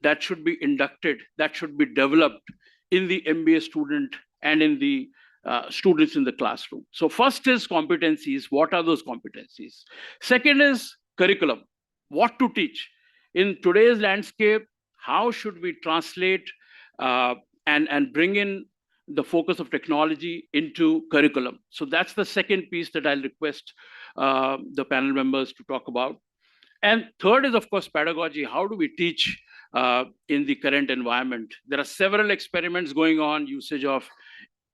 that should be inducted, that should be developed in the MBA student and in the students in the classroom? So first is competencies. What are those competencies? Second is curriculum. What to teach? In today's landscape, how should we translate and bring in the focus of technology into curriculum? So that's the second piece that I'll request the panel members to talk about. And third is, of course, pedagogy. How do we teach in the current environment? There are several experiments going on, usage of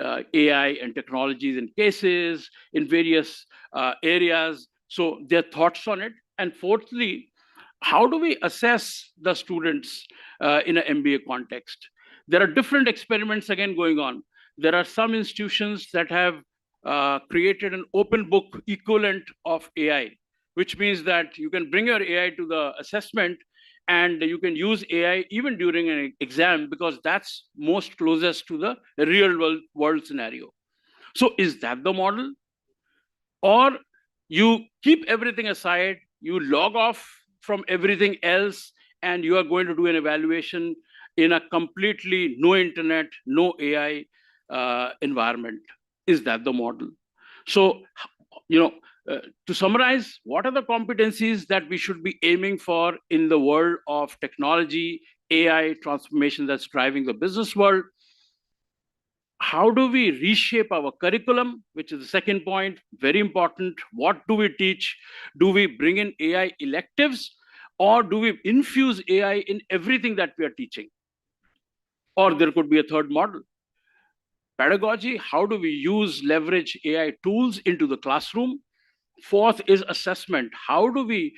AI and technologies in cases, in various areas. So their thoughts on it. And fourthly, how do we assess the students in an MBA context? There are different experiments again going on. There are some institutions that have created an open book equivalent of AI, which means that you can bring your AI to the assessment and you can use AI even during an exam, because that's most closest to the real world scenario. So is that the model? Or you keep everything aside, you log off from everything else, and you are going to do an evaluation in a completely no internet, no AI environment? Is that the model? So, to summarize, what are the competencies that we should be aiming for in the world of technology, AI transformation that's driving the business world? How do we reshape our curriculum, which is the second point, very important. What do we teach? Do we bring in AI electives, or do we infuse AI in everything that we are teaching? Or there could be a third model. Pedagogy, how do we leverage AI tools into the classroom? Fourth is assessment. How do we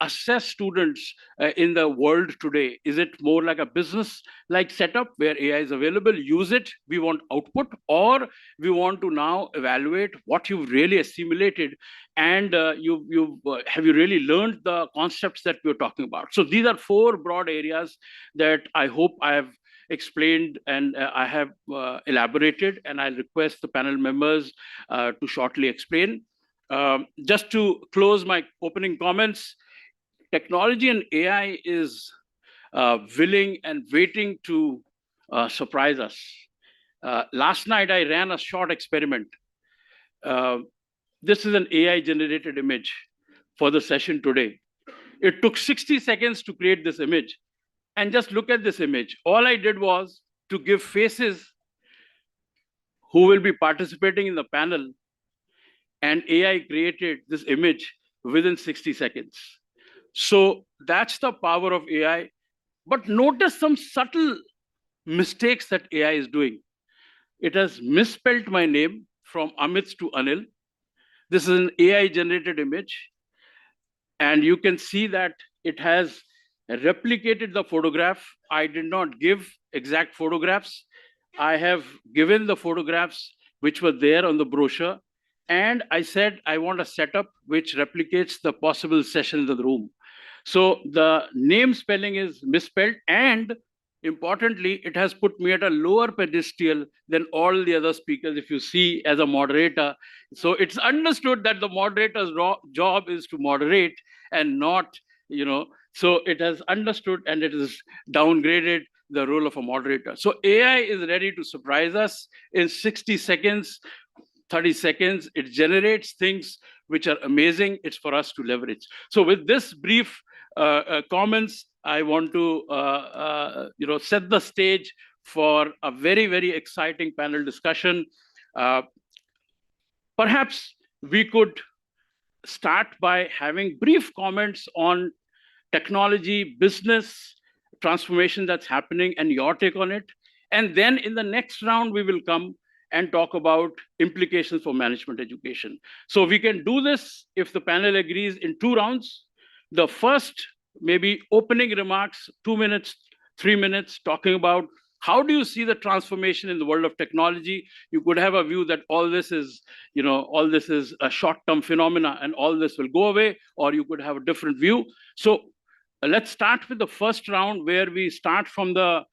assess students in the world today? Is it more like a business-like setup where AI is available, use it, we want output, or we want to now evaluate what you've really assimilated and have you really learned the concepts that we're talking about? So these are 4 broad areas that I hope I have explained and I have elaborated, and I'll request the panel members to shortly explain. Just to close my opening comments, technology and AI is willing and waiting to surprise us. Last night, I ran a short experiment. This is an AI-generated image for the session today. It took 60 seconds to create this image. And just look at this image. All I did was to give faces who will be participating in the panel, and AI created this image within 60 seconds. So that's the power of AI. But notice some subtle mistakes that AI is doing. It has misspelled my name from Amit to Anil. This is an AI-generated image. And you can see that it has replicated the photograph. I did not give exact photographs. I have given the photographs which were there on the brochure. And I said, I want a setup which replicates the possible sessions in the room. So the name spelling is misspelled, and importantly, it has put me at a lower pedestal than all the other speakers, if you see, as a moderator. So it's understood that the moderator's job is to moderate and not, so it has understood and it has downgraded the role of a moderator. So AI is ready to surprise us in 60 seconds, 30 seconds. It generates things which are amazing. It's for us to leverage. So with this brief comments, I want to set the stage for a very, very exciting panel discussion. Perhaps we could start by having brief comments on technology, business transformation that's happening and your take on it. And then in the next round, we will come and talk about implications for management education. So we can do this, if the panel agrees, in 2 rounds. The first, maybe opening remarks, 2 minutes, 3 minutes, talking about how do you see the transformation in the world of technology. You could have a view that all this is a short-term phenomena and all this will go away, or you could have a different view. So let's start with the first round, where we start from the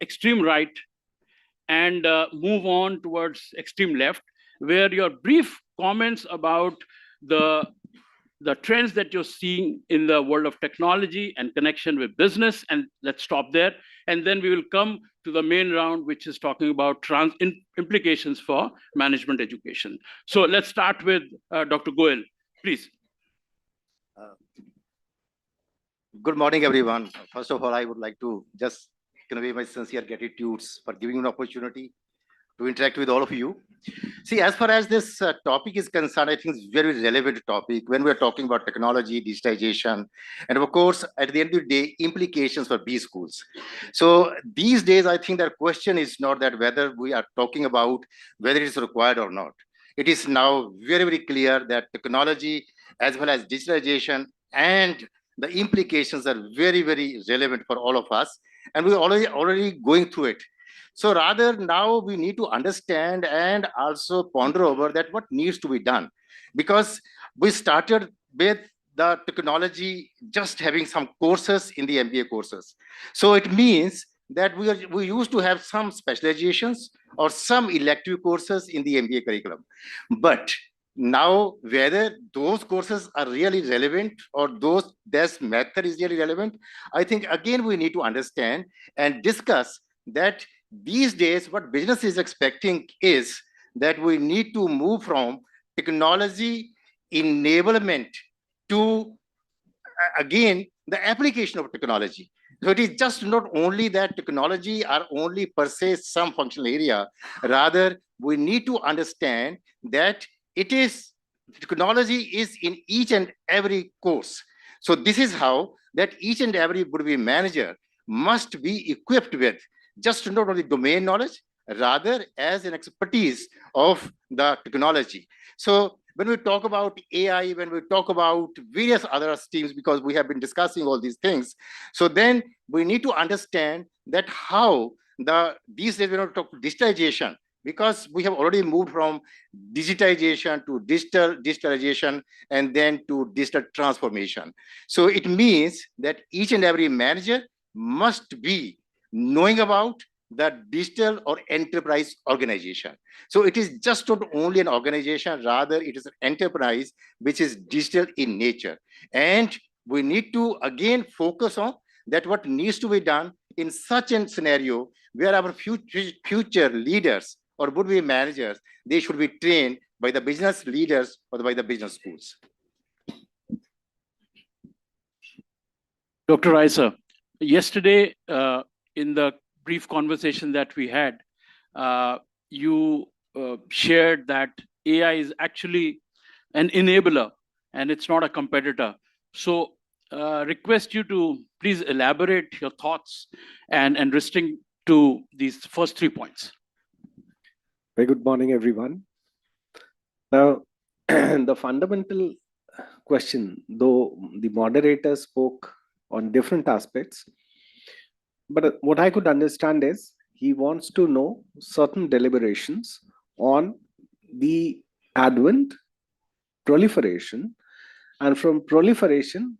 extreme right and move on towards extreme left, where your brief comments about the trends that you're seeing in the world of technology and connection with business, and let's stop there. And then we will come to the main round, which is talking about implications for management education. So let's start with Dr. Goel, please.
Good morning, everyone. First of all, I would like to just convey my sincere gratitudes for giving me an opportunity to interact with all of you. See, as far as this topic is concerned, I think it's a very relevant topic when we're talking about technology, digitization, and of course, at the end of the day, implications for B schools. So these days, I think that question is not that whether we are talking about whether it is required or not. It is now very, very clear that technology, as well as digitalization, and the implications are very, very relevant for all of us. And we're already going through it. So rather, now we need to understand and also ponder over that what needs to be done, because we started with the technology just having some courses in the MBA courses. So it means that we used to have some specializations or some elective courses in the MBA curriculum. But now, whether those courses are really relevant or this method is really relevant, I think again we need to understand and discuss that these days what business is expecting is that we need to move from technology enablement to again the application of technology. So it is just not only that technology are only per se some functional area, rather we need to understand that it is technology is in each and every course. So this is how that each and every would-be manager must be equipped with just not only domain knowledge, rather as an expertise of the technology. So when we talk about AI, when we talk about various other streams, because we have been discussing all these things, so then we need to understand that how these days when we talk digitalization, because we have already moved from digitization to digitalization and then to digital transformation. So it means that each and every manager must be knowing about the digital or enterprise organization. So it is just not only an organization, rather it is an enterprise which is digital in nature. And we need to again focus on that what needs to be done in such a scenario where our future leaders or would-be managers, they should be trained by the business leaders or by the business schools.
Dr. Raisa, yesterday in the brief conversation that we had, you shared that AI is actually an enabler and it's not a competitor. So request you to please elaborate your thoughts and restrict to these first 3 points.
Very good morning, everyone. Now, the fundamental question, though the moderator spoke on different aspects, but what I could understand is he wants to know certain deliberations on the advent, proliferation, and from proliferation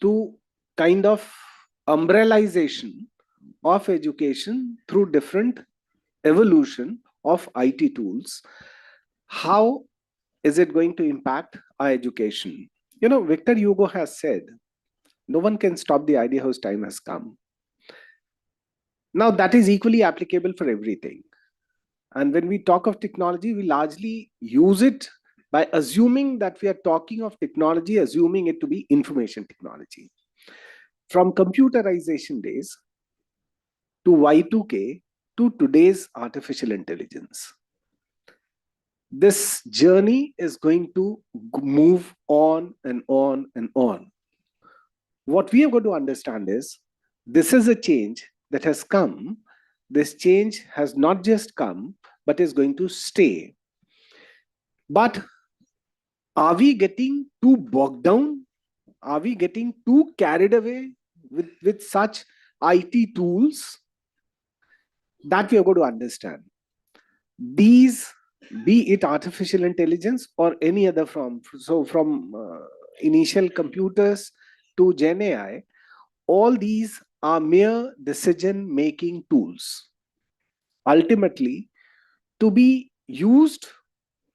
to kind of umbrellization of education through different evolution of IT tools. How is it going to impact our education? Victor Hugo has said, no one can stop the idea whose time has come. Now, that is equally applicable for everything. And when we talk of technology, we largely use it by assuming that we are talking of technology, assuming it to be information technology. From computerization days to Y2K to today's artificial intelligence. This journey is going to move on and on and on. What we have got to understand is this is a change that has come. This change has not just come, but is going to stay. But are we getting too bogged down? Are we getting too carried away with such IT tools? That we are going to understand. These, be it artificial intelligence or any other form, so from initial computers to Gen AI, all these are mere decision-making tools. Ultimately, to be used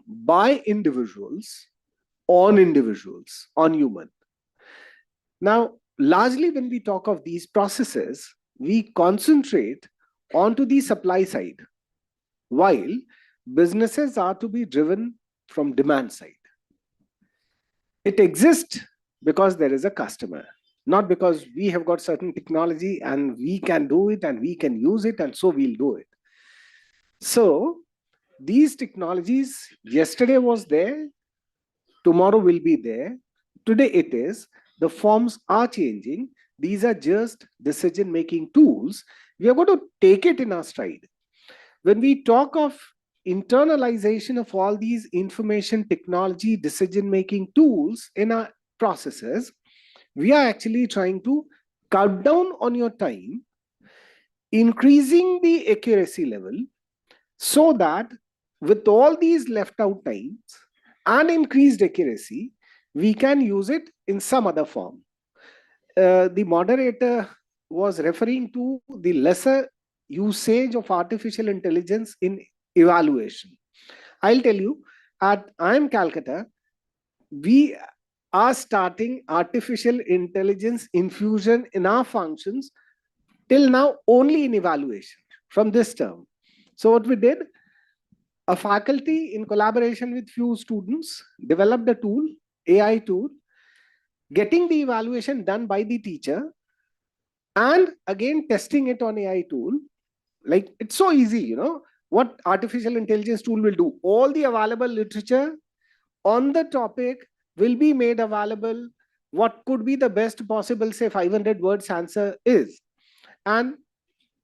by individuals, on human. Now, largely when we talk of these processes, we concentrate onto the supply side, while businesses are to be driven from demand side. It exists because there is a customer, not because we have got certain technology and we can do it and we can use it and so we'll do it. So these technologies, yesterday was there, tomorrow will be there, today it is, the forms are changing. These are just decision-making tools. We are going to take it in our stride. When we talk of internalization of all these information technology decision-making tools in our processes, we are actually trying to cut down on your time, increasing the accuracy level, so that with all these left out times and increased accuracy, we can use it in some other form. The moderator was referring to the lesser usage of artificial intelligence in evaluation. I'll tell you, at IIM Calcutta, we are starting artificial intelligence infusion in our functions till now only in evaluation from this term. So what we did, a faculty in collaboration with few students developed a tool, AI tool, getting the evaluation done by the teacher and again testing it on AI tool. Like, it's so easy, what artificial intelligence tool will do. All the available literature on the topic will be made available. What could be the best possible, say, 500 words answer is. And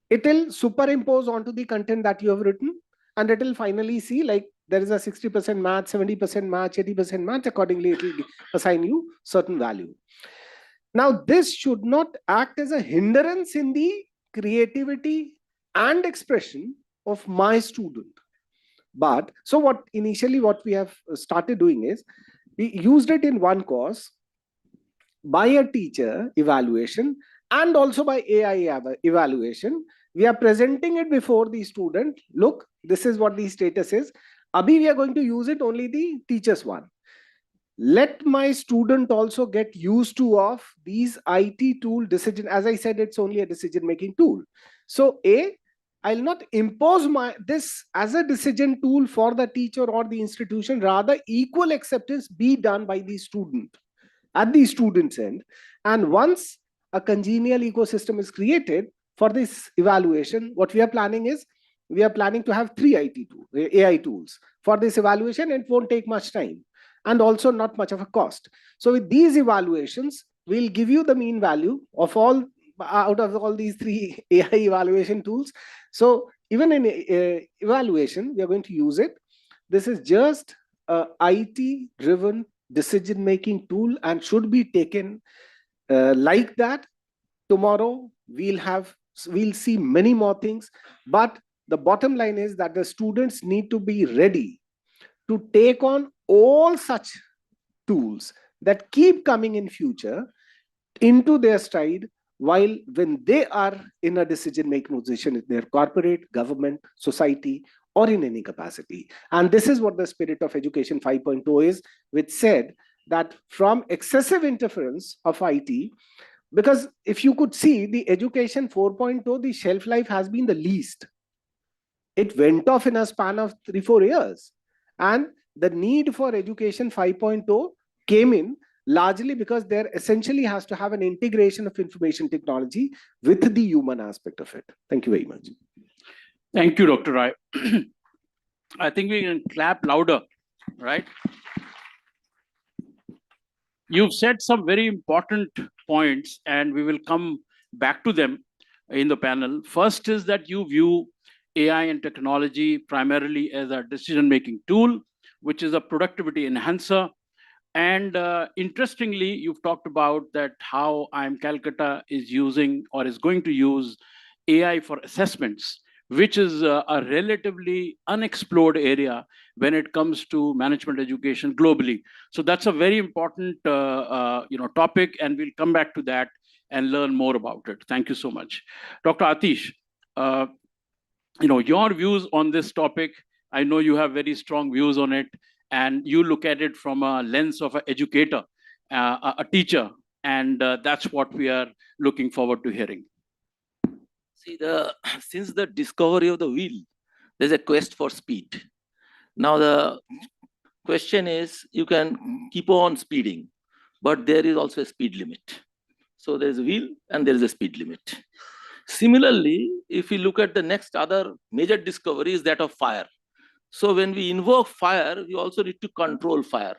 it will superimpose onto the content that you have written. And it will finally see, like, there is a 60% match, 70% match, 80% match. Accordingly, it will assign you certain value. Now, this should not act as a hindrance in the creativity and expression of my student. But so what we have started doing is, we used it in one course by a teacher evaluation and also by AI evaluation. We are presenting it before the student. Look, this is what the status is. Abhi, we are going to use it only the teacher's one. Let my student also get used to of these IT tool decision. As I said, it's only a decision-making tool. So I'll not impose this as a decision tool for the teacher or the institution. Rather, equal acceptance be done by the student at the student's end. And once a congenial ecosystem is created for this evaluation, what we are planning is, we are planning to have 3 AI tools for this evaluation. It won't take much time and also not much of a cost. So with these evaluations, we'll give you the mean value of all out of all these 3 AI evaluation tools. So even in evaluation, we are going to use it. This is just a IT-driven decision-making tool and should be taken like that. Tomorrow, we'll see many more things. But the bottom line is that the students need to be ready to take on all such tools that keep coming in future into their stride while when they are in a decision-making position in their corporate, government, society, or in any capacity. And this is what the spirit of Education 5.0 is, which said that from excessive interference of IT, because if you could see the Education 4.0, the shelf life has been the least. It went off in a span of 3-4 years. And the need for Education 5.0 came in largely because there essentially has to have an integration of information technology with the human aspect of it. Thank you very much.
Thank you, Dr. Rai. I think we can clap louder, right? You've said some very important points, and we will come back to them in the panel. First is that you view AI and technology primarily as a decision-making tool, which is a productivity enhancer. And interestingly, you've talked about that how IIM Calcutta is using or is going to use AI for assessments, which is a relatively unexplored area when it comes to management education globally. So that's a very important topic, and we'll come back to that and learn more about it. Thank you so much. Dr. Atish, your views on this topic, I know you have very strong views on it, and you look at it from a lens of an educator, a teacher, and that's what we are looking forward to hearing.
See, since the discovery of the wheel, there's a quest for speed. Now the question is, you can keep on speeding, but there is also a speed limit. So there's a wheel and there is a speed limit. Similarly, if we look at the next other major discovery is that of fire. So when we invoke fire, we also need to control fire.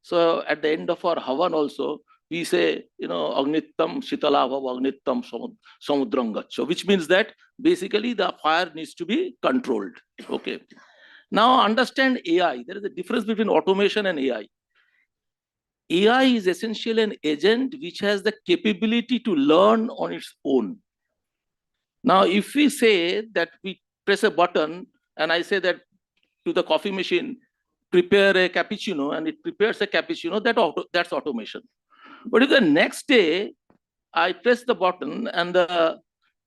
So at the end of our Havan also, we say, Agnittam Shitala Agnittam Samudram Gacho, which means that basically the fire needs to be controlled. Okay. Now understand AI. There is a difference between automation and AI. AI is essentially an agent which has the capability to learn on its own. Now, if we say that we press a button and I say that to the coffee machine, prepare a cappuccino, and it prepares a cappuccino, that's automation. But if the next day I press the button and the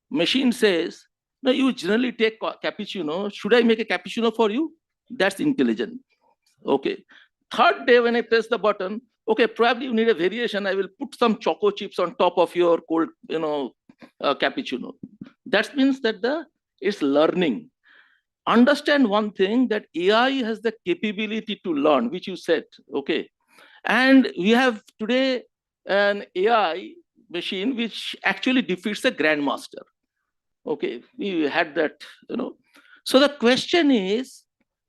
machine says, no, you generally take cappuccino, should I make a cappuccino for you? That's intelligent. Okay. Third day when I press the button, okay, probably you need a variation. I will put some choco chips on top of your cold, cappuccino. That means that it's learning. Understand one thing, that AI has the capability to learn, which you said, okay. And we have today an AI machine which actually defeats a grandmaster. Okay, we had that, So the question is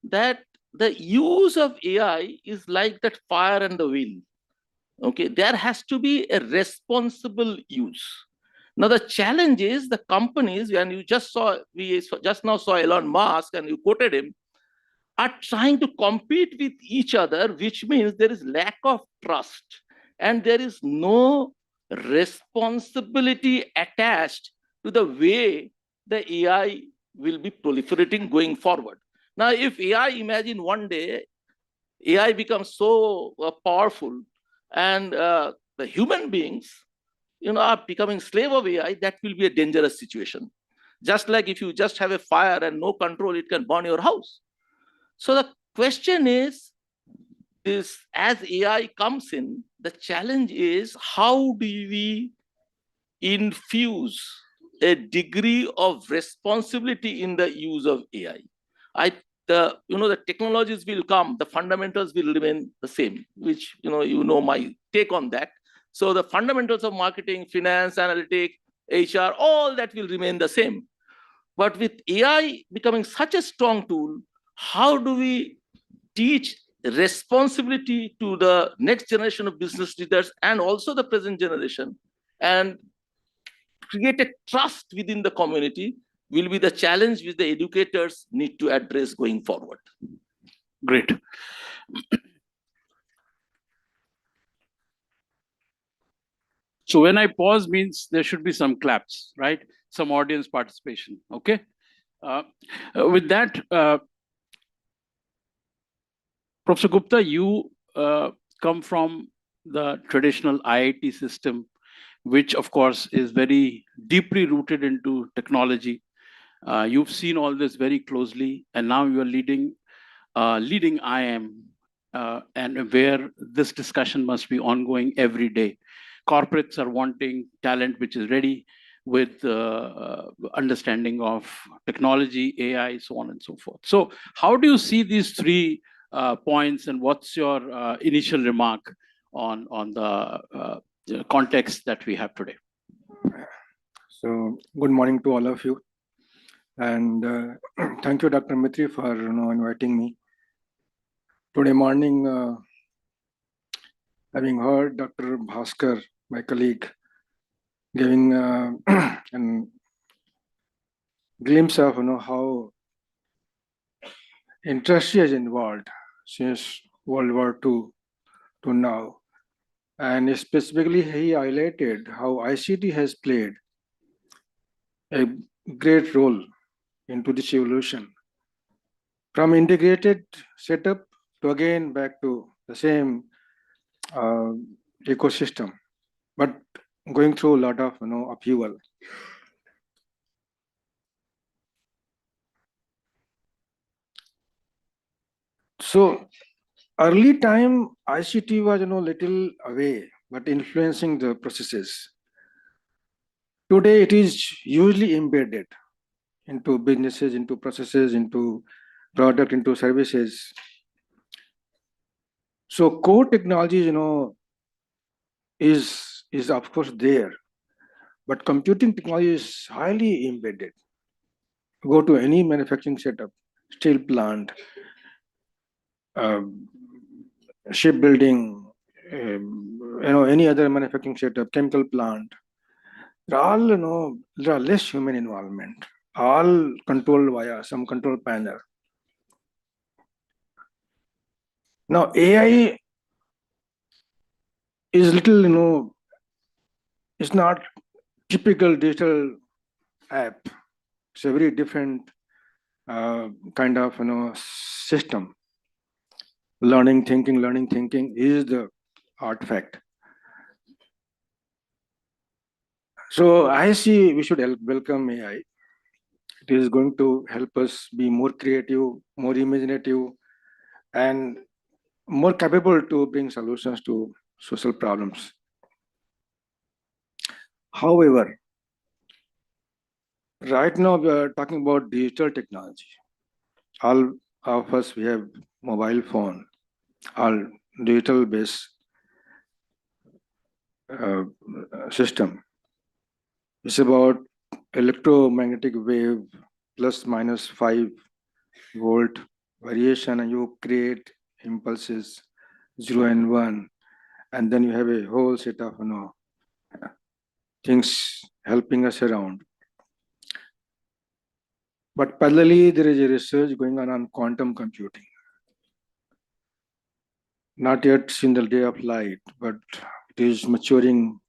that the use of AI is like that fire and the wheel. Okay, there has to be a responsible use. Now the challenge is the companies, and we just now saw Elon Musk, and you quoted him, are trying to compete with each other, which means there is lack of trust and there is no responsibility attached to the way the AI will be proliferating going forward. Now, if AI, imagine one day, AI becomes so powerful and the human beings, are becoming slave of AI, that will be a dangerous situation. Just like if you just have a fire and no control, it can burn your house. So the question is, as AI comes in, the challenge is how do we infuse a degree of responsibility in the use of AI? The technologies will come, the fundamentals will remain the same, which my take on that. So the fundamentals of marketing, finance, analytics, HR, all that will remain the same. But with AI becoming such a strong tool, how do we teach responsibility to the next generation of business leaders and also the present generation, and create a trust within the community will be the challenge which the educators need to address going forward.
Great. So when I pause means there should be some claps, right? Some audience participation, okay? With that, Professor Gupta, you come from the traditional IIT system,
which of course is very deeply rooted into technology. You've seen all this very closely, and now you are leading IM, and where this discussion must be ongoing every day. Corporates are wanting talent which is ready with understanding of technology, AI, so on and so forth. So, how do you see these three points, and what's your initial remark on the context that we have today?
So, good morning to all of you, and thank you, Dr. Mitri, for inviting me. Today morning, having heard Dr. Bhaskar, my colleague, giving a glimpse of how industry is involved since World War II to now, and specifically he highlighted how ICT has played a great role into this evolution, from integrated setup to again back to the same ecosystem, but going through a lot of upheaval. So early time ICT was little away, but influencing the processes. Today it is usually embedded into businesses, into processes, into product, into services. So core technologies, is of course there, but computing technology is highly embedded. Go to any manufacturing setup, steel plant, shipbuilding, any other manufacturing setup, chemical plant. They're all, there are less human involvement, all controlled via some control panel. Now AI is little, it's not typical digital app. It's a very different kind of system. Learning thinking is the artifact. So I see we should welcome AI. It is going to help us be more creative, more imaginative, and more capable to bring solutions to social problems. However, right now we are talking about digital technology. All of us, we have mobile phone, all digital based system. It's about electromagnetic wave plus minus 5 volt variation, and you create impulses 0 and 1, and then you have a whole set of things helping us around. But parallelly, there is a research going on quantum computing. Not yet seen the day of light, but it is maturing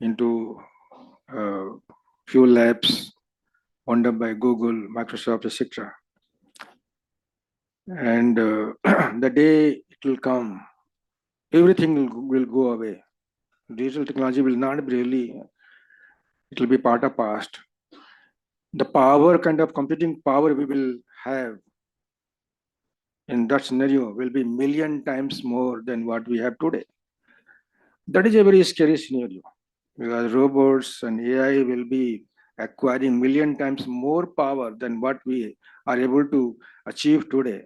into few labs owned up by Google, Microsoft, etc. And the day it will come, everything will go away. Digital technology will not be really, it will be part of past. The power, kind of computing power we will have in that scenario will be million times more than what we have today. That is a very scary scenario, because robots and AI will be acquiring million times more power than what we are able to achieve today.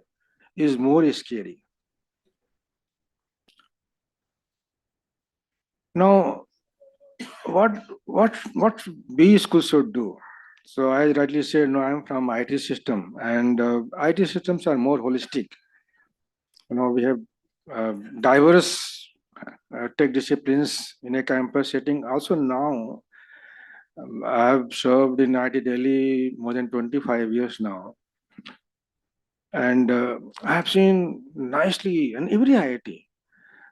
Is more scary. Now, what B school should do? So I rightly said, no, I'm from IT system, and IT systems are more holistic. We have diverse tech disciplines in a campus setting. Also now, I've served in IT Delhi more than 25 years now. And I have seen nicely, and every IIT,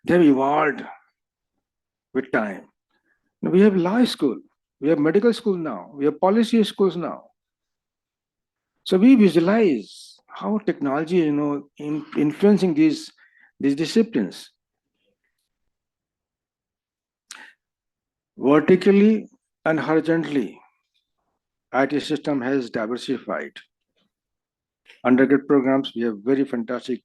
they have evolved with time. We have law school, we have medical school now, we have policy schools now. So we visualize how technology, influencing these disciplines. Vertically and horizontally, IT system has diversified. Undergrad programs, we have very fantastic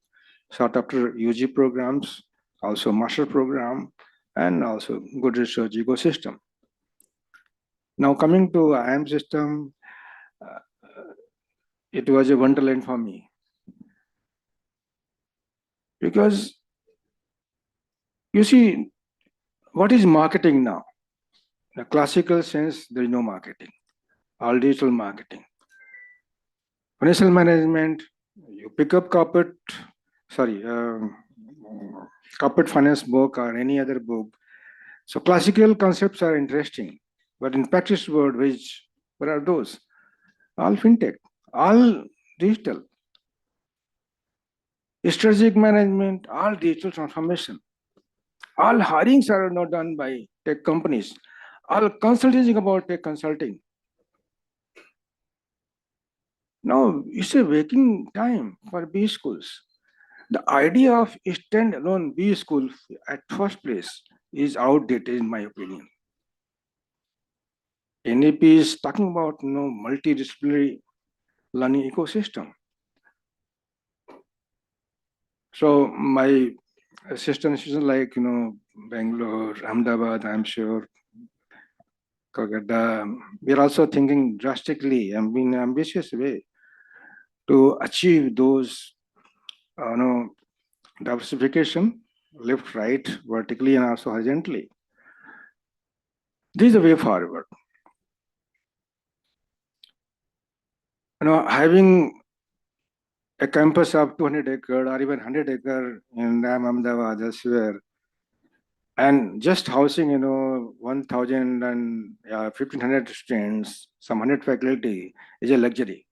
sought after UG programs, also master program, and also good research ecosystem. Now coming to IM system, uh, it was a wonderland for me because you see, what is marketing now? In a classical sense, there is no marketing, all digital marketing. Financial management, you pick up corporate finance book or any other book. So classical concepts are interesting, but in practice world, what are those? All fintech, all digital. Strategic management, all digital transformation. All hirings are not done by tech companies. All consulting about tech consulting. Now, it's a waking time for B schools. The idea of standalone B school at first place is outdated in my opinion. NEP is talking about multidisciplinary learning ecosystem. So my sister institutions like Bangalore, Ahmedabad, I'm sure, Kolkata, we are also thinking drastically and in an ambitious way to achieve those diversification, left, right, vertically, and also horizontally. This is the way forward. Having a campus of 200 acre or even 100 acre in Ahmedabad, elsewhere, and just housing 1,000 and 1,500 students, some 100 faculty is a luxury.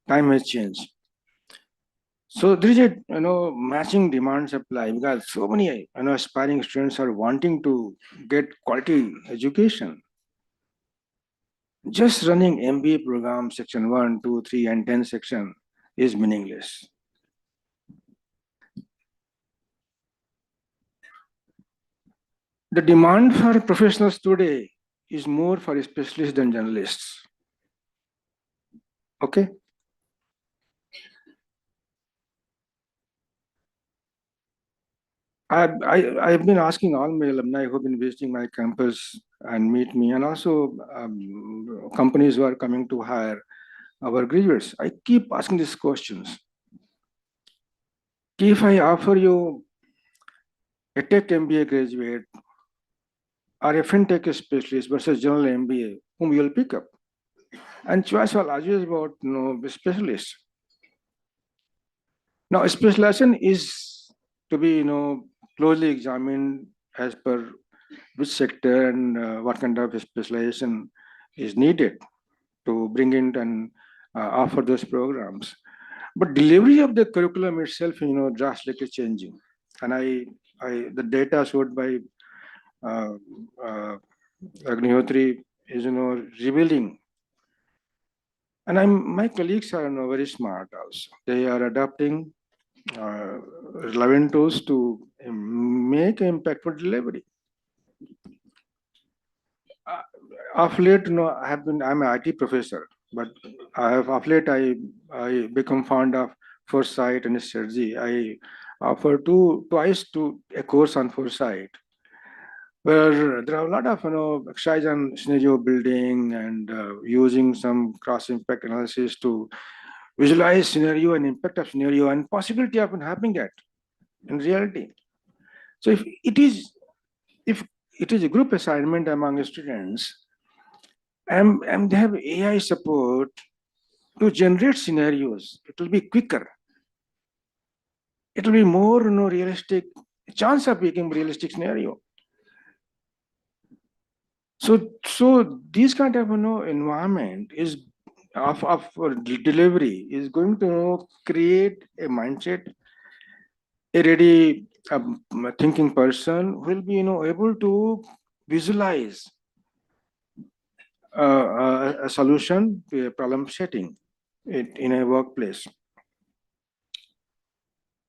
Time has changed. So there is a matching demand supply because so many aspiring students are wanting to get quality education. Just running MBA program section 1, 2, 3, and 10 section is meaningless. The demand for professionals today is more for specialists than journalists. Okay. I've been asking all my alumni who have been visiting my campus and meet me, and also companies who are coming to hire our graduates. I keep asking these questions. If I offer you a tech MBA graduate or a fintech specialist versus general MBA, whom you will pick up? And choice will always about specialists. Now, specialization is to be closely examined as per which sector and what kind of specialization is needed to bring in and offer those programs. But delivery of the curriculum itself, drastically changing. And the data showed by Agnihotri is revealing. And my colleagues are very smart also. They are adopting relevant tools to make impactful delivery. Of late, I'm an IT professor, but of late I become fond of foresight and strategy. I offer twice a course on foresight, where there are a lot of exercise on scenario building and using some cross impact analysis to visualize scenario and impact of scenario and possibility of happening that in reality. So if it is a group assignment among students, and they have AI support to generate scenarios, it will be quicker. It will be more realistic, chance of making realistic scenario. So this kind of environment is of delivery is going to create a mindset, a ready thinking person will be able to visualize a solution to a problem setting in a workplace.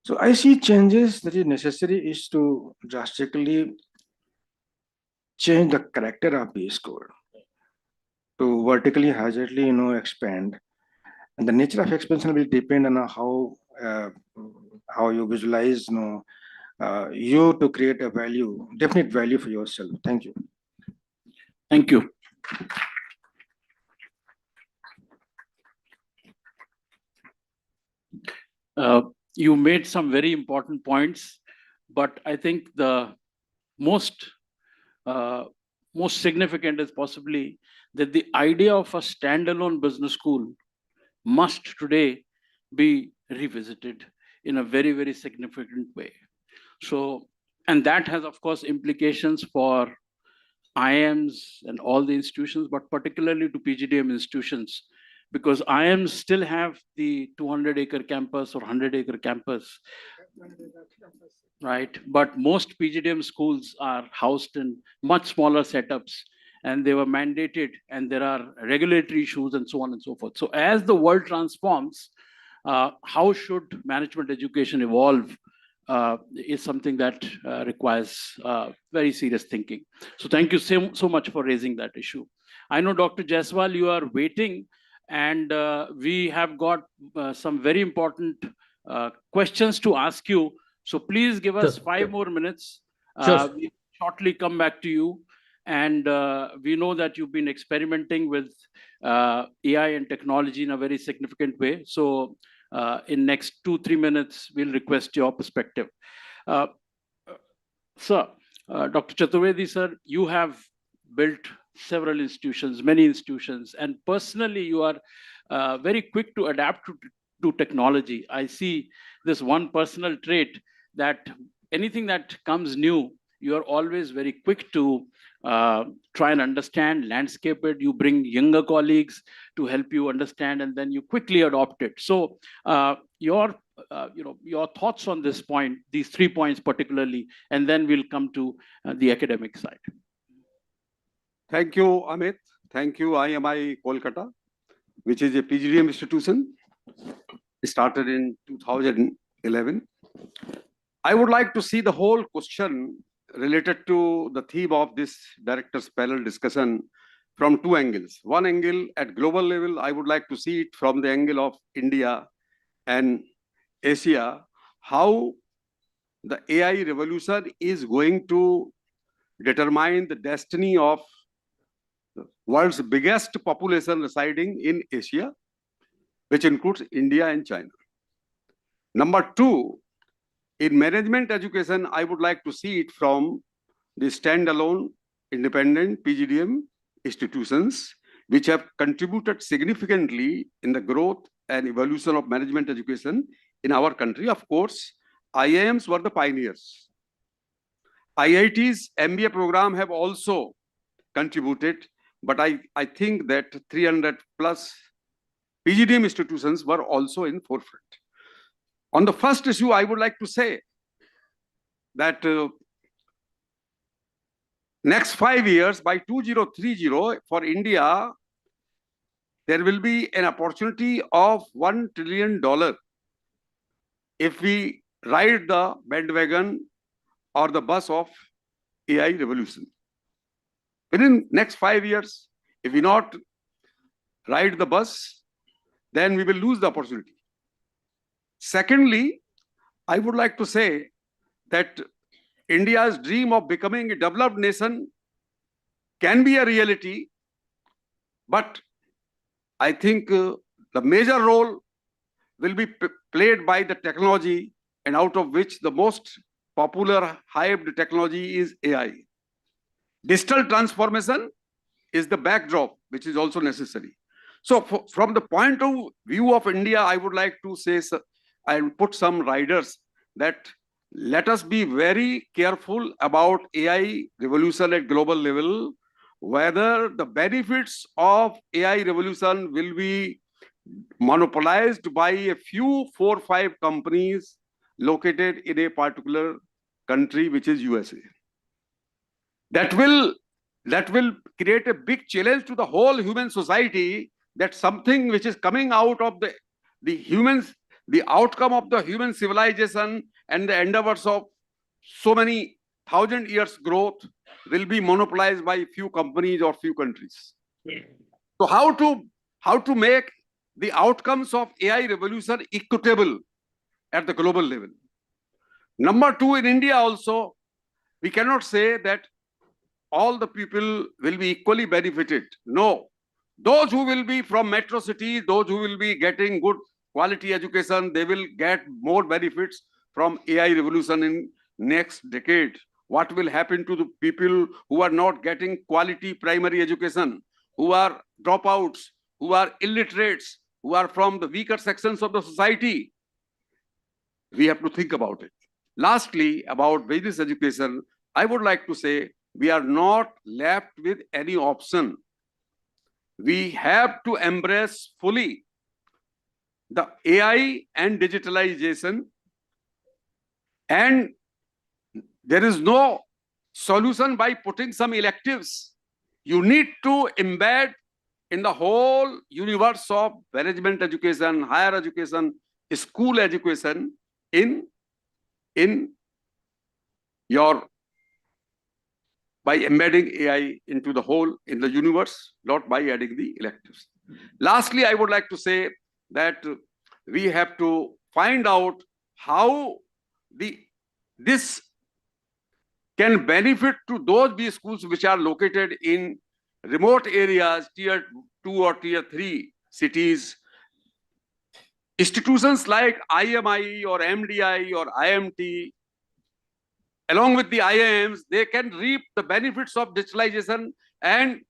So I see changes that is necessary is to drastically change the character of base code to vertically horizontally, expand. And the nature of expansion will depend on how you visualize, you to create a value, definite value for yourself. Thank you.
Thank you. You made some very important points, but I think the most most significant is possibly that the idea of a standalone business school must today be revisited in a very, very significant way. So, and that has, of course, implications for IIMs and all the institutions, but particularly to PGDM institutions, because IIMs still have the 200-acre campus or 100-acre campus, right? But most PGDM schools are housed in much smaller setups, and they were mandated, and there are regulatory issues and so on and so forth. So as the world transforms, how should management education evolve is something that requires very serious thinking. So thank you so much for raising that issue. I know, Dr. Jaiswal, you are waiting, and we have got some very important questions to ask you. So please give us 5 more minutes.
Sure.
We'll shortly come back to you. And we know that you've been experimenting with AI and technology in a very significant way. So in next 2-3 minutes, we'll request your perspective. Sir, Dr. Chaturvedi, sir, you have built several institutions, many institutions, and personally, you are very quick to adapt to technology. I see this one personal trait that anything that comes new, you are always very quick to try and understand, landscape it. You bring younger colleagues to help you understand, and then you quickly adopt it. So your thoughts on this point, these 3 points particularly, and then we'll come to the academic side.
Thank you, Amit. Thank you, IMI Kolkata, which is a PGDM institution, started in 2011. I would like to see the whole question related to the theme of this directors panel discussion from 2 angles. One angle at global level, I would like to see it from the angle of India and Asia, how the AI revolution is going to determine the destiny of the world's biggest population residing in Asia, which includes India and China. Number 2, in management education, I would like to see it from the standalone independent PGDM institutions, which have contributed significantly in the growth and evolution of management education in our country. Of course, IIMs were the pioneers. IIT's MBA program have also contributed, but I think that 300 plus PGDM institutions were also in forefront. On the first issue, I would like to say that next 5 years, by 2030, for India, there will be an opportunity of $1 trillion if we ride the bandwagon or the bus of AI revolution. Within next 5 years, if we not ride the bus, then we will lose the opportunity. Secondly, I would like to say that India's dream of becoming a developed nation can be a reality, but I think the major role will be played by the technology, and out of which the most popular hyped technology is AI. Digital transformation is the backdrop, which is also necessary. So from the point of view of India, I would like to say, I will put some riders that let us be very careful about AI revolution at global level, whether the benefits of AI revolution will be monopolized by a few 4 or 5 companies located in a particular country, which is USA. That will create a big challenge to the whole human society, that something which is coming out of the humans, the outcome of the human civilization and the endeavors of so many 1,000 years growth will be monopolized by few companies or few countries. So how to make the outcomes of AI revolution equitable at the global level? Number two, in India also, we cannot say that all the people will be equally benefited. No. Those who will be from metro cities, those who will be getting good quality education, they will get more benefits from AI revolution in next decade. What will happen to the people who are not getting quality primary education, who are dropouts, who are illiterates, who are from the weaker sections of the society? We have to think about it. Lastly, about business education, I would like to say we are not left with any option. We have to embrace fully the AI and digitalization, and there is no solution by putting some electives. You need to embed in the whole universe of management education, higher education, school education in your by embedding AI into the whole in the universe, not by adding the electives. Lastly, I would like to say that we have to find out how this can benefit to those B schools which are located in remote areas, tier 2 or tier 3 cities. Institutions like IMI or MDI or IMT, along with the IIMs, they can reap the benefits of digitalization and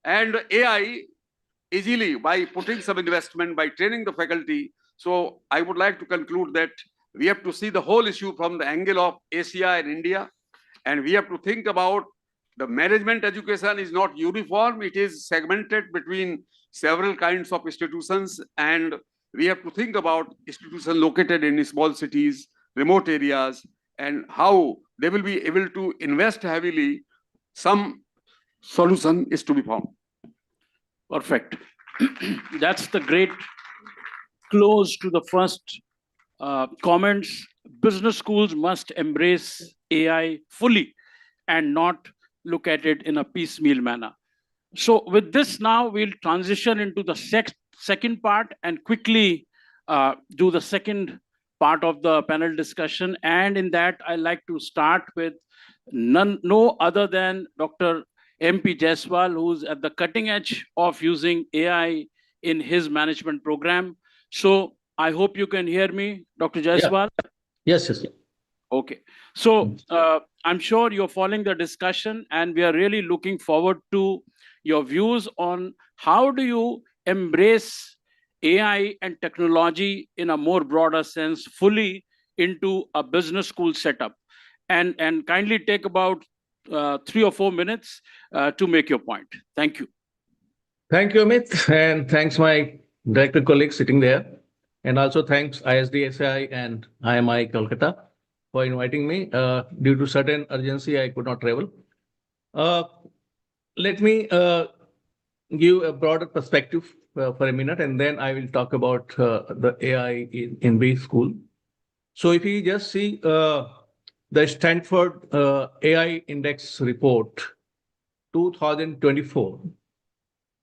AI easily by putting some investment, by training the faculty. So I would like to conclude that we have to see the whole issue from the angle of Asia and India, and we have to think about the management education is not uniform, it is segmented between several kinds of institutions, and we have to think about institutions located in small cities, remote areas, and how they will be able to invest heavily. Some solution is to be found.
Perfect. That's the great close to the first comments. Business schools must embrace AI fully and not look at it in a piecemeal manner. So with this now, we'll transition into the second part and quickly do the second part of the panel discussion. And in that, I like to start with no other than Dr. MP Jaiswal, who's at the cutting edge of using AI in his management program. So I hope you can hear me, Dr. Jaiswal.
Yes, yes.
Okay. So I'm sure you're following the discussion, and we are really looking forward to your views on how do you embrace AI and technology in a more broader sense fully into a business school setup. And kindly take about 3 or 4 minutes to make your point. Thank you.
Thank you, Amit, and thanks my director colleagues sitting there. And also thanks ISDSI and IMI Kolkata for inviting me. Due to certain urgency, I could not travel. Let me give a broader perspective for a minute, and then I will talk about the AI in B school. So if you just see the Stanford AI Index report 2024,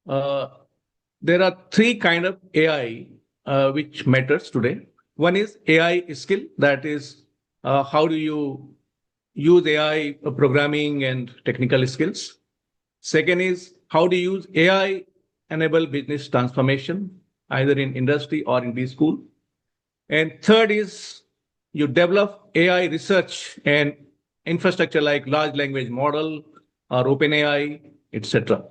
there are three kind of AI which matters today. One is AI skill, that is how do you use AI programming and technical skills. Second is how do you use AI enable business transformation, either in industry or in B school. And third is you develop AI research and infrastructure like large language model or OpenAI, etc.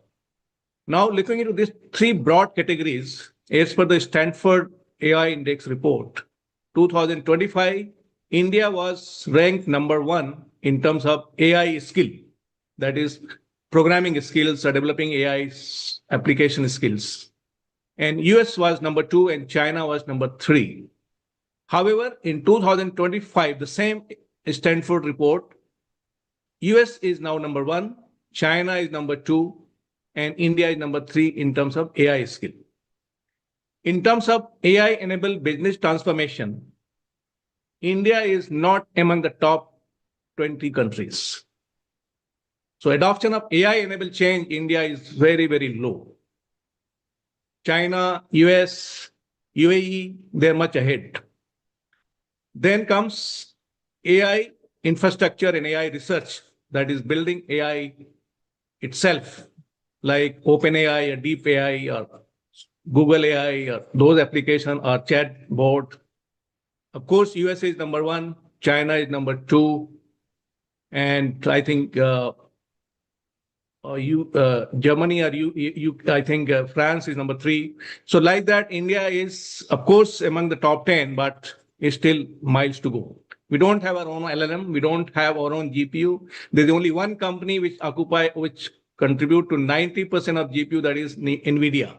Now, looking into these three broad categories, as per the Stanford AI Index report, 2025, India was ranked number 1 in terms of AI skill, that is programming skills or developing AI application skills. And US was number 2 and China was number 3. However, in 2025, the same Stanford report, US is now number 1, China is number 2, and India is number 3 in terms of AI skill. In terms of AI-enabled business transformation, India is not among the top 20 countries. So adoption of AI-enabled change, India is very, very low. China, US, UAE, they're much ahead. Then comes AI infrastructure and AI research that is building AI itself, like OpenAI or Deep AI or Google AI or those applications or chatbot. Of course, USA is number one, China is number two, and I think Germany or I think France is number three. So like that, India is, of course, among the top 10, but is still miles to go. We don't have our own LLM. We don't have our own GPU. There's only one company which contribute to 90% of GPU, that is NVIDIA.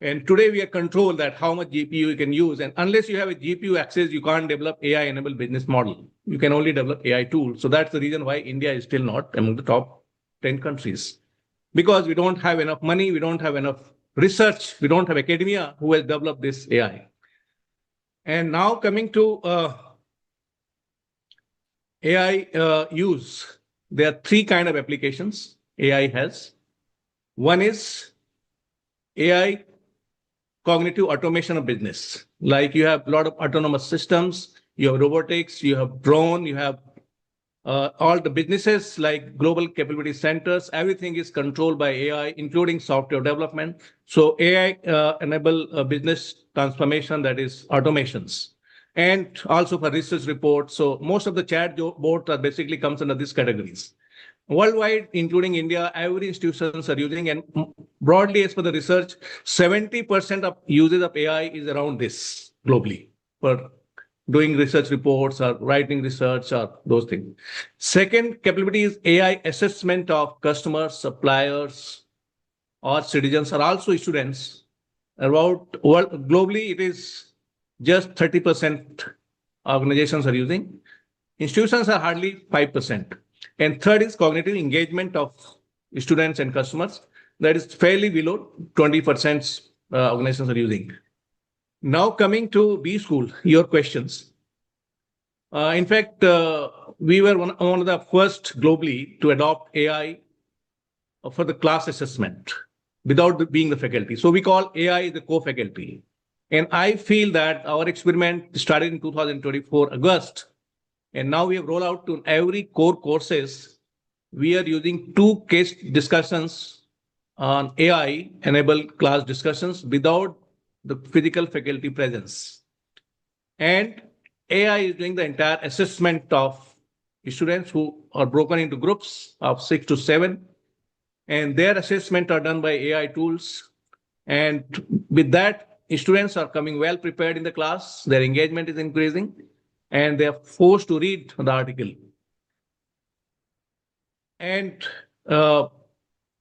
And today we are controlled that how much GPU you can use. And unless you have a GPU access, you can't develop AI-enabled business model. You can only develop AI tools. So that's the reason why India is still not among the top 10 countries. Because we don't have enough money, we don't have enough research, we don't have academia who has developed this AI. And now coming to AI use, there are three kind of applications AI has. One is AI cognitive automation of business. Like you have a lot of autonomous systems, you have robotics, you have drone, you have all the businesses like global capability centers, everything is controlled by AI, including software development. So AI enable business transformation, that is automations. And also for research reports. So most of the chat boards are basically comes under these categories. Worldwide, including India, every institutions are using, and broadly as per the research, 70% of uses of AI is around this globally for doing research reports or writing research or those things. Second capability is AI assessment of customers, suppliers, or citizens, or also students. Globally, it is just 30% organizations are using. Institutions are hardly 5%. And third is cognitive engagement of students and customers. That is fairly below 20% organizations are using. Now coming to B School, your questions. In fact, we were one of the first globally to adopt AI for the class assessment without being the faculty. So we call AI the co-faculty. And I feel that our experiment started in 2024 August. And now we have rolled out to every core courses. We are using 2 case discussions on AI-enabled class discussions without the physical faculty presence. And AI is doing the entire assessment of students who are broken into groups of 6 to 7. And their assessment are done by AI tools. And with that, students are coming well prepared in the class. Their engagement is increasing. And they are forced to read the article. And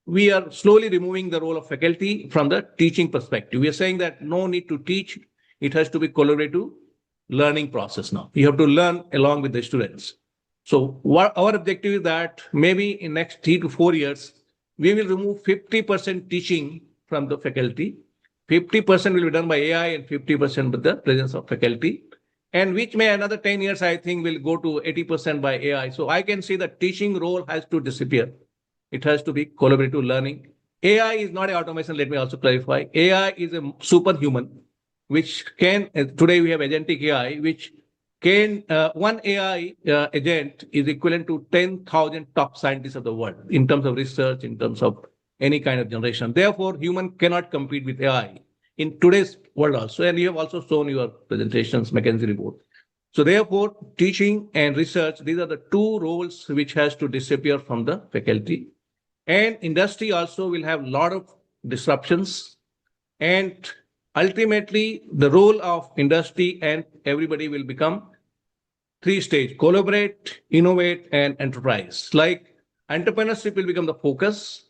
we are slowly removing the role of faculty from the teaching perspective. We are saying that no need to teach. It has to be collaborative learning process now. You have to learn along with the students. So our objective is that maybe in next 3 to 4 years, we will remove 50% teaching from the faculty. 50% will be done by AI and 50% with the presence of faculty. And which may another 10 years, I think, will go to 80% by AI. So I can see the teaching role has to disappear. It has to be collaborative learning. AI is not an automation, let me also clarify. AI is a superhuman, which can, today we have agentic AI, which can, one AI agent is equivalent to 10,000 top scientists of the world in terms of research, in terms of any kind of generation. Therefore, human cannot compete with AI in today's world also. And you have also shown your presentations, McKinsey report. So therefore, teaching and research, these are the 2 roles which has to disappear from the faculty. And industry also will have a lot of disruptions. And ultimately, the role of industry and everybody will become 3 stage: collaborate, innovate, and enterprise. Like entrepreneurship will become the focus.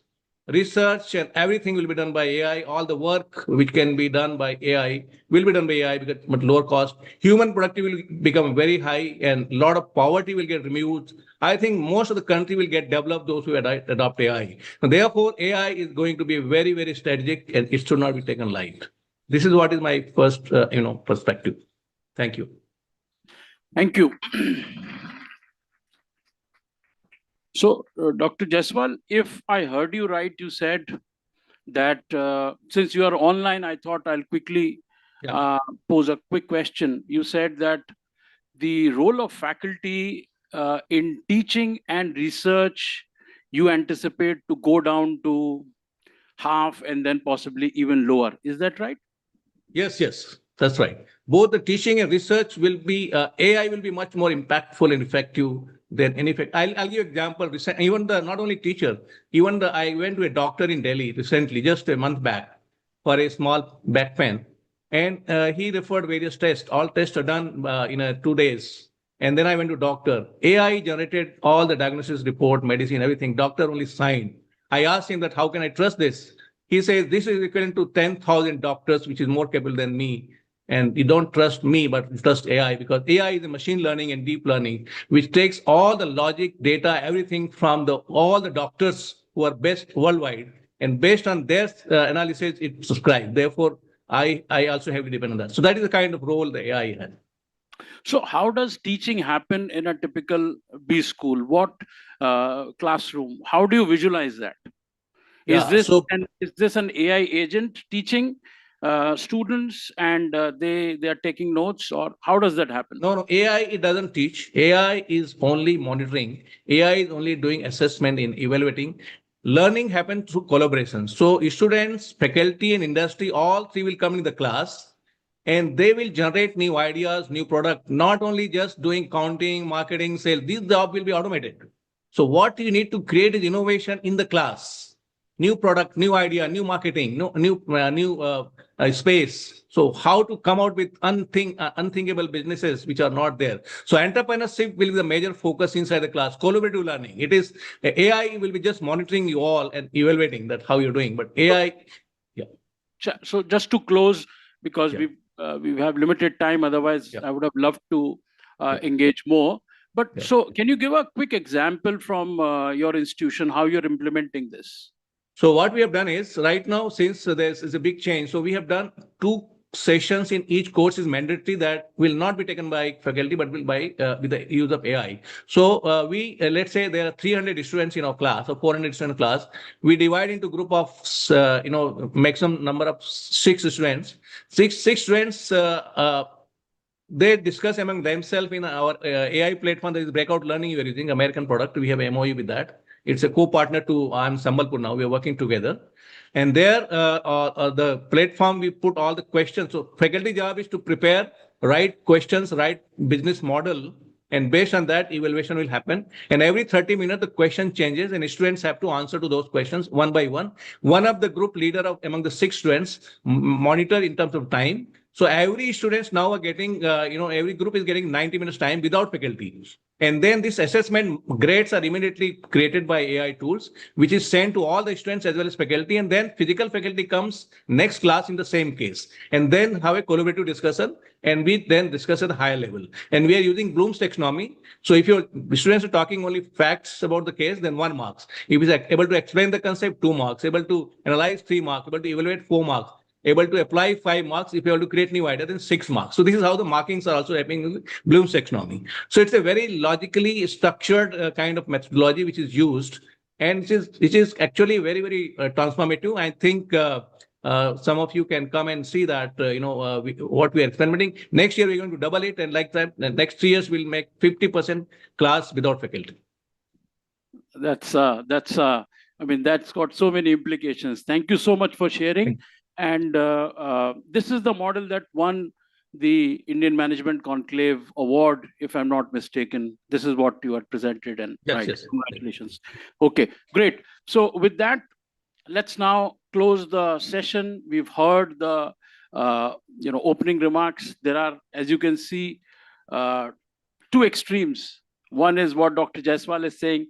Research and everything will be done by AI. All the work which can be done by AI will be done by AI because at lower cost. Human productivity will become very high and a lot of poverty will get removed. I think most of the country will get developed, those who adopt AI. So therefore, AI is going to be very, very strategic and it should not be taken light. This is what is my first, perspective. Thank you.
Thank you. So, Dr. Jaiswal, if I heard you right, you said that since you are online, I thought I'll quickly pose a quick question. You said that the role of faculty in teaching and research, you anticipate to go down to half and then possibly even lower. Is that right?
Yes, yes, that's right. Both the teaching and research will be, AI will be much more impactful and effective than any fact. I'll give example. Even the, not only teacher, even the, I went to a doctor in Delhi recently, just a month back, for a small back pain. And he referred various tests. All tests are done in 2 days. And then I went to doctor. AI generated all the diagnosis report, medicine, everything. Doctor only signed. I asked him that, how can I trust this? He says this is equivalent to 10,000 doctors, which is more capable than me. And you don't trust me, but you trust AI, because AI is a machine learning and deep learning, which takes all the logic, data, everything from all the doctors who are best worldwide. And based on their analysis, it subscribes. Therefore, I also have to depend on that. So that is the kind of role the AI has.
So how does teaching happen in a typical B school? What classroom? How do you visualize that? Is this an AI agent teaching students and they are taking notes, or how does that happen?
No, AI, it doesn't teach. AI is only monitoring. AI is only doing assessment in evaluating. Learning happens through collaboration. So students, faculty, and industry, all three will come in the class, and they will generate new ideas, new product, not only just doing counting, marketing, sales. This job will be automated. So what you need to create is innovation in the class, new product, new idea, new marketing, new space. So how to come out with unthinkable businesses which are not there. So entrepreneurship will be the major focus inside the class. Collaborative learning. It is AI will be just monitoring you all and evaluating that how you're doing. But AI, yeah.
So just to close, because we have limited time. Otherwise, I would have loved to engage more. But so can you give a quick example from your institution how you're implementing this?
So what we have done is right now, since there is a big change, so we have done 2 sessions in each course is mandatory that will not be taken by faculty, but will by with the use of AI. So we let's say there are 300 students in our class or 400 student class. We divide into group of maximum number of 6 students. Six students. They discuss among themselves in our AI platform. There is breakout learning you are using, American product. We have MOU with that. It's a co-partner to I'm Sambalpur now. We are working together. And there, the platform, we put all the questions. So faculty job is to prepare right questions, right business model. And based on that, evaluation will happen. And every 30 minutes, the question changes and students have to answer to those questions one by one. One of the group leader among the 6 students monitor in terms of time. So every students now are getting, every group is getting 90 minutes time without faculty. And then this assessment grades are immediately created by AI tools, which is sent to all the students as well as faculty. And then physical faculty comes next class in the same case. And then have a collaborative discussion. And we then discuss at a higher level. And we are using Bloom's taxonomy. So if your students are talking only facts about the case, then 1 marks. If he's able to explain the concept, 2 marks. Able to analyze, 3 marks. Able to evaluate, 4 marks. Able to apply 5 marks. If you have to create new idea, then 6 marks. So this is how the markings are also happening in Bloom's taxonomy. So it's a very logically structured kind of methodology which is used, and which is actually very, very transformative. I think some of you can come and see that what we are experimenting. Next year we're going to double it, and like that, the next 3 years we'll make 50% class without faculty.
That's I mean, that's got so many implications. Thank you so much for sharing. And this is the model that won the Indian Management Conclave Award, if I'm not mistaken. This is what you had presented, and
yes,
right. Congratulations. Okay, great. So with that, let's now close the session. We've heard the opening remarks. There are, as you can see, 2 extremes. One is what Dr. Jaiswal is saying,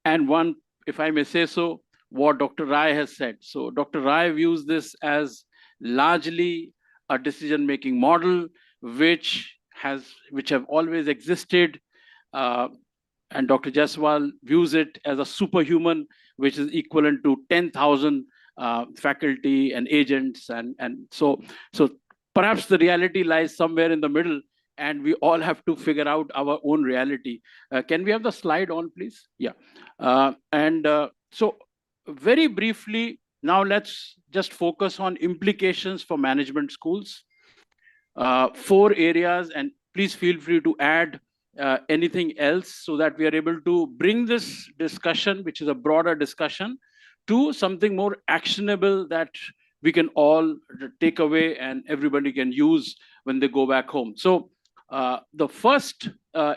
and one, if I may say so, what Dr. Rai has said. So Dr. Rai views this as largely a decision-making model which have always existed, and Dr. Jaiswal views it as a superhuman, which is equivalent to 10,000 faculty and agents, and so perhaps the reality lies somewhere in the middle, and we all have to figure out our own reality. Can we have the slide on, please? Yeah. So very briefly, now let's just focus on implications for management schools. 4 areas, and please feel free to add anything else so that we are able to bring this discussion, which is a broader discussion, to something more actionable that we can all take away and everybody can use when they go back home. So the first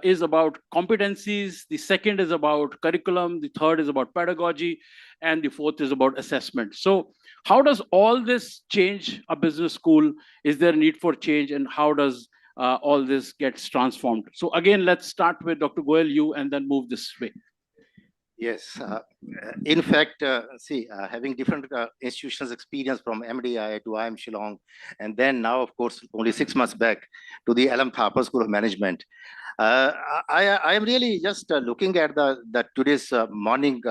is about competencies, the second is about curriculum, the third is about pedagogy, and the fourth is about assessment. So how does all this change a business school? Is there a need for change, and how does all this gets transformed? So again, let's start with Dr. Goel, you, and then move this way.
Yes, in fact, having different institutions experience from MDI to IIM Shillong, and then now, of course, only 6 months back to the LM Thapar School of Management. I am really just looking at the today's morning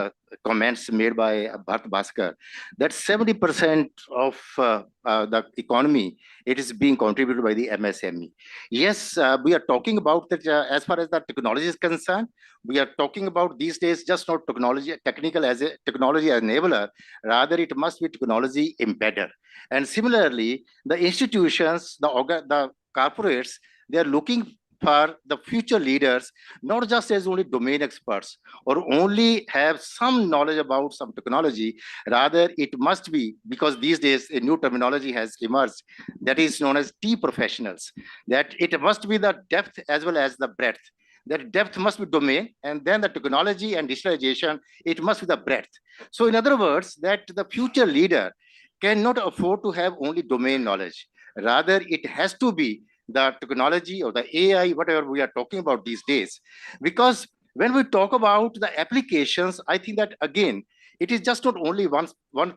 comments made by Bharat Bhaskar, that 70% of the economy, it is being contributed by the MSME. Yes, we are talking about that as far as the technology is concerned. We are talking about these days just not technology, technical as a technology enabler, rather it must be technology embedder. And similarly, the institutions, the corporates, they are looking for the future leaders, not just as only domain experts or only have some knowledge about some technology. Rather, it must be, because these days a new terminology has emerged that is known as T professionals, that it must be the depth as well as the breadth. That depth must be domain, and then the technology and digitalization, it must be the breadth. So in other words, that the future leader cannot afford to have only domain knowledge. Rather, it has to be the technology or the AI, whatever we are talking about these days. Because when we talk about the applications, I think that again, it is just not only one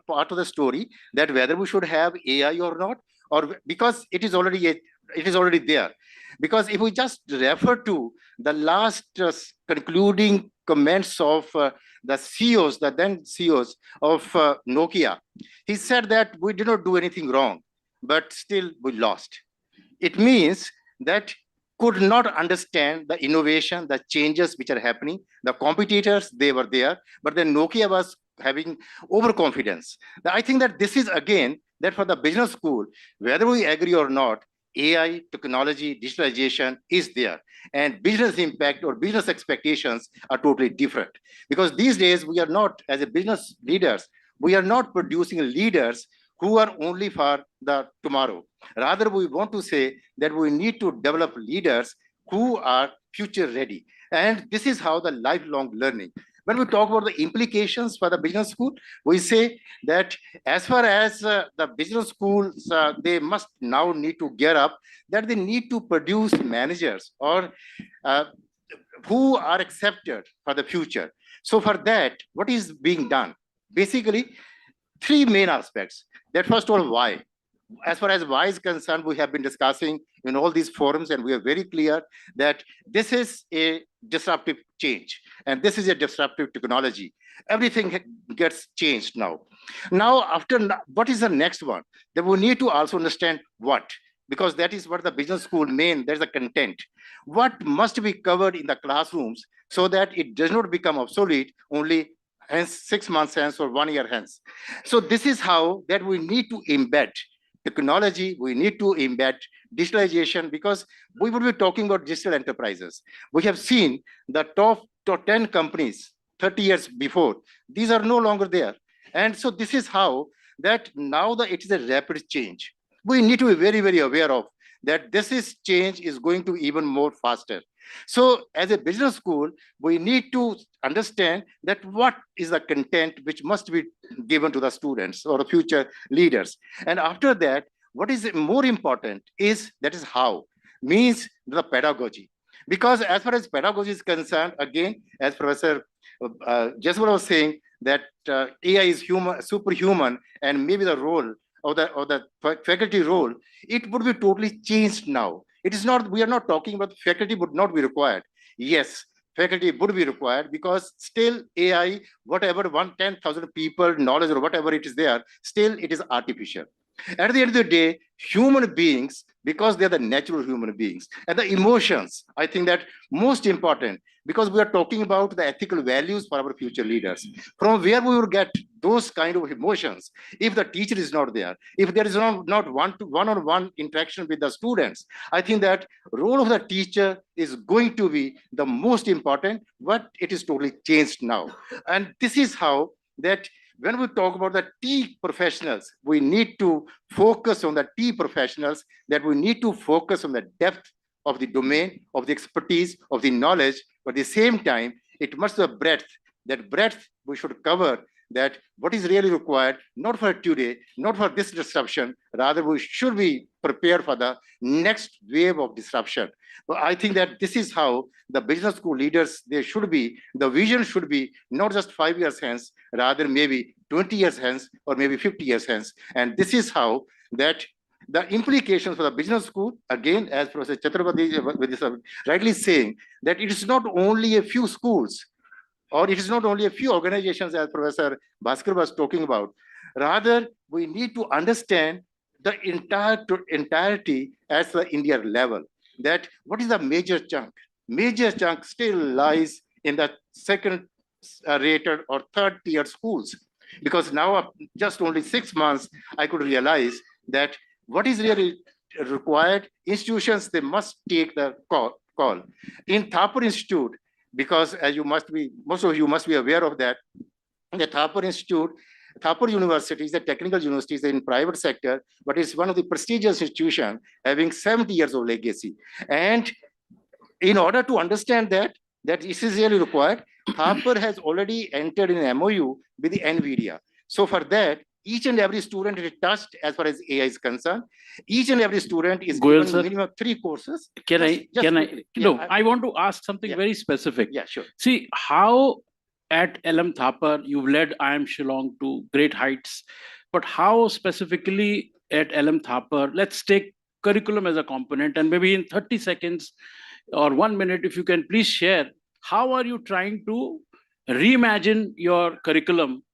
part of the story, that whether we should have AI or not, or because it is already there. Because if we just refer to the last concluding comments of the CEOs, the then CEOs of Nokia, he said that we did not do anything wrong, but still we lost. It means that could not understand the innovation, the changes which are happening. The competitors, they were there, but then Nokia was having overconfidence. I think that this is again, that for the business school, whether we agree or not, AI, technology, digitalization is there. And business impact or business expectations are totally different. Because these days, we are not, as a business leaders, we are not producing leaders who are only for the tomorrow. Rather, we want to say that we need to develop leaders who are future ready. And this is how the lifelong learning. When we talk about the implications for the business school, we say that as far as the business schools, they must now need to gear up, that they need to produce managers or who are accepted for the future. So for that, what is being done? Basically, 3 main aspects. That first of all, why? As far as why is concerned, we have been discussing in all these forums, and we are very clear that this is a disruptive change, and this is a disruptive technology. Everything gets changed now. Now, what is the next one? Then we need to also understand what, because that is what the business school there's a content. What must be covered in the classrooms so that it does not become obsolete only hence 6 months hence or 1 year hence. So this is how that we need to embed technology, we need to embed digitalization, because we will be talking about digital enterprises. We have seen the top 10 companies 30 years before, these are no longer there. And so this is how that now it is a rapid change. We need to be very, very aware of that this change is going to even more faster. So as a business school, we need to understand that what is the content which must be given to the students or the future leaders. And after that, what is more important is how, means the pedagogy. Because as far as pedagogy is concerned, again, as Professor Jeswal was saying, that AI is superhuman, and maybe the role or the faculty role, it would be totally changed now. It is not, we are not talking about faculty would not be required. Yes, faculty would be required, because still AI, whatever 10,000 people knowledge or whatever it is there, still it is artificial. At the end of the day, human beings, because they're the natural human beings, and the emotions, I think that most important, because we are talking about the ethical values for our future leaders. From where we will get those kind of emotions if the teacher is not there, if there is not one-on-one interaction with the students? I think that role of the teacher is going to be the most important, but it is totally changed now. And this is how that when we talk about the T professionals, we need to focus on the T professionals, that we need to focus on the depth of the domain, of the expertise, of the knowledge, but at the same time, it must have breadth. That breadth we should cover, that what is really required, not for today, not for this disruption, rather we should be prepared for the next wave of disruption. But I think that this is how the business school leaders, they should be, the vision should be not just 5 years hence, rather maybe 20 years hence, or maybe 50 years hence. And this is how that the implications for the business school, again, as Professor Chaturvedi rightly saying, that it is not only a few schools, or it is not only a few organizations, as Professor Bhaskar was talking about. Rather, we need to understand the entirety at the India level, that what is the major chunk? Major chunk still lies in the second rated or third tier schools. Because now, just only 6 months, I could realize that what is really required, institutions, they must take the call. In Thapar Institute, because as you must be, most of you must be aware of that, the Thapar Institute, Thapar University is a technical university, is in private sector, but it's one of the prestigious institutions having 70 years of legacy. And in order to understand that this is really required, Thapar has already entered in an MOU with the NVIDIA. So for that, each and every student is touched as far as AI is concerned. Each and every student is
Goyal,
given
sir,
minimum 3 courses.
Can I?
Yeah,
No, I want to ask something very specific.
Yeah, sure.
See, how at LM Thapar you've led IIM Shillong to great heights, but how specifically at LM Thapar, let's take curriculum as a component, and maybe in 30 seconds or 1 minute, if you can please share, how are you trying to reimagine your curriculum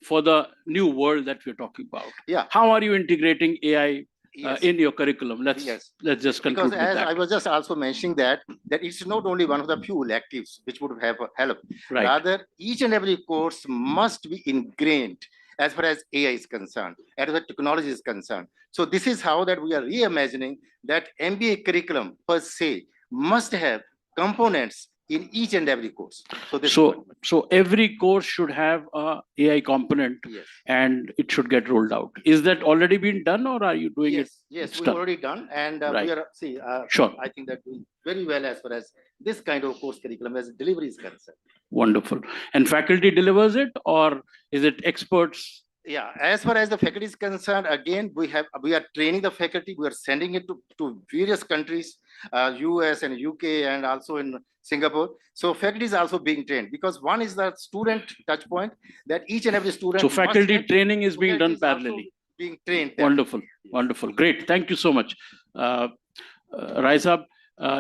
for the new world that we're talking about?
Yeah.
How are you integrating AI
Yes.
in your curriculum? Let's just conclude
Because
with
as
that.
I was just also mentioning that it's not only one of the few electives which would have help.
Right.
Rather, each and every course must be ingrained as far as AI is concerned, as far as technology is concerned. So this is how that we are reimagining that MBA curriculum per se must have components in each and every course. So this
So every course should have a AI component, and it should get rolled out. Is that already been done, or are you doing it?
Yes,
It's
we've
done.
already done, and
Right.
we are
Sure.
I think that doing very well as far as this kind of course curriculum as delivery is concerned.
Wonderful. And faculty delivers it, or is it experts?
Yeah, as far as the faculty is concerned, again, we are training the faculty. We are sending it to various countries, US and UK, and also in Singapore. So faculty is also being trained, because one is the student touch point, that each and every student.
So faculty training is being done parallelly.
Being trained there.
Wonderful, wonderful, great. Thank you so much, Rai Saab.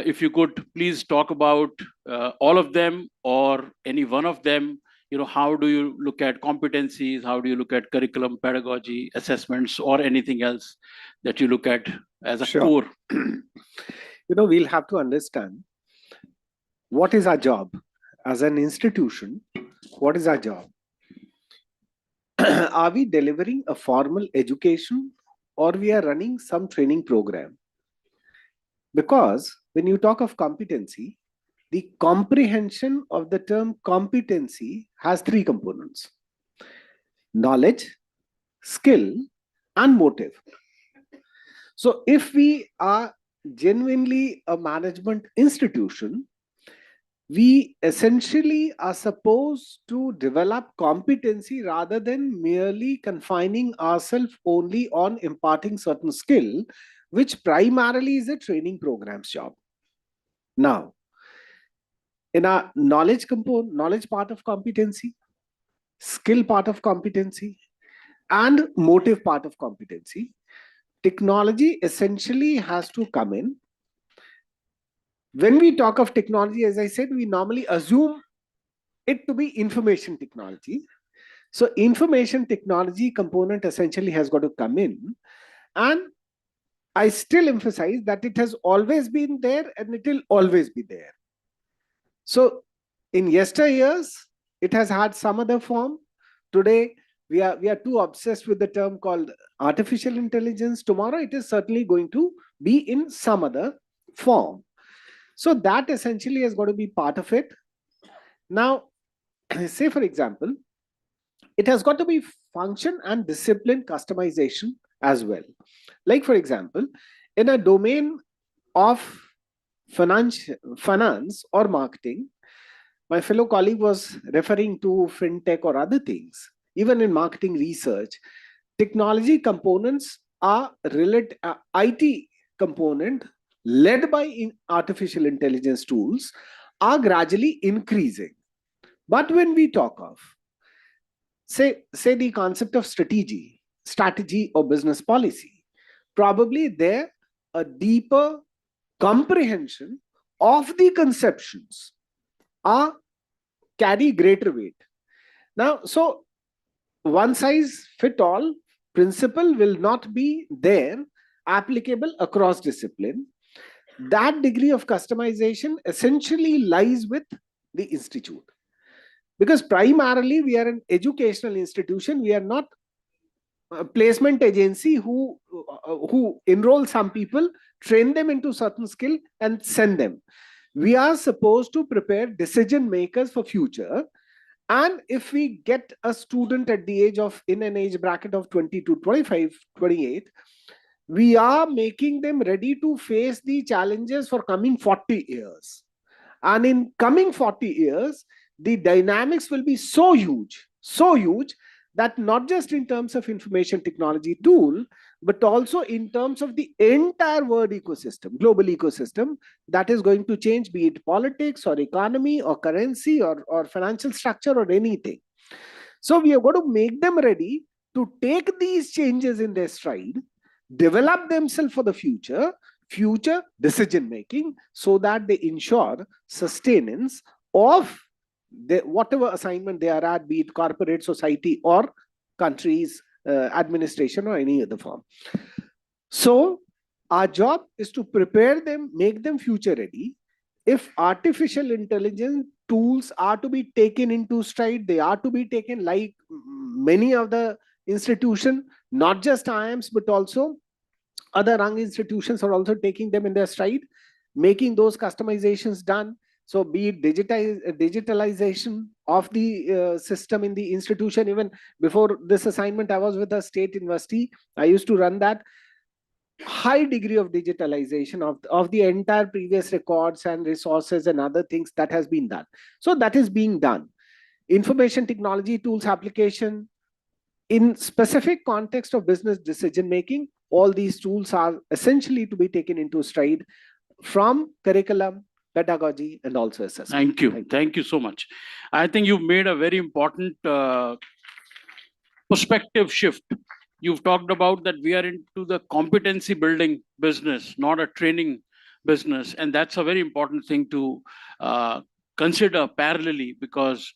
If you could please talk about all of them or any one of them. You know, how do you look at competencies? How do you look at curriculum, pedagogy, assessments, or anything else that you look at as a core?
You know, we'll have to understand what is our job as an institution. What is our job? Are we delivering a formal education, or we are running some training program? Because when you talk of competency, the comprehension of the term competency has 3 components: knowledge, skill, and motive. So if we are genuinely a management institution, we essentially are supposed to develop competency rather than merely confining ourselves only on imparting certain skill, which primarily is a training program's job. Now, in our knowledge part of competency, skill part of competency, and motive part of competency, technology essentially has to come in. When we talk of technology, as I said, we normally assume it to be information technology. So information technology component essentially has got to come in. And I still emphasize that it has always been there and it will always be there. So in yesteryears, it has had some other form. Today, we are too obsessed with the term called artificial intelligence. Tomorrow, it is certainly going to be in some other form. So that essentially is going to be part of it. Now, say for example, it has got to be function and discipline customization as well. Like for example, in a domain of finance or marketing, my fellow colleague was referring to fintech or other things. Even in marketing research, technology components are IT component led by artificial intelligence tools are gradually increasing. But when we talk of, say the concept of strategy or business policy, probably there a deeper comprehension of the conceptions are carry greater weight. Now, so one size fit all principle will not be there applicable across discipline. That degree of customization essentially lies with the institute, because primarily we are an educational institution. We are not a placement agency who enroll some people, train them into certain skill and send them. We are supposed to prepare decision makers for future. And if we get a student at the age of, in an age bracket of 20 to 25, 28, we are making them ready to face the challenges for coming 40 years. And in coming 40 years, the dynamics will be so huge that not just in terms of information technology tool, but also in terms of the entire world ecosystem, global ecosystem, that is going to change, be it politics or economy or currency or financial structure or anything. So we are going to make them ready to take these changes in their stride, develop themselves for the future decision making, so that they ensure sustenance of whatever assignment they are at, be it corporate, society, or countries, administration, or any other form. So our job is to prepare them, make them future ready. If artificial intelligence tools are to be taken into stride, they are to be taken like many of the institutions, not just IIMs, but also other rung institutions are also taking them in their stride, making those customizations done. So be it digitalization of the system in the institution. Even before this assignment, I was with a state university. I used to run that. High degree of digitalization of the entire previous records and resources and other things that has been done. So that is being done. Information technology tools application in specific context of business decision making, all these tools are essentially to be taken into stride from curriculum, pedagogy, and also assessment.
Thank you so much. I think you've made a very important perspective shift. You've talked about that we are into the competency building business, not a training business. And that's a very important thing to consider parallelly, because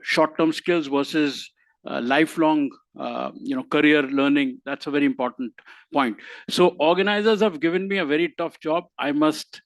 short-term skills versus lifelong career learning, that's a very important point. So organizers have given me a very tough job. I must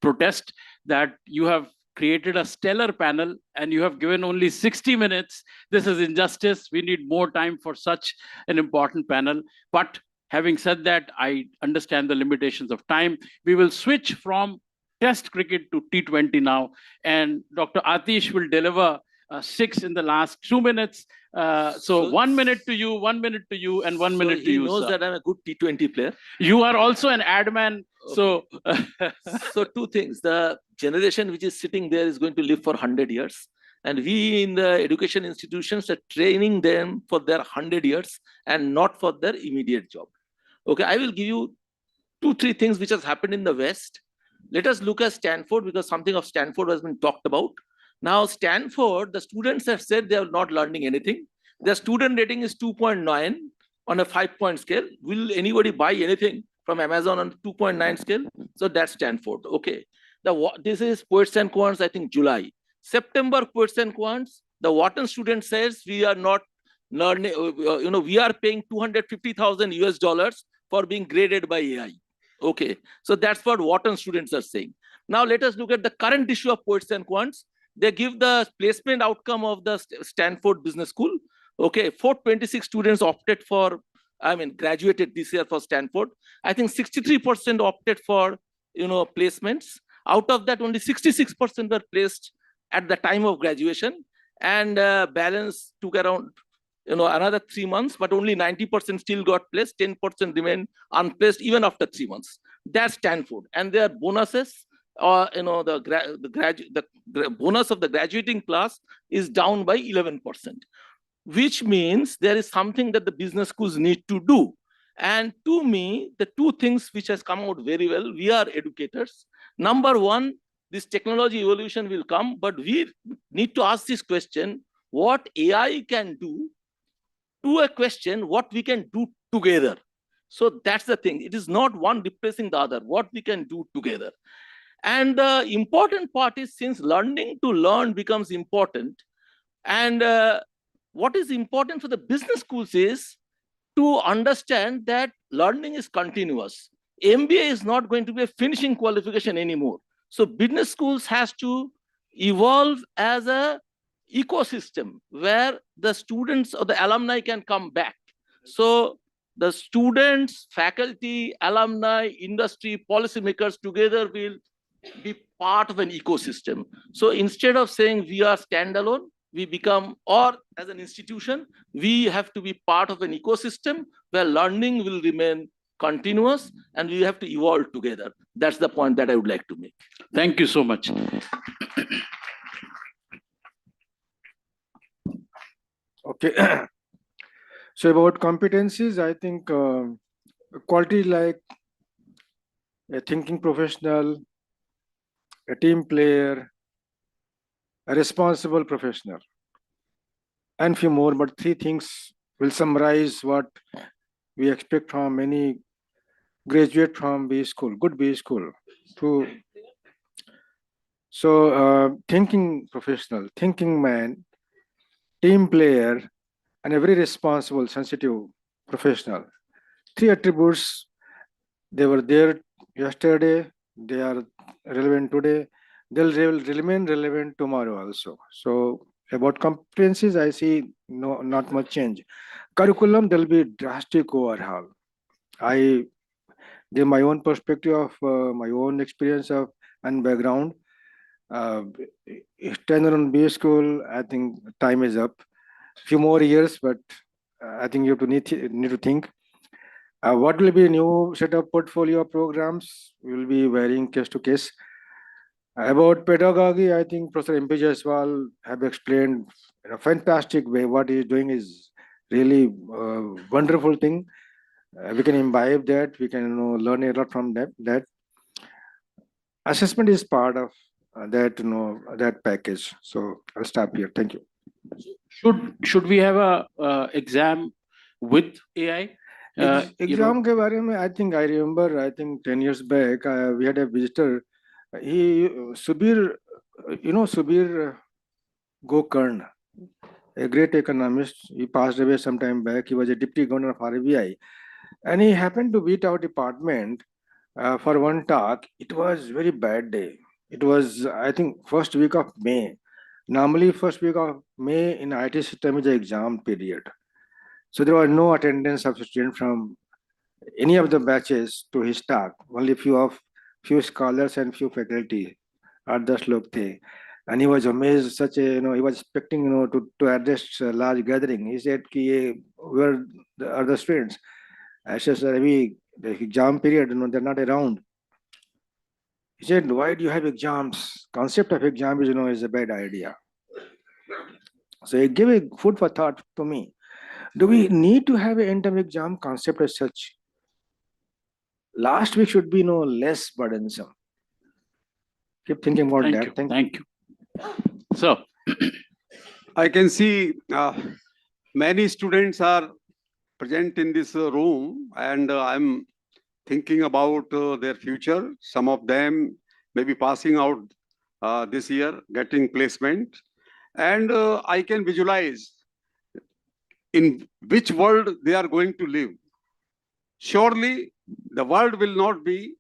protest that you have created a stellar panel and you have given only 60 minutes. This is injustice. We need more time for such an important panel. But having said that, I understand the limitations of time. We will switch from Test cricket to T20 now, and Dr. Atish will deliver 6 in the last 2 minutes. So 1 minute to you, 1 minute to you, and 1 minute to you.
He knows that I'm a good T20 player.
You are also an admin. So,
so two things. The generation which is sitting there is going to live for 100 years. And we in the education institutions are training them for their 100 years and not for their immediate job. Okay, I will give you 2-3 things which has happened in the West. Let us look at Stanford, because something of Stanford has been talked about. Now, Stanford, the students have said they are not learning anything. Their student rating is 2.9 on a 5-point scale. Will anybody buy anything from Amazon on 2.9 scale? So that's Stanford. Okay. This is Poets and Quants, I think July. September Poets and Quants, the Wharton student says we are not learning, we are paying 250,000 US dollars for being graded by AI. Okay, so that's what Wharton students are saying. Now let us look at the current issue of Poets and Quants. They give the placement outcome of the Stanford Business School. Okay, 426 students opted for, graduated this year for Stanford. I think 63% opted for, placements. Out of that, only 66% were placed at the time of graduation, and balance took around, another 3 months, but only 90% still got placed. 10% remained unplaced even after 3 months. That's Stanford, and their bonuses, the bonus of the graduating class is down by 11%, which means there is something that the business schools need to do. And to me, the two things which has come out very well, we are educators. Number one, this technology evolution will come, but we need to ask this question: what AI can do, to a question what we can do together. So that's the thing. It is not one replacing the other, what we can do together. And the important part is, since learning to learn becomes important, and what is important for the business schools is to understand that learning is continuous. MBA is not going to be a finishing qualification anymore. So business schools has to evolve as a ecosystem where the students or the alumni can come back. So the students, faculty, alumni, industry, policymakers together will be part of an ecosystem. So instead of saying we are standalone, we become, or as an institution, we have to be part of an ecosystem where learning will remain continuous and we have to evolve together. That's the point that I would like to make.
Thank you so much.
Okay. So about competencies, I think quality like a thinking professional, a team player, a responsible professional, and few more, but three things will summarize what we expect from any graduate from B school, good B school. So thinking professional, thinking man, team player, and a very responsible, sensitive professional. Three attributes, they were there yesterday, they are relevant today, they'll remain relevant tomorrow also. So about competencies, I see not much change. Curriculum, there'll be drastic overhaul. I give my own perspective of my own experience of and background. Tenure on B school, I think time is up. Few more years, but I think you have to need to think. What will be a new set of portfolio programs? Will be varying case to case. About pedagogy, I think Professor M.P. Jaiswal have explained in a fantastic way. What he is doing is really wonderful thing. We can imbibe that. We can learn a lot from that. Assessment is part of that package. So I'll stop here. Thank you.
Should we have a exam with AI?
Exam ke baare mein, I think I remember, I think 10 years back, we had a visitor. Subir Gokarn, a great economist. He passed away some time back. He was a deputy governor of RBI. And he happened to beat our department for one talk. It was very bad day. It was, I think, first week of May. Normally, first week of May in IT system is the exam period. So there was no attendance of students from any of the batches to his talk. Only few scholars and few faculty. 8-10 log the. And he was amazed. He was expecting to address a large gathering. He said, "Where are the students?" I said, "Sir, the exam period, they're not around." He said, "Why do you have exams? Concept of exam is a bad idea." So he gave a food for thought to me. Do we need to have an end-term exam concept as such? Last week should be less burdensome. Keep thinking about that.
Thank you. So,
I can see many students are present in this room, and I'm thinking about their future. Some of them may be passing out this year, getting placement. And I can visualize in which world they are going to live. Surely the world will not be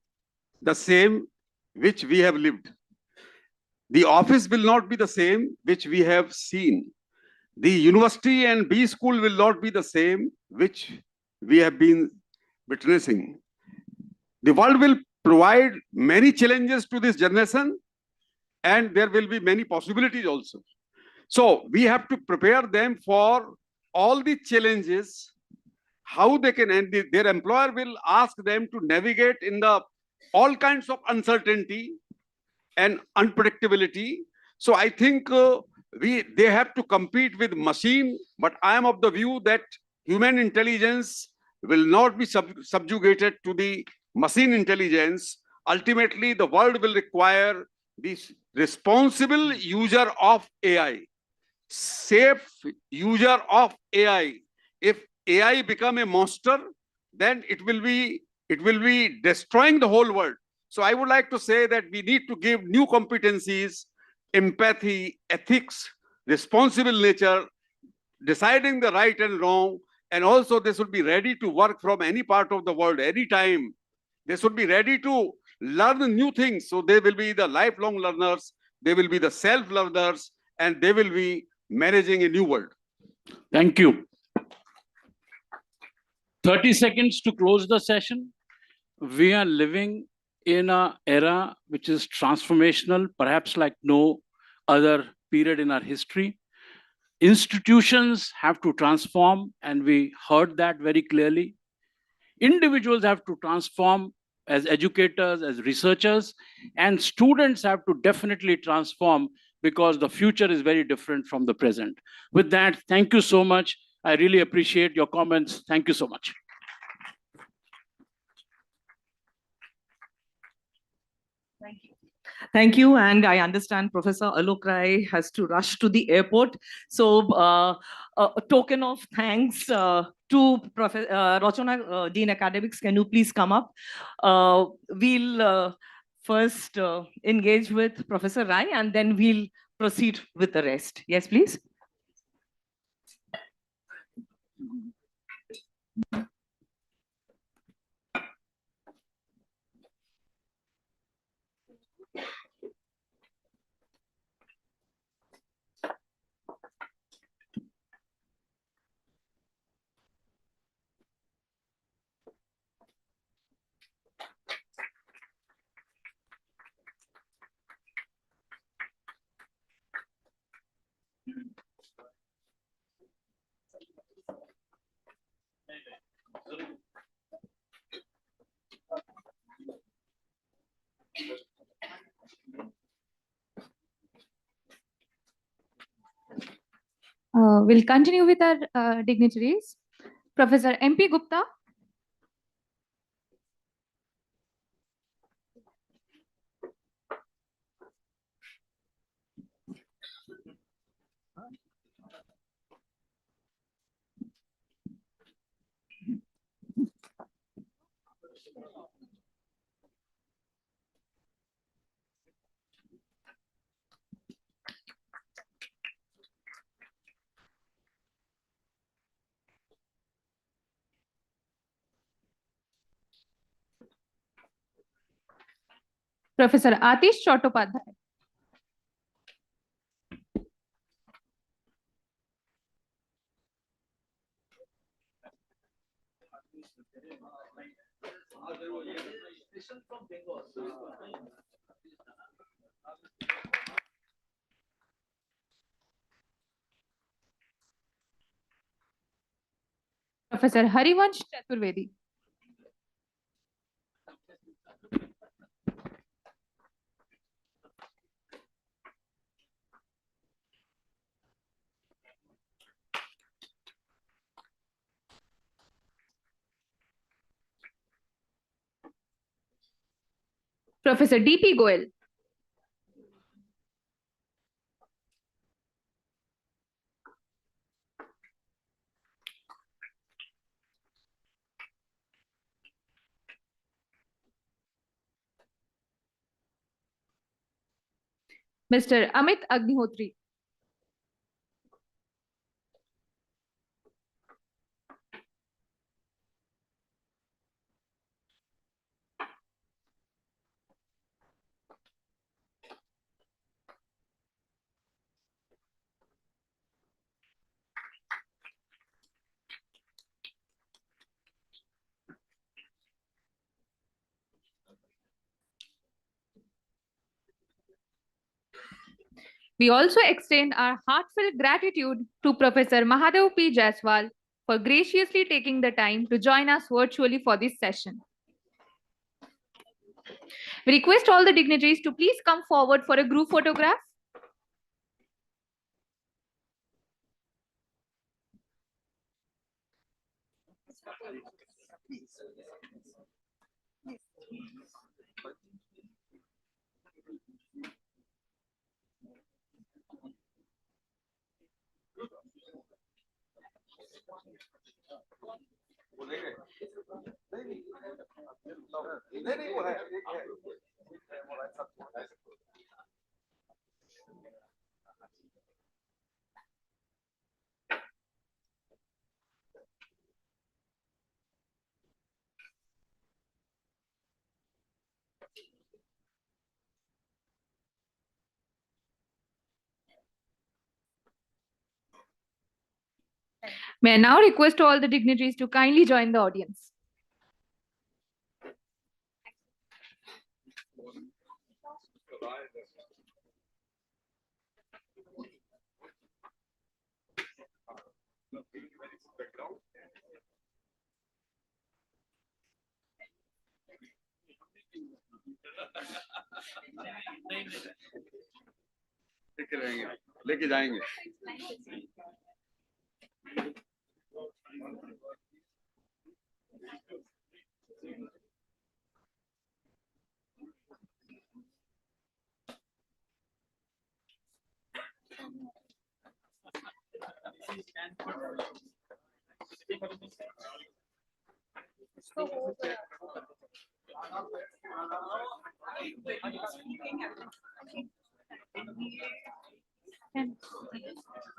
the same which we have lived. The office will not be the same which we have seen. The university and B school will not be the same which we have been witnessing. The world will provide many challenges to this generation, and there will be many possibilities also. So we have to prepare them for all the challenges, how they can, and their employer will ask them to navigate in the all kinds of uncertainty and unpredictability. So I think they have to compete with machine, but I am of the view that human intelligence will not be subjugated to the machine intelligence. Ultimately, the world will require this responsible user of AI, safe user of AI. If AI become a monster, then it will be destroying the whole world. So I would like to say that we need to give new competencies, empathy, ethics, responsible nature, deciding the right and wrong, and also they should be ready to work from any part of the world, anytime. They should be ready to learn new things. So they will be the lifelong learners, they will be the self-learners, and they will be managing a new world.
Thank you. 30 seconds to close the session. We are living in an era which is transformational, perhaps like no other period in our history. Institutions have to transform, and we heard that very clearly. Individuals have to transform as educators, as researchers, and students have to definitely transform because the future is very different from the present. With that, thank you so much. I really appreciate your comments. Thank you so much.
Thank you. Thank you. And I understand Professor Alok Rai has to rush to the airport. So a token of thanks to Professor Rachana, Dean Academics, can you please come up? We'll first engage with Professor Rai, and then we'll proceed with the rest. Yes, please.
We'll continue with our dignitaries. Professor MP Gupta. Professor Atish Chattopadhyay. Professor Harivansh Chaturvedi. Professor DP Goel. Mr. Amit Agnihotri. We also extend our heartfelt gratitude to Professor Mahadev P. Jaiswal for graciously taking the time to join us virtually for this session. We request all the dignitaries to please come forward for a group photograph. May I now request all the dignitaries to kindly join the audience.
लेके जाएंगे